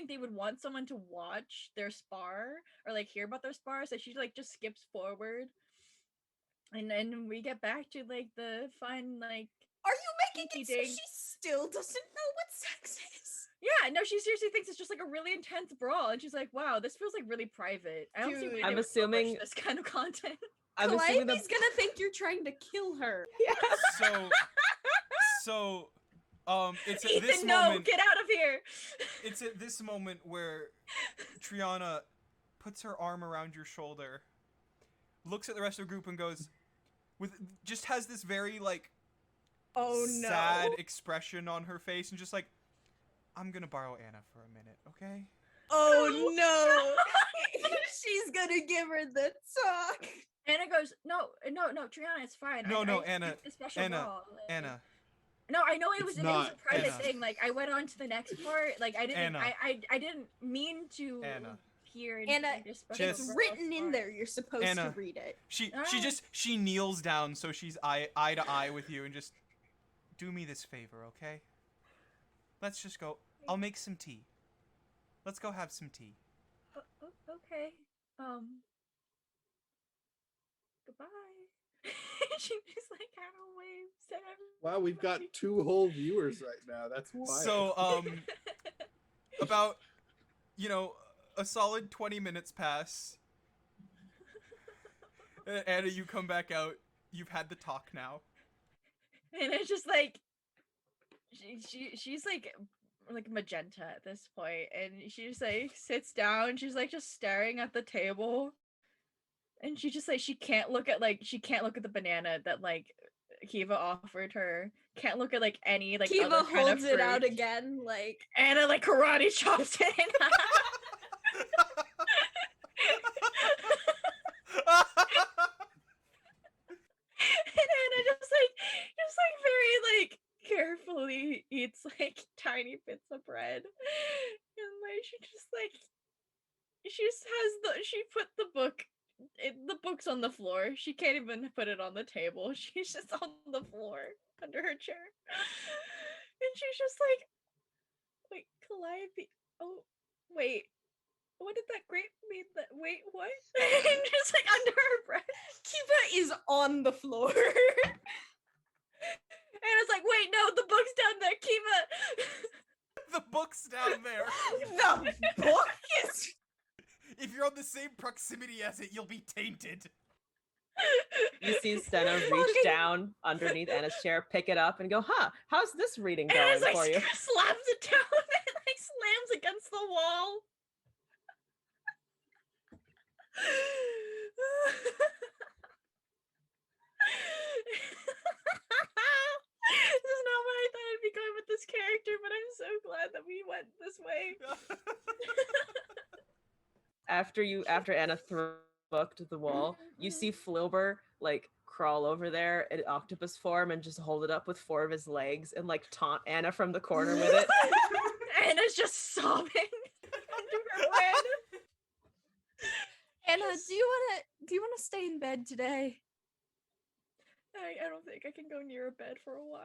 they would want someone to watch their spar or like hear about their spar, so she like just skips forward, and then we get back to like the fun like Are you making it so Eating. she still doesn't know what sex is? yeah, no, she seriously thinks it's just like a really intense brawl, and she's like, wow, this feels like really private. I don't see Dude. why I'm they would publish assuming- this kind of content. I'm assuming Calliope's gonna think you're trying to kill her. So, it's at Ethan, this no, moment. get out of here. It's at this moment where Triana puts her arm around your shoulder, looks at the rest of the group, and goes, just has this very like Oh no. sad expression on her face, and just like, I'm gonna borrow Anna for a minute, okay? Oh no. She's gonna give her the talk. Anna goes, no, Triana, it's fine. No, I Anna, skipped the special Anna, brawl. Like, Anna. No, I know it was It's it was a not private Anna. thing. Like I went on to the next part. Like I didn't Anna. I didn't mean to Anna. hear Anna, this special It's Just- brawl written in part. there. You're supposed Anna. to read it. She Alright. she kneels down so she's eye to eye with you, and just do me this favor, okay? Let's just go. I'll make some tea. Let's go have some tea. Okay. Goodbye. She just like kind of waves at Wow, we've got everybody. 2 whole viewers right now. That's wild. So, about, a solid 20 minutes pass. Anna, you come back out. You've had the talk now. And it's just like she's like magenta at this point, and she just like sits down. She's like just staring at the table, and she just like she can't look at the banana that like Kiva offered her. Can't look at like any like Kiva other kind of holds it out fruit. again, like Anna like karate chops it in half. And Anna just very like carefully eats like tiny bits of bread, and like she put the book's on the floor. She can't even put it on the table. She's just on the floor under her chair, and she's just like, wait, Calliope. Oh, wait. What did that grape mean? That wait, what? And just like under her breath. Kiva is on the floor. And it's like, wait, no, the book's down there, Kiva. The book's down there. The book is. If you're on the same proximity as it, you'll be tainted. You see Stena reach Fucking- down underneath Anna's chair, pick it up, and go, "Huh? How's this reading And going it's like for you?" slams it down and like slams against the wall. This is not what I thought I'd be going with this character, but I'm so glad that we went this way. After Anna threw the book to the wall, you see Flilber like crawl over there in octopus form and just hold it up with 4 of his legs and like taunt Anna from the corner with it. Anna's just sobbing under her bed. Anna, do you wanna stay in bed today? I don't think I can go near a bed for a while.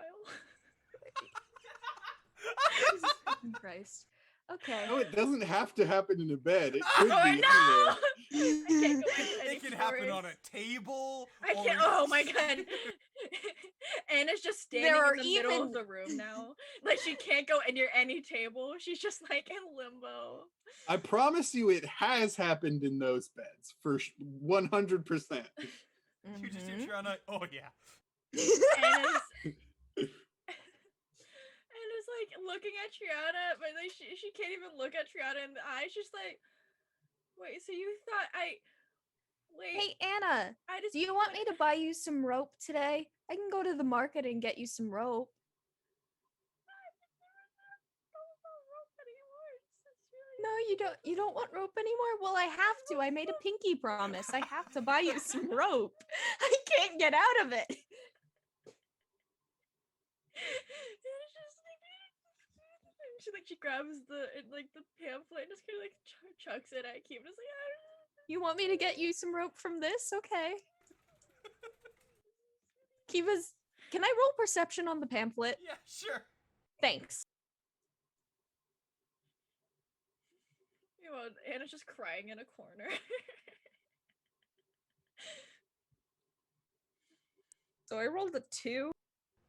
Jesus fucking Christ. Okay. No, it doesn't have to happen in a bed. It could Oh be no! anywhere. I can't go into any It can happen on forest. a table. I or can't. Oh my god. Anna's just standing There are in the middle of even- the room now. Like she can't go near any table. She's just like in limbo. I promise you, it has happened in those beds for 100%. You just Mhm. hear Triana. Oh yeah. Anna's Anna's like looking at Triana, but like she can't even look at Triana in the eye. She's like, wait, so you thought wait, Hey Anna, I just do you want me to buy you some rope today? I can go to the market and get you some rope. No, you don't want rope anymore? Well, I have to. I made a pinky promise. I have to buy you some rope. I can't get out of it. She grabs the pamphlet and just kind of like chucks it at Keem. Just like, You want me to get you some rope from this? Okay. Kiva's, can I roll perception on the pamphlet? Yeah, sure. Thanks. you know, Anna's just crying in a corner. So I rolled a 2.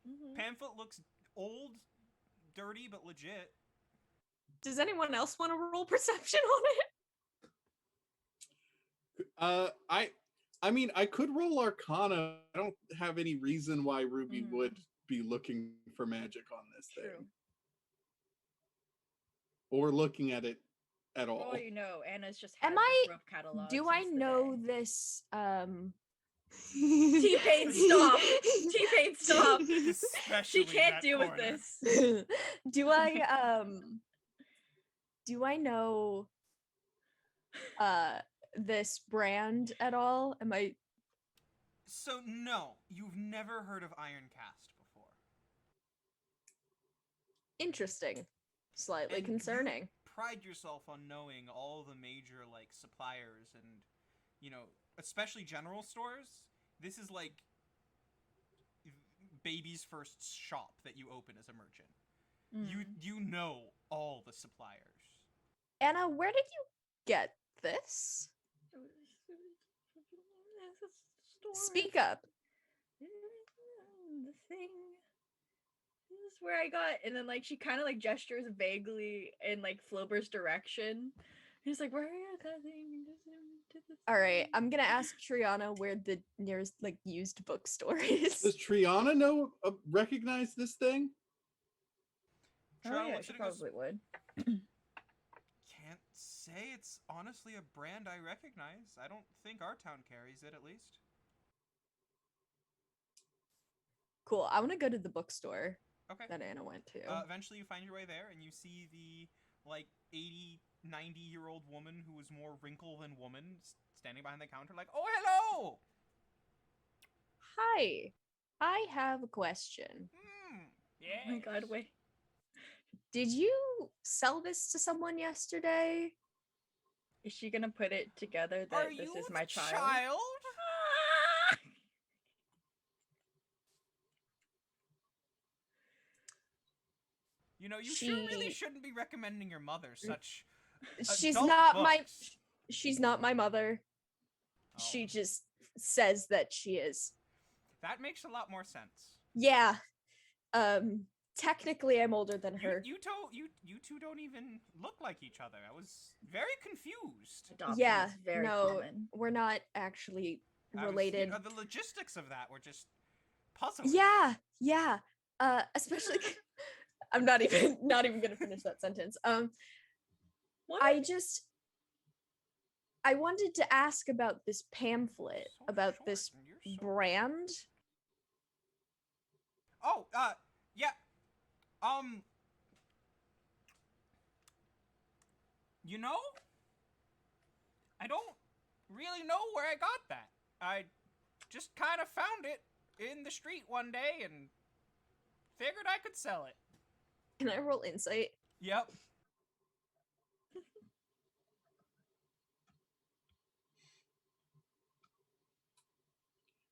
Mhm. Pamphlet looks old, dirty, but legit. Does anyone else want to roll perception on it? I mean, I could roll Arcana. I don't have any reason why Ruby Mhm. would be looking for magic on this True. thing. Or looking at it at For all. all you know, Anna's just Am had I- this rope catalog. Do I since the know day. this T-Pain, stop! T-Pain, stop! Especially She can't that deal with corner. this. Do I know this brand at all? Am I So no, you've never heard of Ironcast before. interesting? Slightly And you concerning. pride yourself on knowing all the major like suppliers and, you know, especially general stores. This is like baby's first shop that you open as a merchant. Mm. You know all the suppliers. Anna, where did you get this? Speak up. The thing. This is where I got, and then like she kind of like gestures vaguely in like Flober's direction. He's like, "Where are you at that thing?" All right, I'm gonna ask Triana where the nearest like used bookstore is. Does Triana know recognize this thing? Oh Triana yeah, looks she at it and goes, probably would. can't say it's honestly a brand I recognize. I don't think our town carries it, at least. Cool. I want to go to the bookstore Okay. that Anna went to. Eventually you find your way there and you see the like 80, 90-year-old woman who is more wrinkle than woman standing behind the counter like, "Oh, hello!" Hi, I have a question. Yeah. Oh my god, wait. Did you sell this to someone yesterday? Is she gonna put it together that Are this you is the my child? You know, you sure really She- shouldn't be recommending your mother such She's adult not my books. she's not my mother. Oh, She just says that she is. that makes a lot more sense. Yeah. Technically I'm older than her. You two don't even look like each other. I was very confused. Adoption Yeah, is very no, common. we're not actually I was- related. the logistics of that were just puzzling. Yeah. Especially I'm not even gonna finish that sentence. What? I wanted to ask about this pamphlet, So about short, this and you're so- brand. Oh, yeah. You know, I don't really know where I got that. I just kind of found it in the street one day and figured I could sell it. Can I roll insight? Yep.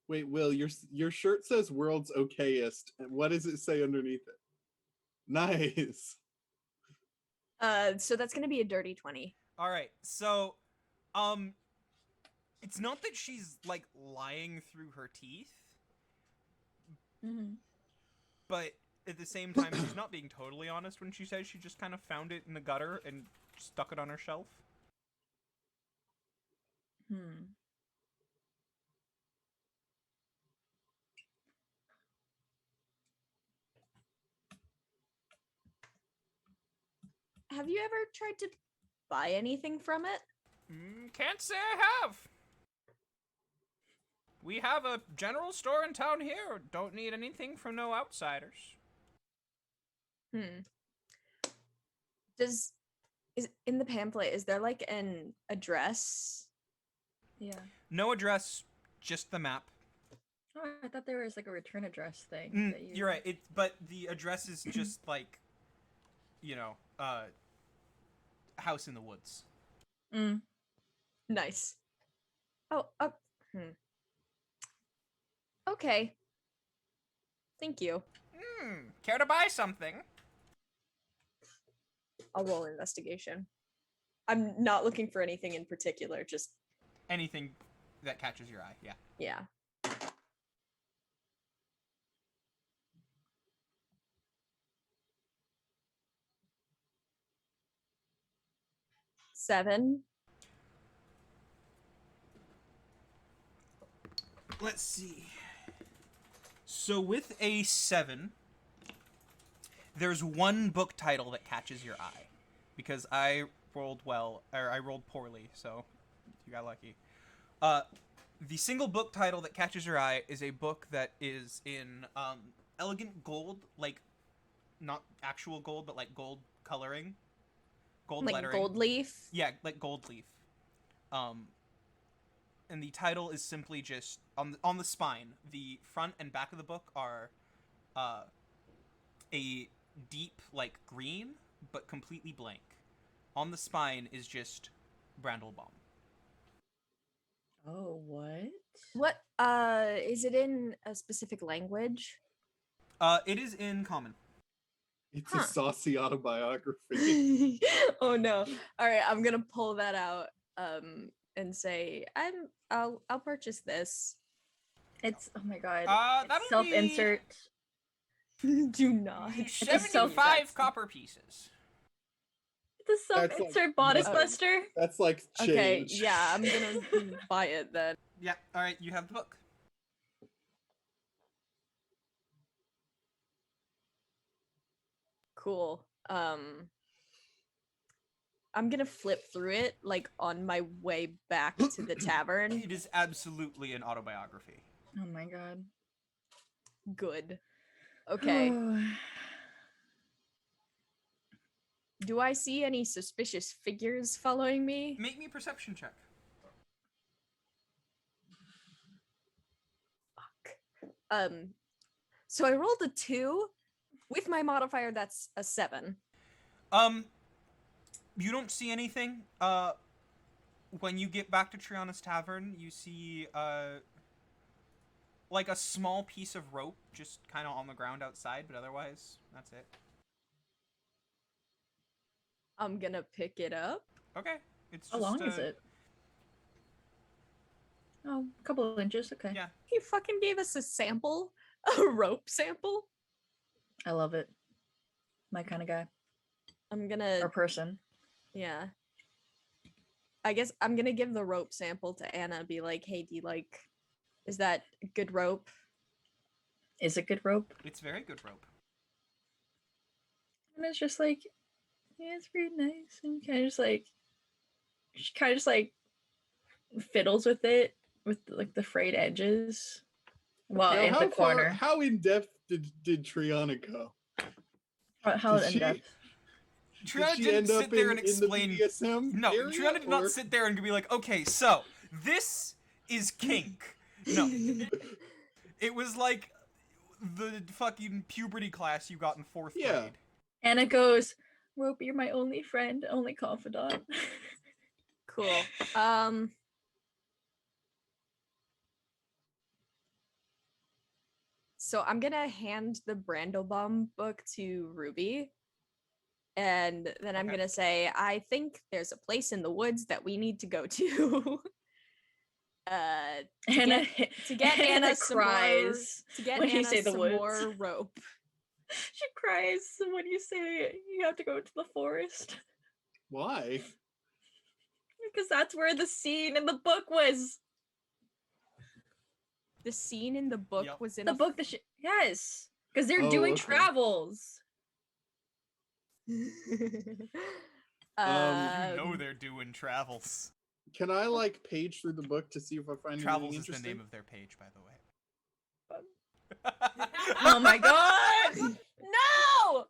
Wait, Will, your shirt says "World's Okayest." And what does it say underneath it? Nice. So that's gonna be a dirty 20. All right. So, it's not that she's like lying through her teeth, Mhm. but at the same time, she's not being totally honest when she says she just kind of found it in the gutter and stuck it on her shelf. Hmm. Have you ever tried to buy anything from it? Can't say I have. We have a general store in town here. Don't need anything from no outsiders. Is in the pamphlet, is there like an address? Yeah. No address, just the map. Oh, I thought there was like a return address thing. that you... You're right. But the address is just like, you know, house in the woods. Mm. Nice. Oh, okay. Thank you. Care to buy something? I'll roll investigation. I'm not looking for anything in particular, just Anything that catches your eye, yeah. yeah. Seven. Let's see. So with a 7, there's one book title that catches your eye. Because I rolled well, or I rolled poorly, so you got lucky. The single book title that catches your eye is a book that is in elegant gold, like not actual gold, but like gold coloring. Gold Like lettering. gold leaf. Yeah, like gold leaf. And the title is simply just on the spine. The front and back of the book are a deep like green, but completely blank. On the spine is just Brandlbaum. Oh, what? What is it in a specific language? It is in common. It's Huh. a saucy autobiography. Oh no. All right, I'm gonna pull that out and say I'll purchase this. It's oh my god. That'll It's self-insert. Do not. It's a self- 75 copper pieces. It's a That's like self-insert bodice nothing. buster. That's like change. Okay, yeah, I'm gonna buy it then. Yeah, alright, you have the book. Cool. I'm gonna flip through it like on my way back to the tavern. It is absolutely an autobiography. Oh my god. Good. Okay. Do I see any suspicious figures following me? Make me a perception check. Fuck. So I rolled a 2. With my modifier, that's a 7. You don't see anything. When you get back to Triana's Tavern, you see, like a small piece of rope just kind of on the ground outside, but otherwise, that's it. I'm gonna pick it up. Okay. It's How just, long is it? Oh, a couple of inches. Okay. Yeah. He fucking gave us a sample, a rope sample. I love it. My kind of guy I'm gonna, or person. yeah. I guess I'm gonna give the rope sample to Anna. Be like, hey, do you like? Is that good rope? Is it good rope? It's very good rope. And it's just like, yeah, it's pretty nice. And kind of just like, she kind of just like fiddles with it with like the frayed edges. Well, Now, in the corner. how in depth did Triana go? How Did in she- depth? Triana Did she didn't end up sit there and in the explain. BDSM No, area, Triana did not or- sit there and be like, okay, so this is kink. No. It was like the fucking puberty class you got in 4th Yeah. grade. Anna goes, Rope, you're my only friend, only confidant. Cool. So I'm gonna hand the Brandlbaum book to Ruby. And then I'm Okay. gonna say, I think there's a place in the woods that we need to go to. Anna to get Anna some more, cries to get when you Anna say the some woods. more rope. She cries when you say you have to go to the forest. Why? Because that's where the scene in the book was. The scene in the book Yep. was in The a book yes. Because they're Oh, doing okay. travels. You Um, know they're doing travels. Can I like page through the book to see if I find Travels anything is the interesting? name of their page, by the way. Oh my god! No!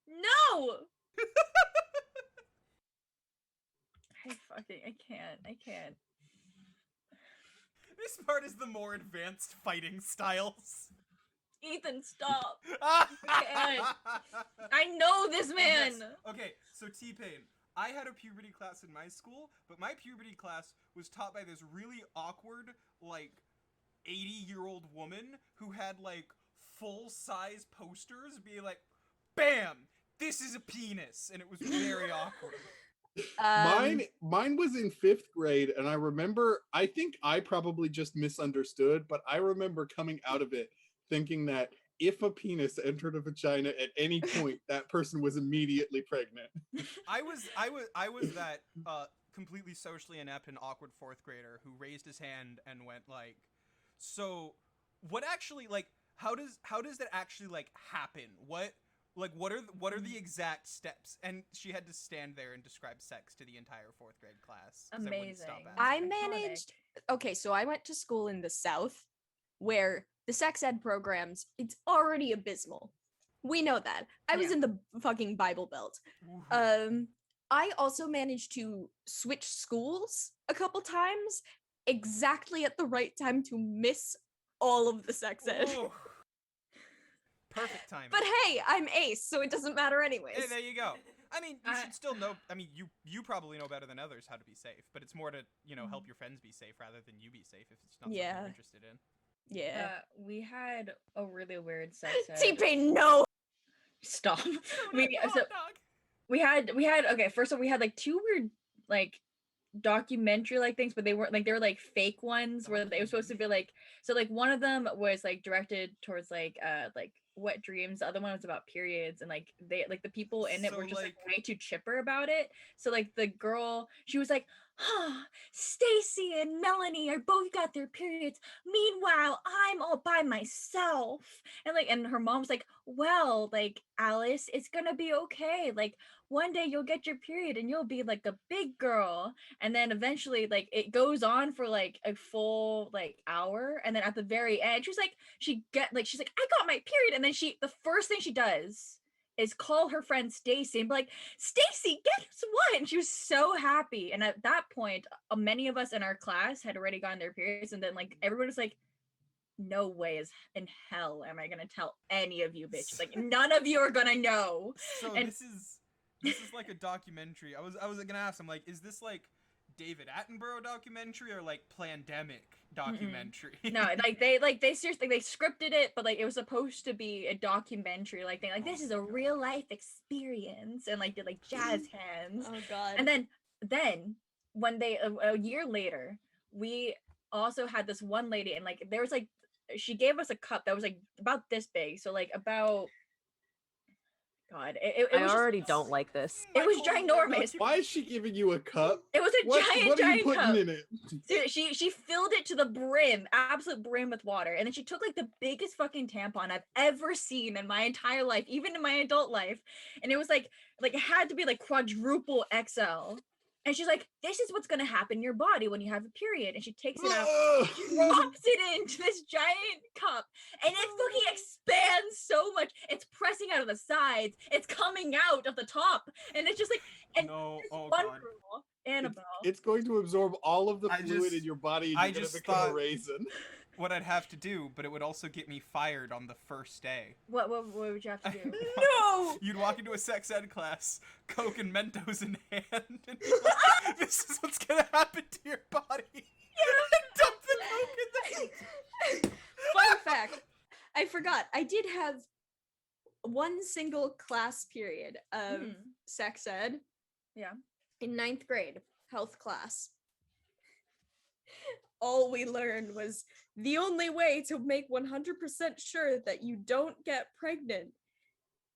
No! I can't. This part is the more advanced fighting styles. Ethan, stop. I I know this man. Okay, so T-Pain. I had a puberty class in my school, but my puberty class was taught by this really awkward, like, 80-year-old woman who had, like, full-size posters being like, BAM! This is a penis! And it was very awkward. Mine was in 5th grade, and I remember, I think I probably just misunderstood, but I remember coming out of it thinking that if a penis entered a vagina at any point, that person was immediately pregnant. I was that completely socially inept and awkward 4th grader who raised his hand and went like, so what actually, like, how does that actually, like, happen? What are the exact steps? And she had to stand there and describe sex to the entire 4th grade class. 'cause I wouldn't stop Amazing. asking. I Iconic. managed. Okay, so I went to school in the South where the sex ed programs, it's already abysmal. We know that. I was Yeah. in the fucking Bible Belt. Woohoo. I also managed to switch schools a couple times exactly at the right time to miss all of the sex ed. Ooh. Perfect timing. But hey, I'm ace, so it doesn't matter anyways. Hey, there you go. I mean, you I- should still know. I mean, you probably know better than others how to be safe, but it's more to help your friends be safe rather than you be safe if it's not something Yeah. you're interested in. Yeah. We had a really weird sex ed. T-Pain, no! Stop. Throwing We a hot so dog. we had okay, first of all, we had like two weird like documentary like things, but they weren't like they were like fake ones where they were supposed to be like so like one of them was like directed towards like wet dreams. The other one was about periods and like they like the people in it So, were just like like- way too chipper about it. So like the girl, she was like, Stacy and Melanie are both got their periods. Meanwhile, I'm all by myself. And like and her mom's like, well, like Alice, it's gonna be okay. Like one day you'll get your period and you'll be like a big girl. And then eventually like it goes on for like a full like hour, and then at the very end she's like she's like, I got my period, and then the first thing she does is call her friend Stacy and be like, Stacy, guess what? And she was so happy. And at that point, many of us in our class had already gotten their periods, and then like everyone was like, no way is in hell am I gonna tell any of you bitches. Like none of you are gonna know. So And- this is like a documentary. I was gonna ask. I'm like, is this like David Attenborough documentary or like Plandemic documentary? No, like they seriously they scripted it, but like it was supposed to be a documentary like thing. Like this is a real life experience, and like did like jazz hands. Oh god. And then when they a year later, we also had this one lady, and like there was like she gave us a cup that was like about this big, so like about God, it I was already just, don't like this. It was Michael, ginormous. Why is she giving you a cup? It was a What are you giant putting cup. in it? So she filled it to the brim, absolute brim with water, and then she took like the biggest fucking tampon I've ever seen in my entire life, even in my adult life, and it was like it had to be like quadruple XL. And she's like, this is what's gonna happen in your body when you have a period. And she takes it out, Ugh. drops it into this giant cup, and it fucking expands so much. It's pressing out of the sides, it's coming out of the top, and it's just like, and No, this oh one god. girl, Annabelle. It's going to absorb all of the I fluid just- in your body, and I you're going to just become a thought- raisin. What I'd have to do, but it would also get me fired on the first day. What would you have to do? No! You'd walk into a sex ed class, Coke and Mentos in hand, and be like, this is what's gonna happen to your body. And dump the Coke in there. Fun fact. I forgot. I did have one single class period of Hmm. sex ed. Yeah. In 9th grade, health class. All we learned was the only way to make 100% sure that you don't get pregnant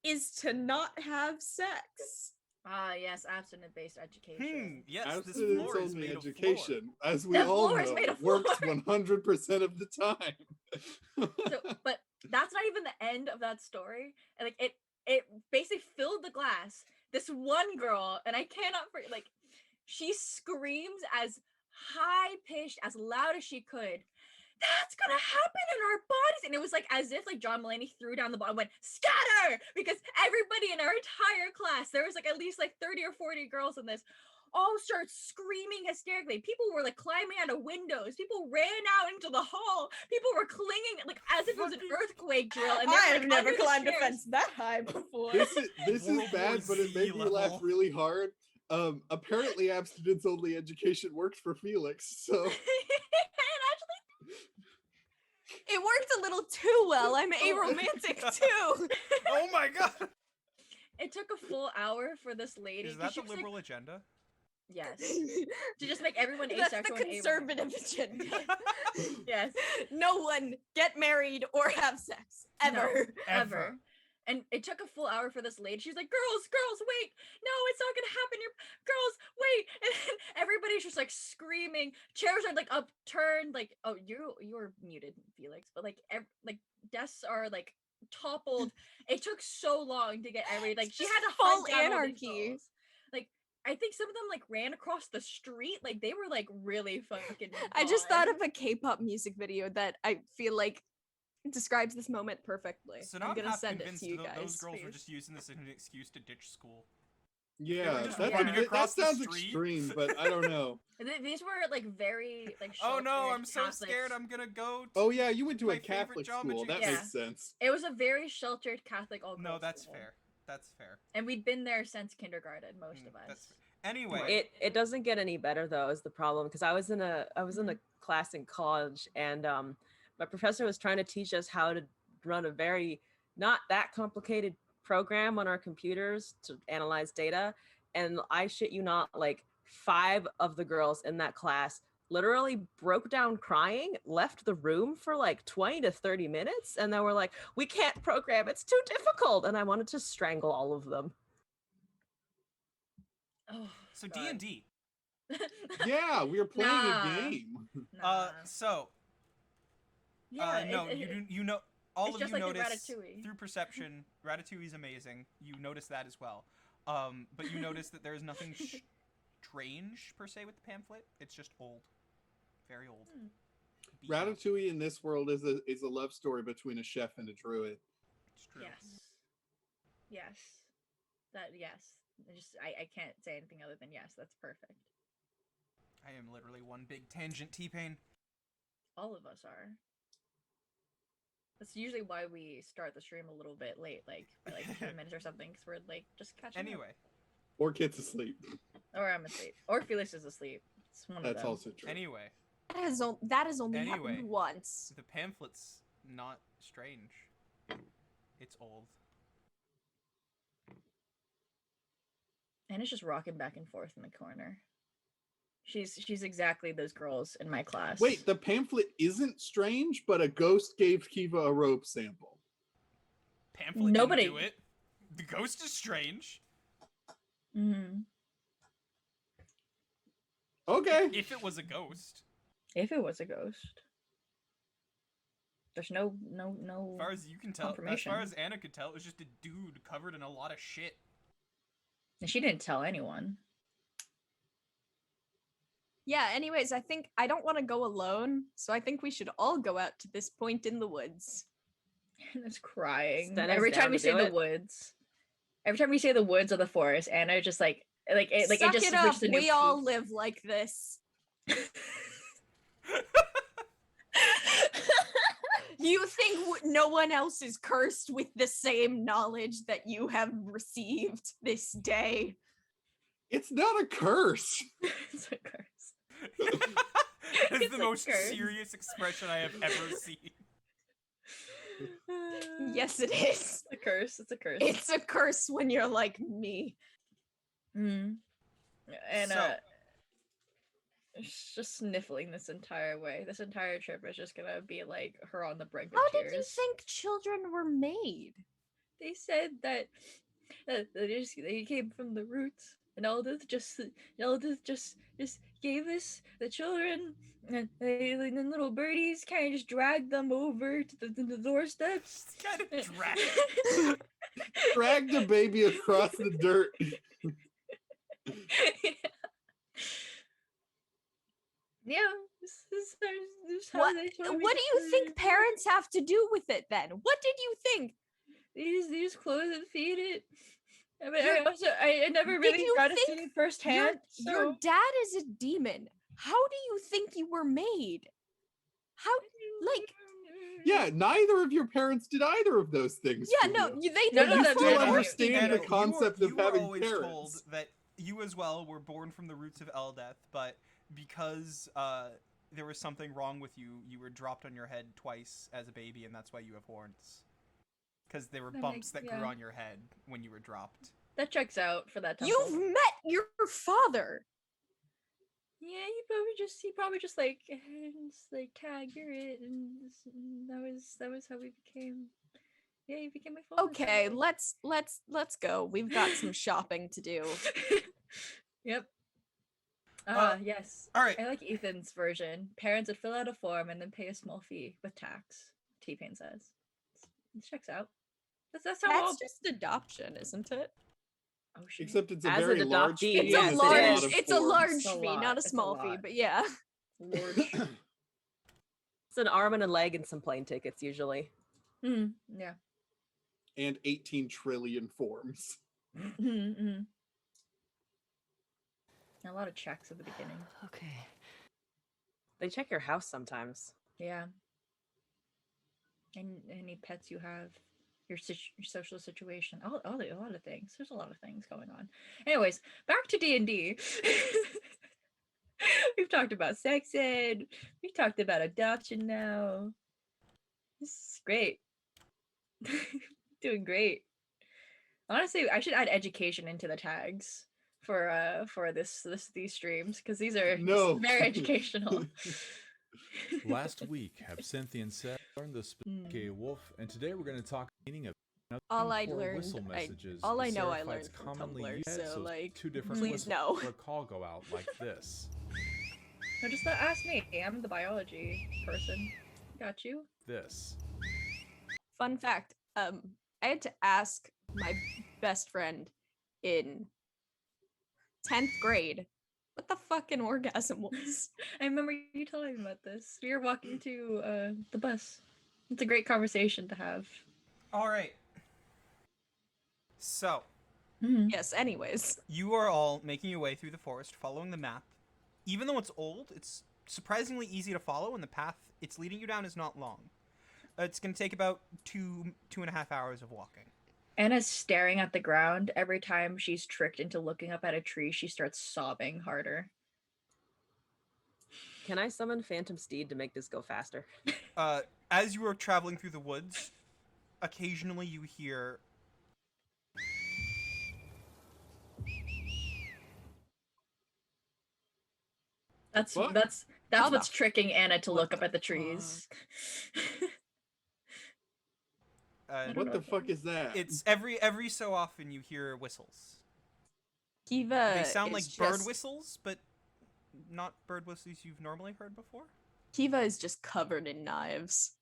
is to not have sex. Ah, yes, abstinent-based education. Yes, this Abstinence floor is only made of education, as we The all floor is know, made of works floor. 100% of the time. So, but that's not even the end of that story. And like it basically filled the glass. This one girl, and I cannot forget, like she screams as high pitched, as loud as she could. That's gonna happen in our bodies, and it was like as if like John Mulaney threw down the ball and went scatter, because everybody in our entire class, there was like at least like 30 or 40 girls in this, all start screaming hysterically. People were like climbing out of windows. People ran out into the hall. People were clinging like as if it was an earthquake drill. And they were, I've like, never under the climbed a stairs. fence that high before. this is World bad, War but it made Z me laugh level. really hard. Apparently, abstinence only education worked for Felix. So And actually, It worked a little too well. I'm aromantic too. Oh my god! it took a full hour for this lady. Is 'cause that she the was, like, liberal agenda? yes. To just make everyone That's the asexual and conservative agenda. Yes. No one get married or have sex ever. Ever. And it took a full hour for this lady. She's like, girls, wait. No, it's not gonna happen. Girls, wait. And then everybody's just like screaming. Chairs are like upturned. Like, oh, you're muted, Felix. But like, like desks are like toppled. It took so long to get like she had to Full hunt down all these anarchy. girls. Like, I think some of them like ran across the street. Like they were like really fucking. I just thought gone. of a K-pop music video that I feel like describes this moment perfectly. So now I'm I'm gonna half send it convinced to you that those guys. girls were please. just using this as an excuse to ditch school. yeah, just that's running that across the sounds street. extreme, but I don't know. These were like very like. Oh no, sheltered I'm so Catholic scared. I'm gonna go. Oh yeah, you went to My a favorite Catholic Jamba school. That Juice. makes sense. It was a very sheltered Catholic all. No, that's school. fair. That's fair. And we'd been there since kindergarten, most of us. That's fair. Anyway, It doesn't get any better though, is the problem, because I was in a class in college, and my professor was trying to teach us how to run a very not that complicated program on our computers to analyze data, and I shit you not, like 5 of the girls in that class literally broke down crying, left the room for like 20 to 30 minutes, and then were like, we can't program, it's too difficult. And I wanted to strangle all of them. Oh, So God. D&D. Yeah, we were playing Nah. a game. Nah. So Yeah, no, you know all it's of just you like the notice Ratatouille. through perception. Ratatouille's amazing. You notice that as well. But you notice that there is nothing strange per se with the pamphlet. It's just old, very old. Beaten up. Ratatouille in this world is a love story between a chef and a druid. It's true. Yes. Yes. I can't say anything other than yes. That's perfect. I am literally one big tangent, T-Pain. All of us are. That's usually why we start the stream a little bit late, like 10 minutes or something, because we're like just catching up. Anyway, Or Kit's asleep. Or I'm asleep. Or Felix is asleep. It's one of That's them. also true. anyway, That has only Anyway. happened once. the pamphlet's not strange. It's old. Anna's just rocking back and forth in the corner. She's exactly those girls in my class. Wait, the pamphlet isn't strange, but a ghost gave Kiva a rope sample. Pamphlet Nobody- didn't do it. The ghost is strange. Mm-hmm. Okay. If it was a ghost. If it was a ghost. There's no As far as you can tell, as confirmation. far as Anna could tell, it was just a dude covered in a lot of shit. And she didn't tell anyone. Yeah, anyways, I think I don't want to go alone, so I think we should all go out to this point in the woods. Anna's crying. Stenna's Every down time we to say do the it. woods. Every time we say the woods or the forest, Anna just it Suck just it up. reaches a new We all peak. live like this. You think no one else is cursed with the same knowledge that you have received this day? It's not a curse. It's a curse. That is It's the a most curse. serious expression I have ever seen. Yes, it is. It's a curse. It's a curse. It's a curse when you're like me. Mm. And So- she's just sniffling this entire way. This entire trip is just gonna be like her on the brink of How tears. did you think children were made? They said that they came from the roots, and Eldith just gave us the children, and the little birdies kind of just dragged them over to the doorsteps. Just kind of drag. Drag the baby across the dirt. Yeah, this is how What they told me what to do you think do it. parents have to do with it then? What did you think? They just clothe and feed it. I mean, Your- I never Did really you got to think see it firsthand. Your so- dad is a demon. How do you think you were made? How like Yeah, neither of your parents did either of those things. yeah, to no, you. they None did of not them do did. that. understand Anna, the concept you of were having always parents. told that you as well were born from the roots of Eldeth, but because there was something wrong with you, you were dropped on your head twice as a baby, and that's why you have horns. Because there were That bumps makes- that yeah. grew on your head when you were dropped. That checks out for that. You've temple. met your father. Yeah, he probably just like tag you're it, and that was how we became. Yeah, he became my father. Okay, let's go. We've got some shopping to do. Yep. Yes. All right. I like Ethan's version. Parents would fill out a form and then pay a small fee with tax. T-Pain says. It checks out. That's how all. That's just adoption, isn't it? Oh shit. Except it's a As an very large adoptee, fee It's yes, and a it lot large of it's a forms. large It's a fee, lot, not a it's a small fee, lot. but yeah. Lord. It's an arm and a leg and some plane tickets usually. Yeah. And 18 trillion forms. Mhm. A lot of checks at the beginning. Okay. They check your house sometimes. Yeah. And any pets you have, your social situation, a lot of things. There's a lot of things going on. Anyways, back to D&D. We've talked about sex ed. We've talked about adoption now. This is great. Doing great. Honestly, I should add education into the tags for these streams because these are No. very educational. Last week, Absinthe and Seth learned the Hmm. Spaghetti Wolf, and today we're going to talk the meaning of All I for learned, whistle messages. all the I know I Seraphites learned from commonly Tumblr, use, so like, two different please whistles no. for a call go out like this. No, just ask me. I'm the biology person. Got you. This. Fun fact, I had to ask my best friend in 10th grade what the fucking orgasm was. I remember you telling me about this. We were walking to the bus. It's a great conversation to have. All right. So, Yes, anyways. you are all making your way through the forest, following the map. Even though it's old, it's surprisingly easy to follow, and the path it's leading you down is not long. It's going to take about 2.5 hours of walking. Anna's staring at the ground. Every time she's tricked into looking up at a tree, she starts sobbing harder. Can I summon Phantom Steed to make this go faster? As you are traveling through the woods, occasionally you hear That's Fuck. that's How the what's tricking Anna to what look up the at the trees. What the fuck is that? it's every so often you hear whistles. Kiva They sound like is bird just- whistles, but not bird whistles you've normally heard before. Kiva is just covered in knives.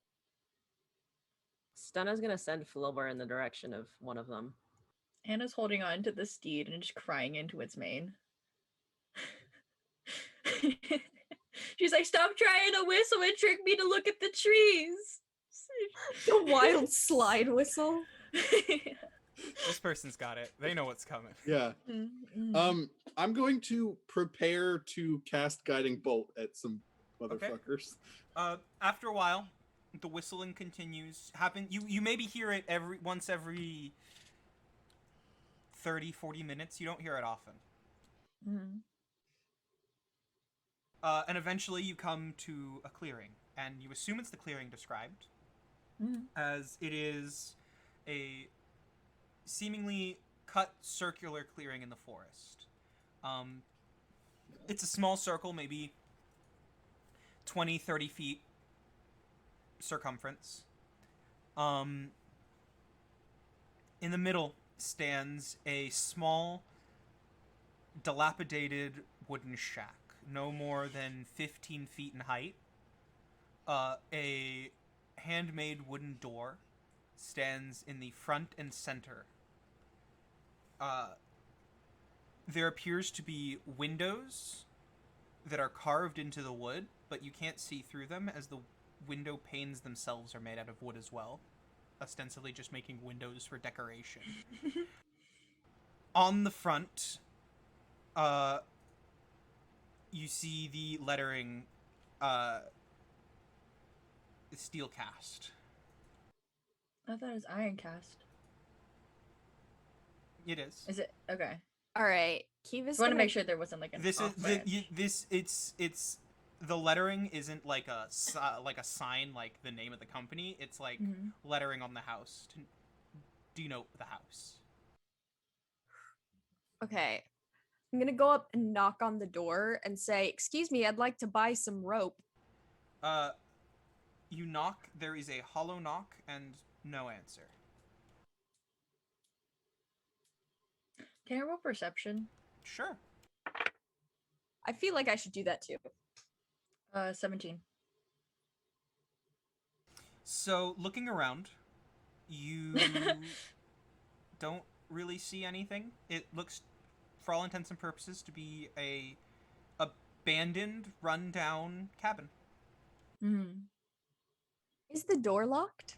Stenna's going to send Filbar in the direction of one of them. Anna's holding on to the steed and just crying into its mane. She's like, "Stop trying to whistle and trick me to look at the trees." The wild slide whistle. This person's got it. They know what's coming. Yeah. Mm. I'm going to prepare to cast Guiding Bolt at some motherfuckers. After a while, the whistling continues. You maybe hear it once every 30-40 minutes. You don't hear it often. Mhm. And eventually you come to a clearing, and you assume it's the clearing described, as it is a seemingly cut circular clearing in the forest. It's a small circle, maybe 20-30 feet circumference. In the middle stands a small, dilapidated wooden shack, no more than 15 feet in height. A handmade wooden door stands in the front and center. There appears to be windows that are carved into the wood, but you can't see through them, as the window panes themselves are made out of wood as well, ostensibly just making windows for decoration. On the front, you see the lettering, steel cast. I thought it was iron cast. It is. Is it okay? All right, Kiva's Just want to gonna make sure there wasn't like an This is off-branch. it's the lettering isn't like a sign like the name of the company. It's like Mhm. lettering on the house to denote the house. Okay. I'm gonna go up and knock on the door and say, "Excuse me, I'd like to buy some rope." You knock. There is a hollow knock and no answer. Can I roll perception? Sure. I feel like I should do that too. 17. So looking around, you don't really see anything. It looks, for all intents and purposes, to be a abandoned, run-down cabin. Mm. Is the door locked?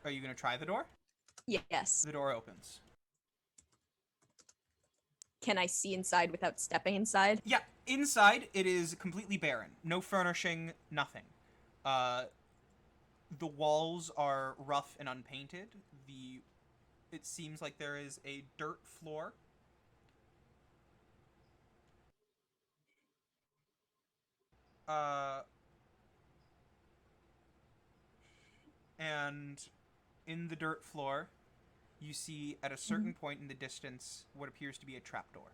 Are you gonna try the door? Yes. The door opens. Can I see inside without stepping inside? Yeah, inside it is completely barren. No furnishing, nothing. The walls are rough and unpainted. It seems like there is a dirt floor. And in the dirt floor you see at a certain point in the distance what appears to be a trapdoor.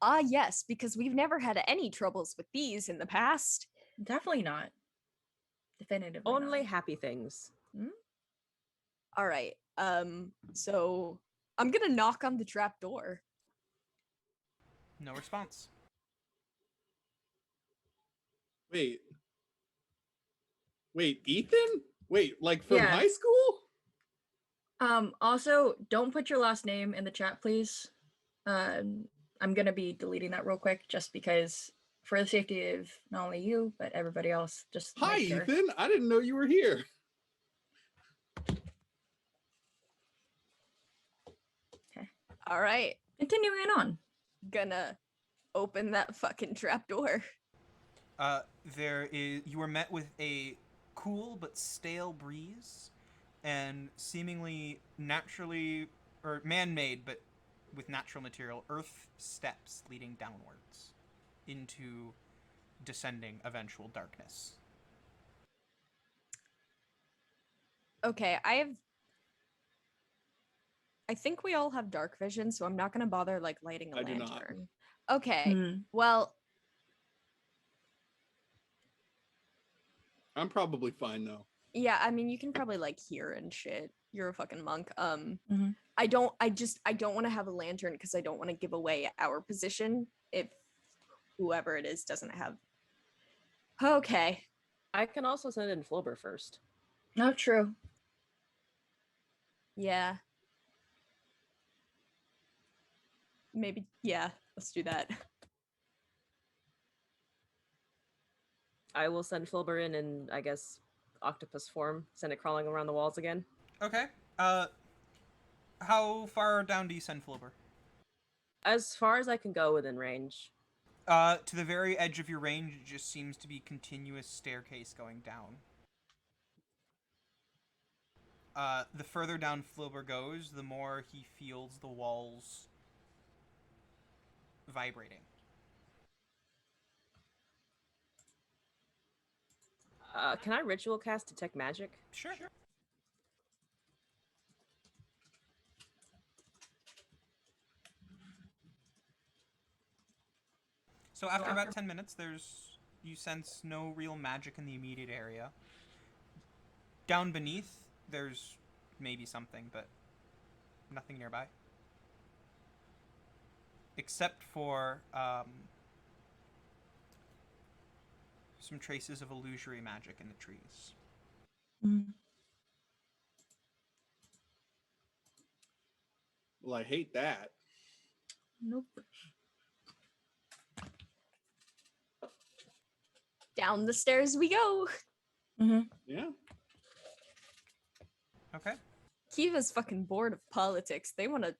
Ah, yes, because we've never had any troubles with these in the past. Definitely not. Definitively Only not. happy things. All right. So I'm gonna knock on the trap door. No response. Wait, Ethan? Wait, like from Yeah. high school? Also, don't put your last name in the chat, please. I'm gonna be deleting that real quick just because for the safety of not only you, but everybody else. Just Hi, make sure. Ethan. I didn't know you were here. All right. Continuing on. Gonna open that fucking trap door. You are met with a cool but stale breeze, and seemingly naturally or man-made, but with natural material, earth steps leading downwards into descending eventual darkness. Okay, I think we all have dark vision, so I'm not gonna bother like lighting a I do not. lantern. Okay. Hmm. Well, I'm probably fine though. yeah, I mean you can probably like hear and shit. You're a fucking monk. Mhm. I don't want to have a lantern because I don't want to give away our position if whoever it is doesn't have. Okay. I can also send in Flober first. Not true. Yeah. Maybe, yeah, let's do that. I will send Flober in and I guess octopus form. Send it crawling around the walls again. Okay. How far down do you send Flober? As far as I can go within range. To the very edge of your range, it just seems to be continuous staircase going down. The further down Flober goes, the more he feels the walls vibrating. Can I ritual cast detect magic? Sure. So after about 10 minutes, you sense no real magic in the immediate area. Down beneath, there's maybe something, but nothing nearby. Except for some traces of illusory magic in the trees. Well, I hate that. Nope. Down the stairs we go. Yeah. Okay. Kiva's fucking bored of politics. They want to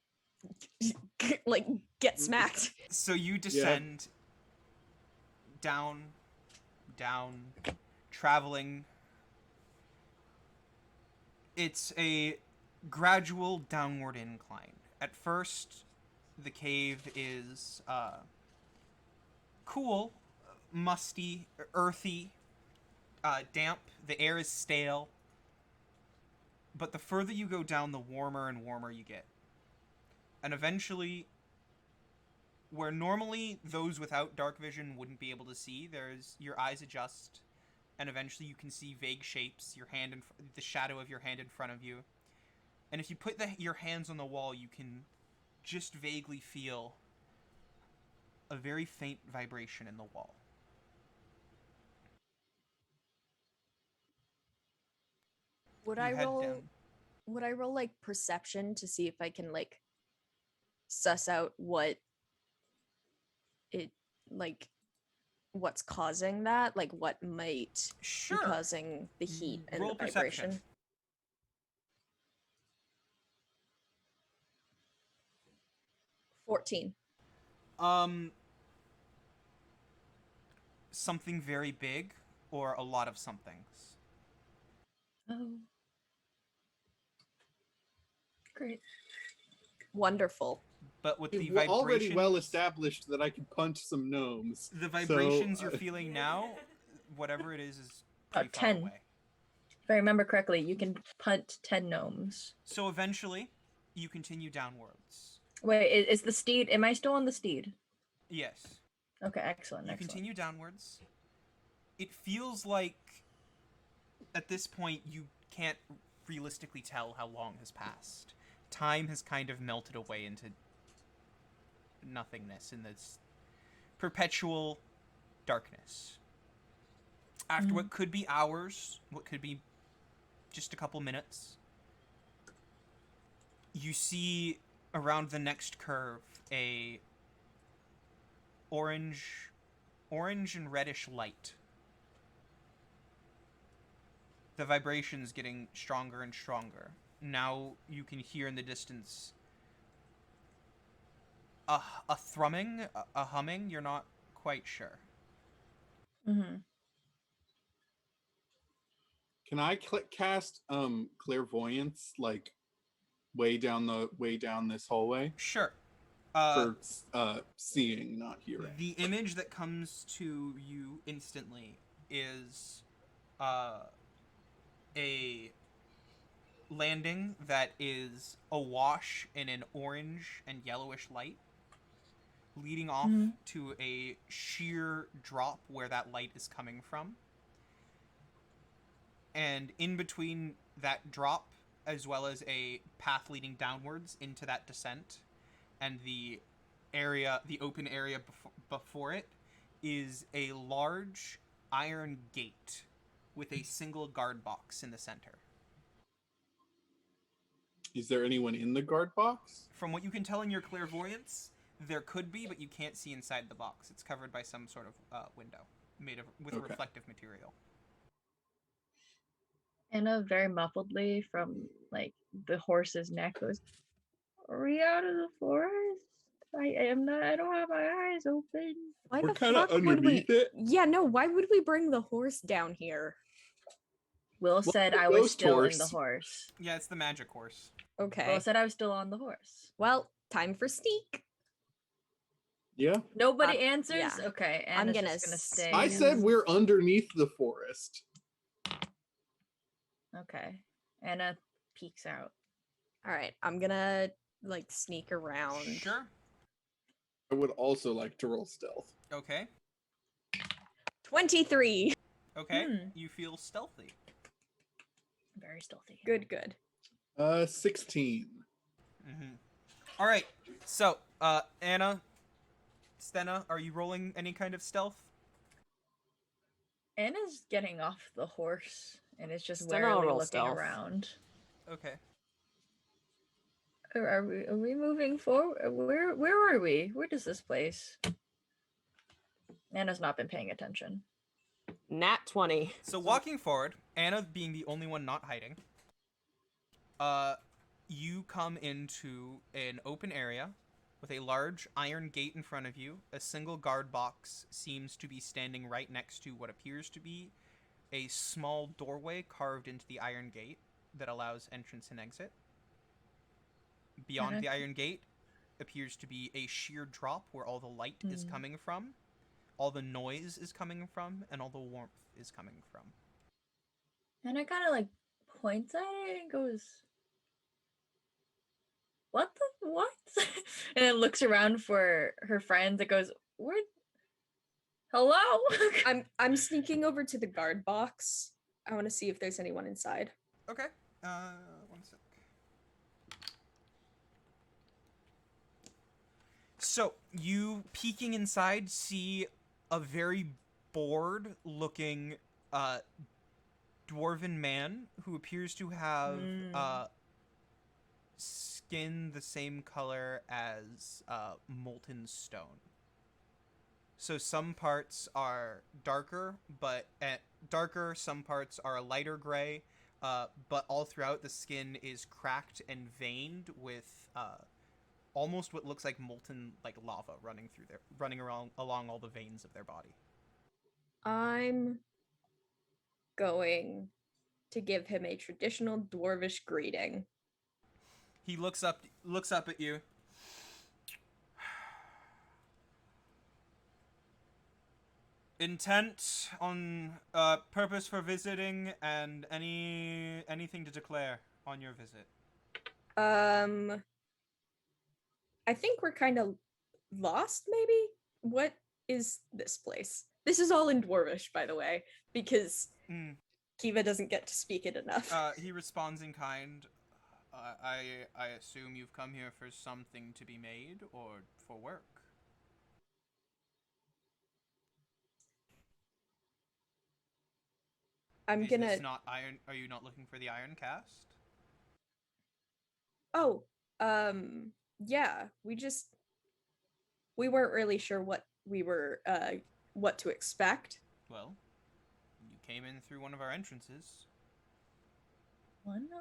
like get smacked. So you descend down, traveling. It's a gradual downward incline. At first, the cave is cool, musty, earthy, damp. The air is stale. But the further you go down, the warmer and warmer you get. And eventually, where normally those without dark vision wouldn't be able to see, your eyes adjust, and eventually you can see vague shapes, the shadow of your hand in front of you. And if you put your hands on the wall, you can just vaguely feel a very faint vibration in the wall. Would You I head roll? down. Would I roll like perception to see if I can like suss out what's causing that? Like what might Sure. be causing the heat and Roll the vibration? perception. $14. Something very big or a lot of somethings? Oh. Great. Wonderful. But with the We're vibrations... already well established that I can punch some gnomes. The vibrations So, you're feeling now, whatever it is About pretty far 10. away. I remember correctly, you can punt 10 gnomes. So eventually, you continue downwards. Wait, is the steed? Am I still on the steed? Yes. Okay, excellent. You excellent. continue downwards. It feels like at this point you can't realistically tell how long has passed. Time has kind of melted away into nothingness in this perpetual darkness. After what could be hours, what could be just a couple minutes, you see around the next curve a orange and reddish light. The vibration's getting stronger and stronger. Now you can hear in the distance a thrumming, a humming. You're not quite sure. Mm-hmm. Can I cast clairvoyance like way down this hallway Sure. for seeing, not hearing? The image that comes to you instantly is a landing that is awash in an orange and yellowish light, leading off to a sheer drop where that light is coming from. And in between that drop, as well as a path leading downwards into that descent, and the open area before it, is a large iron gate with a single guard box in the center. Is there anyone in the guard box? From what you can tell in your clairvoyance, there could be, but you can't see inside the box. It's covered by some sort of window made with reflective material. Anna very muffledly from like the horse's neck goes, "Are we out of the forest? I don't have my eyes open." Why We're the kind of fuck would we? underneath it. Yeah, no. Why would we bring the horse down here? Will said the I was ghost still in horse. the horse. Yeah, it's the magic horse. Okay. Will said I was still on the horse. Well, time for sneak. Yeah. Nobody answers? yeah. Okay, I'm Anna's gonna just gonna stay. I said we're underneath the forest. Okay. Anna peeks out. All right, I'm gonna like sneak around. Sure. I would also like to roll stealth. Okay. 23. Okay. Hmm. You feel stealthy. Very stealthy. Good, good. 16. All right. So, Anna, Stenna, are you rolling any kind of stealth? Anna's getting off the horse and is just Still not warily roll looking stealth. around. Okay. Are we moving forward? Where are we? Where is this place? Anna's not been paying attention. Nat 20. So walking forward, Anna being the only one not hiding, you come into an open area with a large iron gate in front of you. A single guard box seems to be standing right next to what appears to be a small doorway carved into the iron gate that allows entrance and exit. Beyond the iron gate appears to be a sheer drop where all the light is coming from, all the noise is coming from, and all the warmth is coming from. Anna kind of like points at it and goes, what? And then looks around for her friends. It goes, where? Hello? I'm sneaking over to the guard box. I want to see if there's anyone inside. Okay. 1 sec. So, you peeking inside see a very bored looking dwarven man who appears to have skin the same color as molten stone. So some parts are darker, some parts are a lighter gray, but all throughout the skin is cracked and veined with almost what looks like molten like lava running along all the veins of their body. I'm going to give him a traditional dwarvish greeting. He looks up at you. Intent on purpose for visiting and anything to declare on your visit. I think we're kind of lost, maybe? What is this place? This is all in Dwarvish, by the way, because Kiva doesn't get to speak it enough. He responds in kind. I assume you've come here for something to be made or for work. I'm Is gonna. this not iron? Are you not looking for the Iron Cast? Oh, yeah. We weren't really sure what what to expect. Well, you came in through one of our entrances. One of them?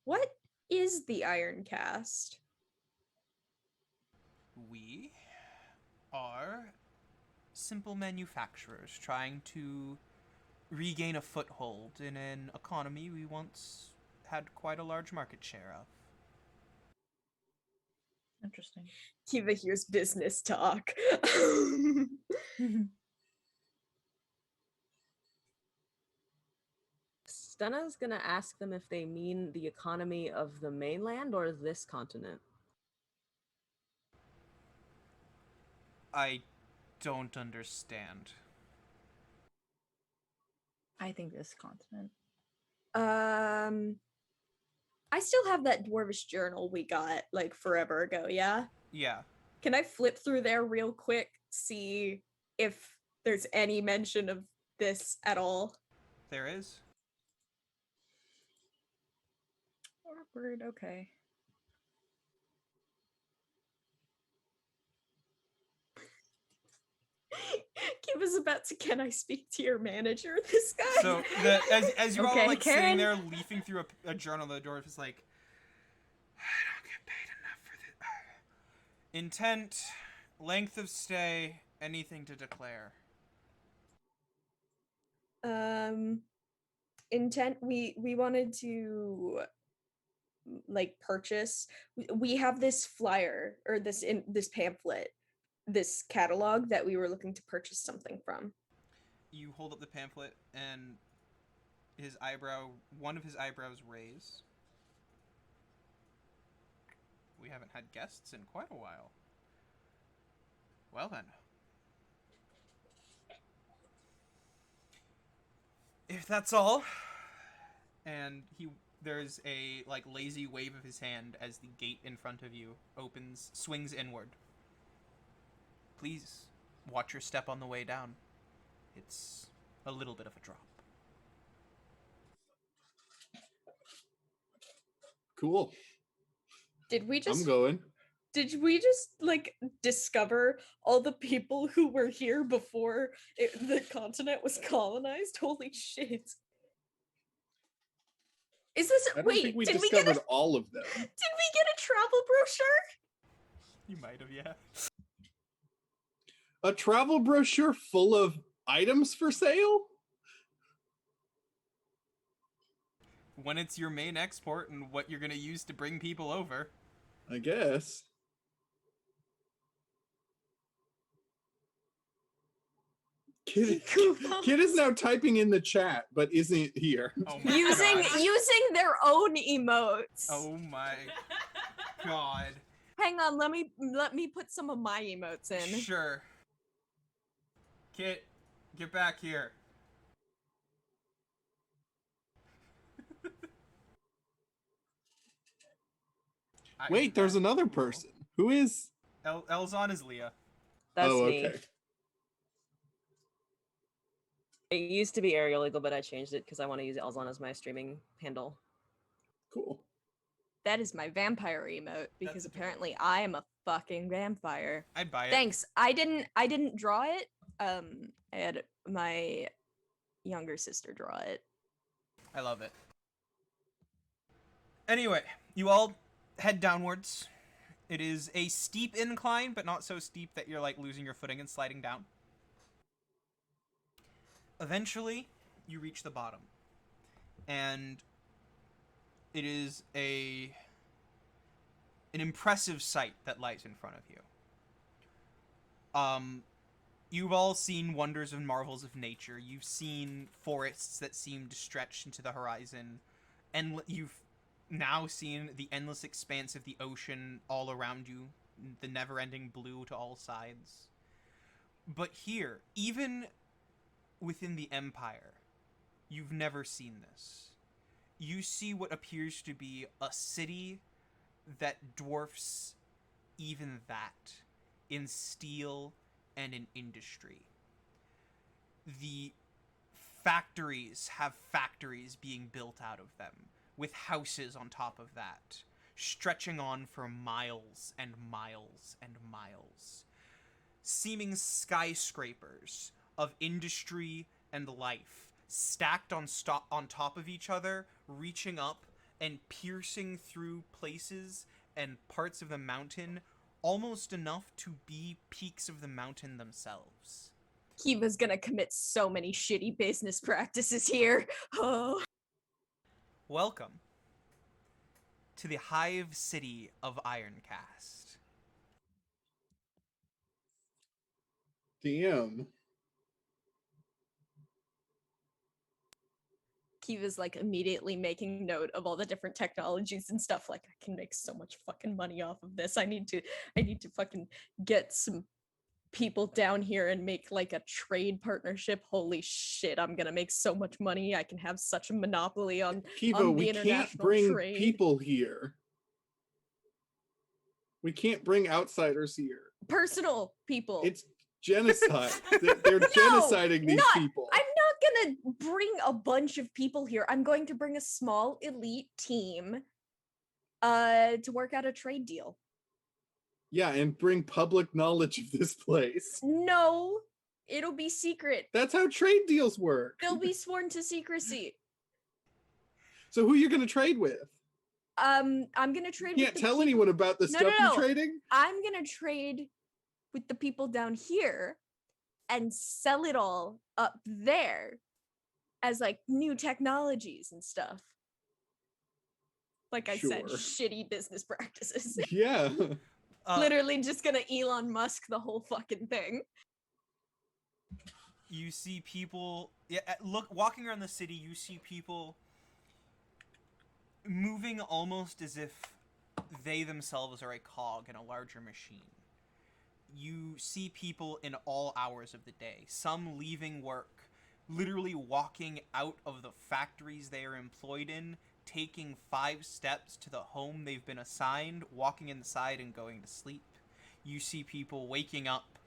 What is the Iron Cast? We are simple manufacturers trying to regain a foothold in an economy we once had quite a large market share of. Interesting. Kiva hears business talk. Stenna's gonna ask them if they mean the economy of the mainland or this continent. I don't understand. I think this continent. I still have that Dwarvish journal we got like forever ago, yeah? Yeah. Can I flip through there real quick, see if there's any mention of this at all? There is. Awkward, okay. Kiva's about to, can I speak to your manager? This guy. So as you're Okay, all like sitting Karen. there leafing through a journal, the dwarf is like, I don't get paid enough for this. Intent, length of stay, anything to declare. Intent, we wanted to like purchase. We have this flyer or this pamphlet, this catalog that we were looking to purchase something from. You hold up the pamphlet and one of his eyebrows raise. We haven't had guests in quite a while. Well then. If that's all. And there's a like lazy wave of his hand as the gate in front of you swings inward. Please watch your step on the way down. It's a little bit of a drop. Cool. Did we I'm just going. like discover all the people who were here before the continent was colonized? Holy shit. Is this I don't wait, think we did we get discovered all of them. did we get a travel brochure? You might have, yeah. A travel brochure full of items for sale? When it's your main export and what you're gonna use to bring people over. I guess. Kid is now typing in the chat, but isn't here. Oh my using God. their own emotes. Oh my God. Hang on, let me put some of my emotes in. Sure. Kit, get back here. Wait, there's another person. Who is? Elzon is Leah. That's oh, me. okay. It used to be Ariel Eagle, but I changed it because I want to use Elzon as my streaming handle. Cool. That is my vampire emote because That's apparently I am a fucking vampire. I'd buy it. Thanks. I didn't draw it. I had my younger sister draw it. I love it. Anyway, you all head downwards. It is a steep incline, but not so steep that you're like losing your footing and sliding down. Eventually, you reach the bottom. And it is an impressive sight that lies in front of you. You've all seen wonders and marvels of nature. You've seen forests that seem to stretch into the horizon, and you've now seen the endless expanse of the ocean all around you, the never-ending blue to all sides. But here, even within the Empire, you've never seen this. You see what appears to be a city that dwarfs even that in steel and in industry. The factories have factories being built out of them, with houses on top of that, stretching on for miles and miles and miles. Seeming skyscrapers of industry and life, stacked on top of each other, reaching up and piercing through places and parts of the mountain, almost enough to be peaks of the mountain themselves. Kiva's gonna commit so many shitty business practices here. Oh. Welcome to the hive city of Ironcast. DM. Kiva's like immediately making note of all the different technologies and stuff. Like, I can make so much fucking money off of this. I need to fucking get some people down here and make like a trade partnership. Holy shit, I'm gonna make so much money. I can have such a monopoly on Kiva, the we can't international bring trade. people here. We can't bring outsiders here. Personal people. It's genocide. They're genociding these people. I'm not gonna bring a bunch of people here. I'm going to bring a small elite team to work out a trade deal. Yeah, and bring public knowledge of this place. No, it'll be secret. That's how trade deals work. They'll be sworn to secrecy. So who are you going to trade with? I'm gonna trade. You can't tell anyone about the stuff you're trading? I'm gonna trade with the people down here and sell it all up there as like new technologies and stuff. Like I said, Sure. shitty business practices. Yeah. Literally just gonna Elon Musk the whole fucking thing. You see people, walking around the city, you see people moving almost as if they themselves are a cog in a larger machine. You see people in all hours of the day, some leaving work, literally walking out of the factories they are employed in, taking 5 steps to the home they've been assigned, walking inside and going to sleep. You see people waking up,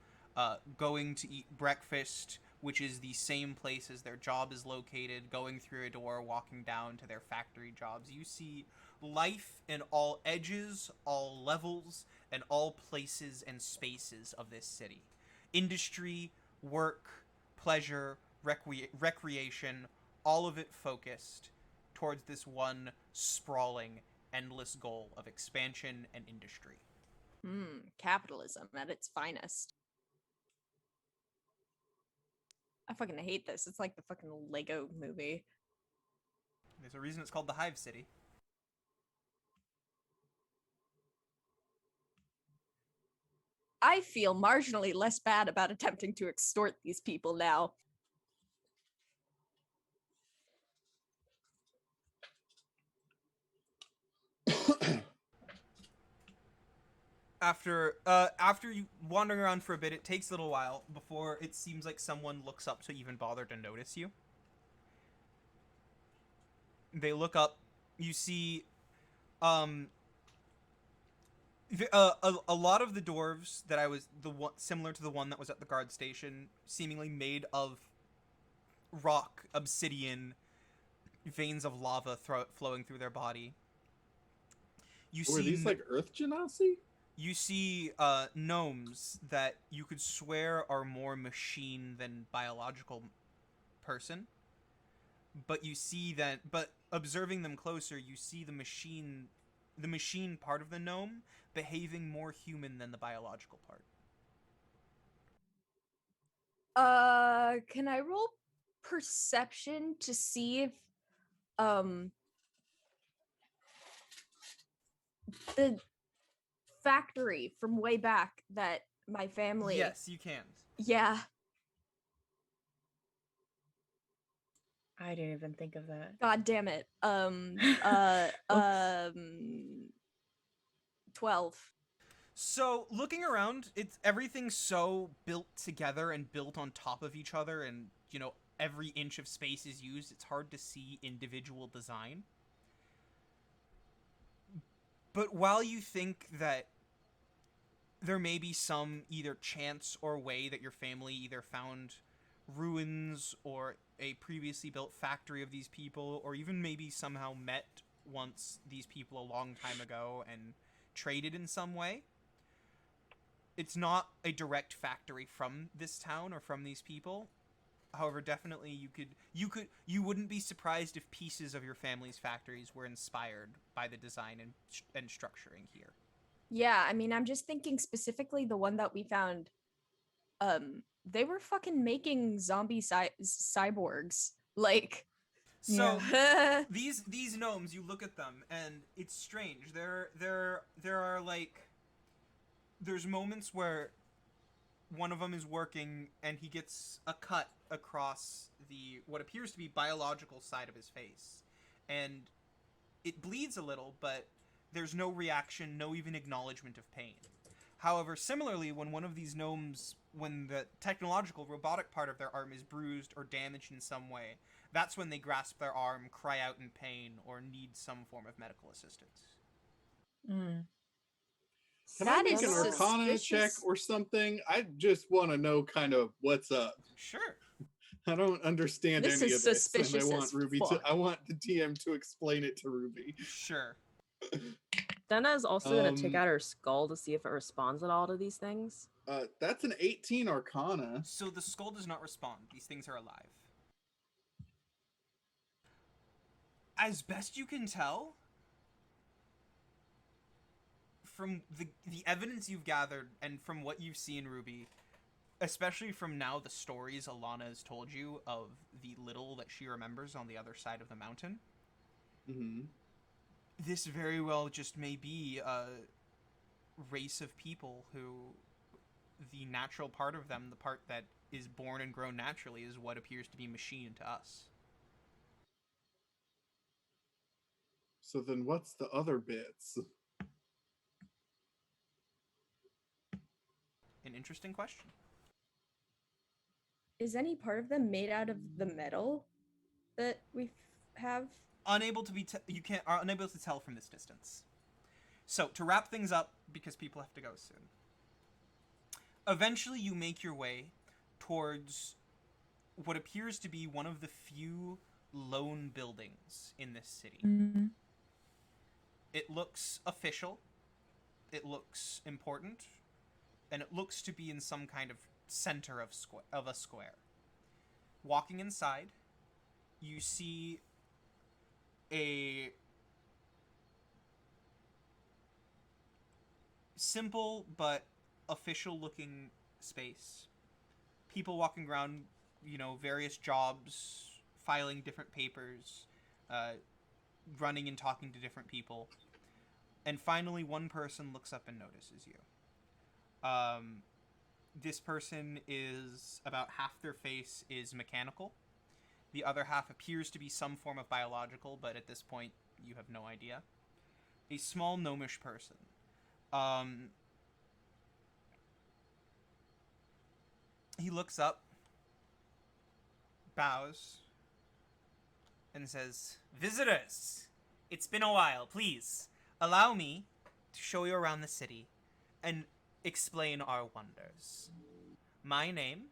going to eat breakfast, which is the same place as their job is located, going through a door, walking down to their factory jobs. You see life in all edges, all levels, and all places and spaces of this city. Industry, work, pleasure, recreation, all of it focused towards this one sprawling, endless goal of expansion and industry. Capitalism at its finest. I fucking hate this. It's like the fucking Lego movie. There's a reason it's called the Hive City. I feel marginally less bad about attempting to extort these people now. After you wandering around for a bit, it takes a little while before it seems like someone looks up to even bother to notice you. They look up. You see, a lot of the dwarves that I was similar to the one that was at the guard station, seemingly made of rock, obsidian, veins of lava flowing through their body. Were these like Earth Genasi? You see gnomes that you could swear are more machine than biological person. But you see that, but observing them closer, you see the machine part of the gnome behaving more human than the biological part. Can I roll perception to see if the factory from way back that my family... Yes, you can. Yeah. I didn't even think of that. God damn it. 12. So looking around, it's everything's so built together and built on top of each other, and every inch of space is used. It's hard to see individual design. But while you think that there may be some either chance or way that your family either found ruins or a previously built factory of these people, or even maybe somehow met once these people a long time ago and traded in some way, it's not a direct factory from this town or from these people. However, definitely you wouldn't be surprised if pieces of your family's factories were inspired by the design and structuring here. Yeah, I mean, I'm just thinking specifically the one that we found. They were fucking making zombie cyborgs. Like, So yeah. these gnomes, you look at them and it's strange. There are like, there's moments where one of them is working and he gets a cut across the what appears to be biological side of his face, and it bleeds a little, but there's no reaction, no even acknowledgement of pain. However, similarly, when one of these gnomes, when the technological robotic part of their arm is bruised or damaged in some way, that's when they grasp their arm, cry out in pain, or need some form of medical assistance. Can That I make is an Arcana check suspicious. or something? I just want to know kind of what's up. Sure. I don't understand This any is of this, and I suspicious want as Ruby fuck. I want the DM to explain it to Ruby. Sure. Stena is also gonna take Um, out her skull to see if it responds at all to these things. That's an 18 Arcana. So the skull does not respond. These things are alive. As best you can tell, from the evidence you've gathered and from what you've seen, Ruby, especially from now the stories Alana has told you of the little that she remembers on the other side of the mountain, Mm-hmm. this very well just may be a race of people who the natural part of them, the part that is born and grown naturally, is what appears to be machined to us. So then what's the other bits? An interesting question. Is any part of them made out of the metal that we have? Unable to be are unable to tell from this distance. So to wrap things up, because people have to go soon, eventually you make your way towards what appears to be one of the few lone buildings in this city. It looks official, it looks important, and it looks to be in some kind of center of a square. Walking inside, you see a simple but official looking space. People walking around, various jobs, filing different papers, running and talking to different people. And finally, one person looks up and notices you. This person is, about half their face is mechanical. The other half appears to be some form of biological, but at this point, you have no idea. A small gnomish person. He looks up, bows, and says, "Visitors, it's been a while. Please, allow me to show you around the city and explain our wonders. My name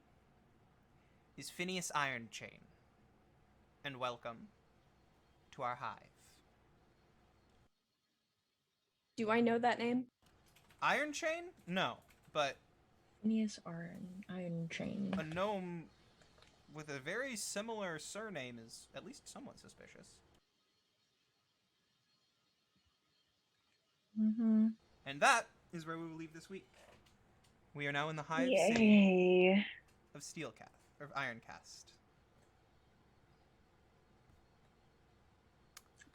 is Phineas Ironchain, and welcome to our hive." Do I know that name? Ironchain? No, but Phineas Ironchain. a gnome with a very similar surname is at least somewhat suspicious. Mm-hmm. And that is where we will leave this week. We are now in the hive city Yay. of Steelcast, or Ironcast.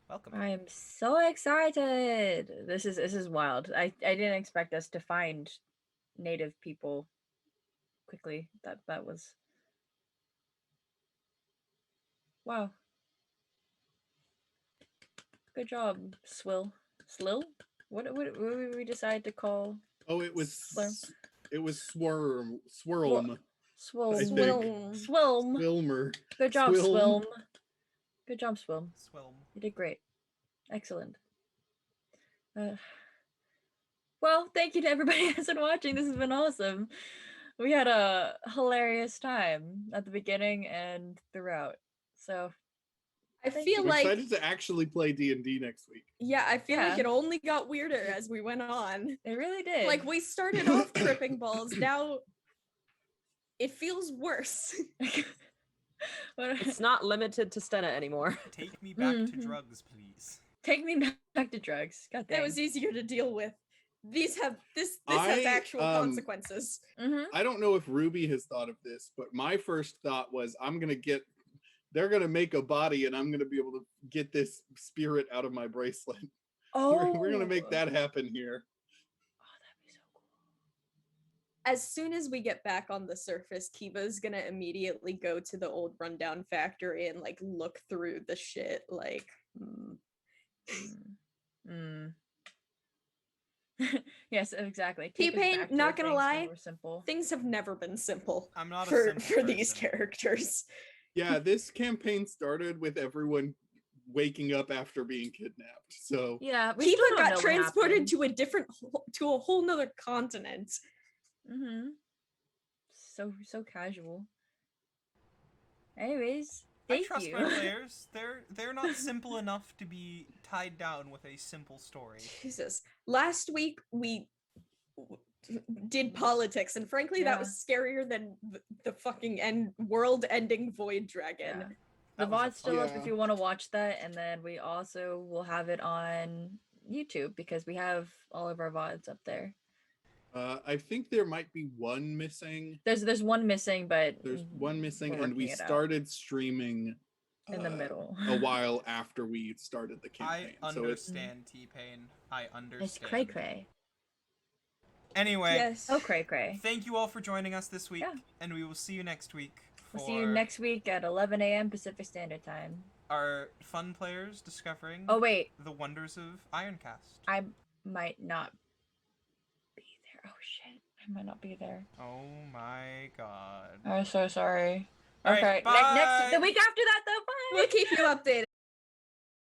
Welcome. I am so excited. This is wild. I didn't expect us to find native people quickly. That was wow. Good job, Swill. Slill? What did we decide to call Oh, it was Slurm? it was Swirlm. Swilm? I think. Swilm. Wilmer. Good job, Swilm. Swilm. Good job, Swilm. Swilm. You did great. Excellent. Well, thank you to everybody that's been watching. This has been awesome. We had a hilarious time at the beginning and throughout. So I Thank feel I'm like excited to actually play D&D next week. yeah, I feel like Yeah. it only got weirder as we went on. it really did. Like we started off tripping balls, now it feels worse. What- It's not limited to Stena anymore. Take me back to Mhm. drugs, please. Take me back to drugs. God damn. That was easier to deal with. This has I, actual consequences. Mm-hmm. I don't know if Ruby has thought of this, but my first thought was they're gonna make a body and I'm gonna be able to get this spirit out of my bracelet. Oh, We're gonna make that happen here. Oh, that'd be so cool. As soon as we get back on the surface, Kiva's gonna immediately go to the old rundown factory and like look through the shit. Like, Mm. Yes, exactly. Take us T-Pain, back to not the gonna things when lie, we're simple. things have never been simple I'm not a for simple these person. characters. Yeah, this campaign started with everyone waking up after being kidnapped. So Yeah, we Kiva still don't know got what transported happened. to a whole nother continent. Mm-hmm. So casual. Anyways, thank I trust you. my players. They're not simple enough to be tied down with a simple story. Jesus. Last week we did politics, and frankly, that Yeah. was scarier than the fucking world-ending void dragon. Yeah. The That was a VOD's still up Yeah. if you want to watch that, and then we also will have it on YouTube because we have all of our VODs up there. I think there might be one missing. There's one missing, but There's one missing, we're and we working it out started streaming in the middle. a while after we started the campaign. I So it's understand, T-Pain. I understand. It's cray cray. Anyway, Yes. Oh, cray cray. thank you all for joining us this week, Yeah. and we will see you next week for We'll see you next week at 11 a.m. Pacific Standard Time. our fun players discovering Oh wait, the wonders of Ironcast. I might not be there. Oh shit, I might not be there. Oh my god. I'm so sorry. All right, Okay, bye. next the week after that though. Bye. We'll keep you updated.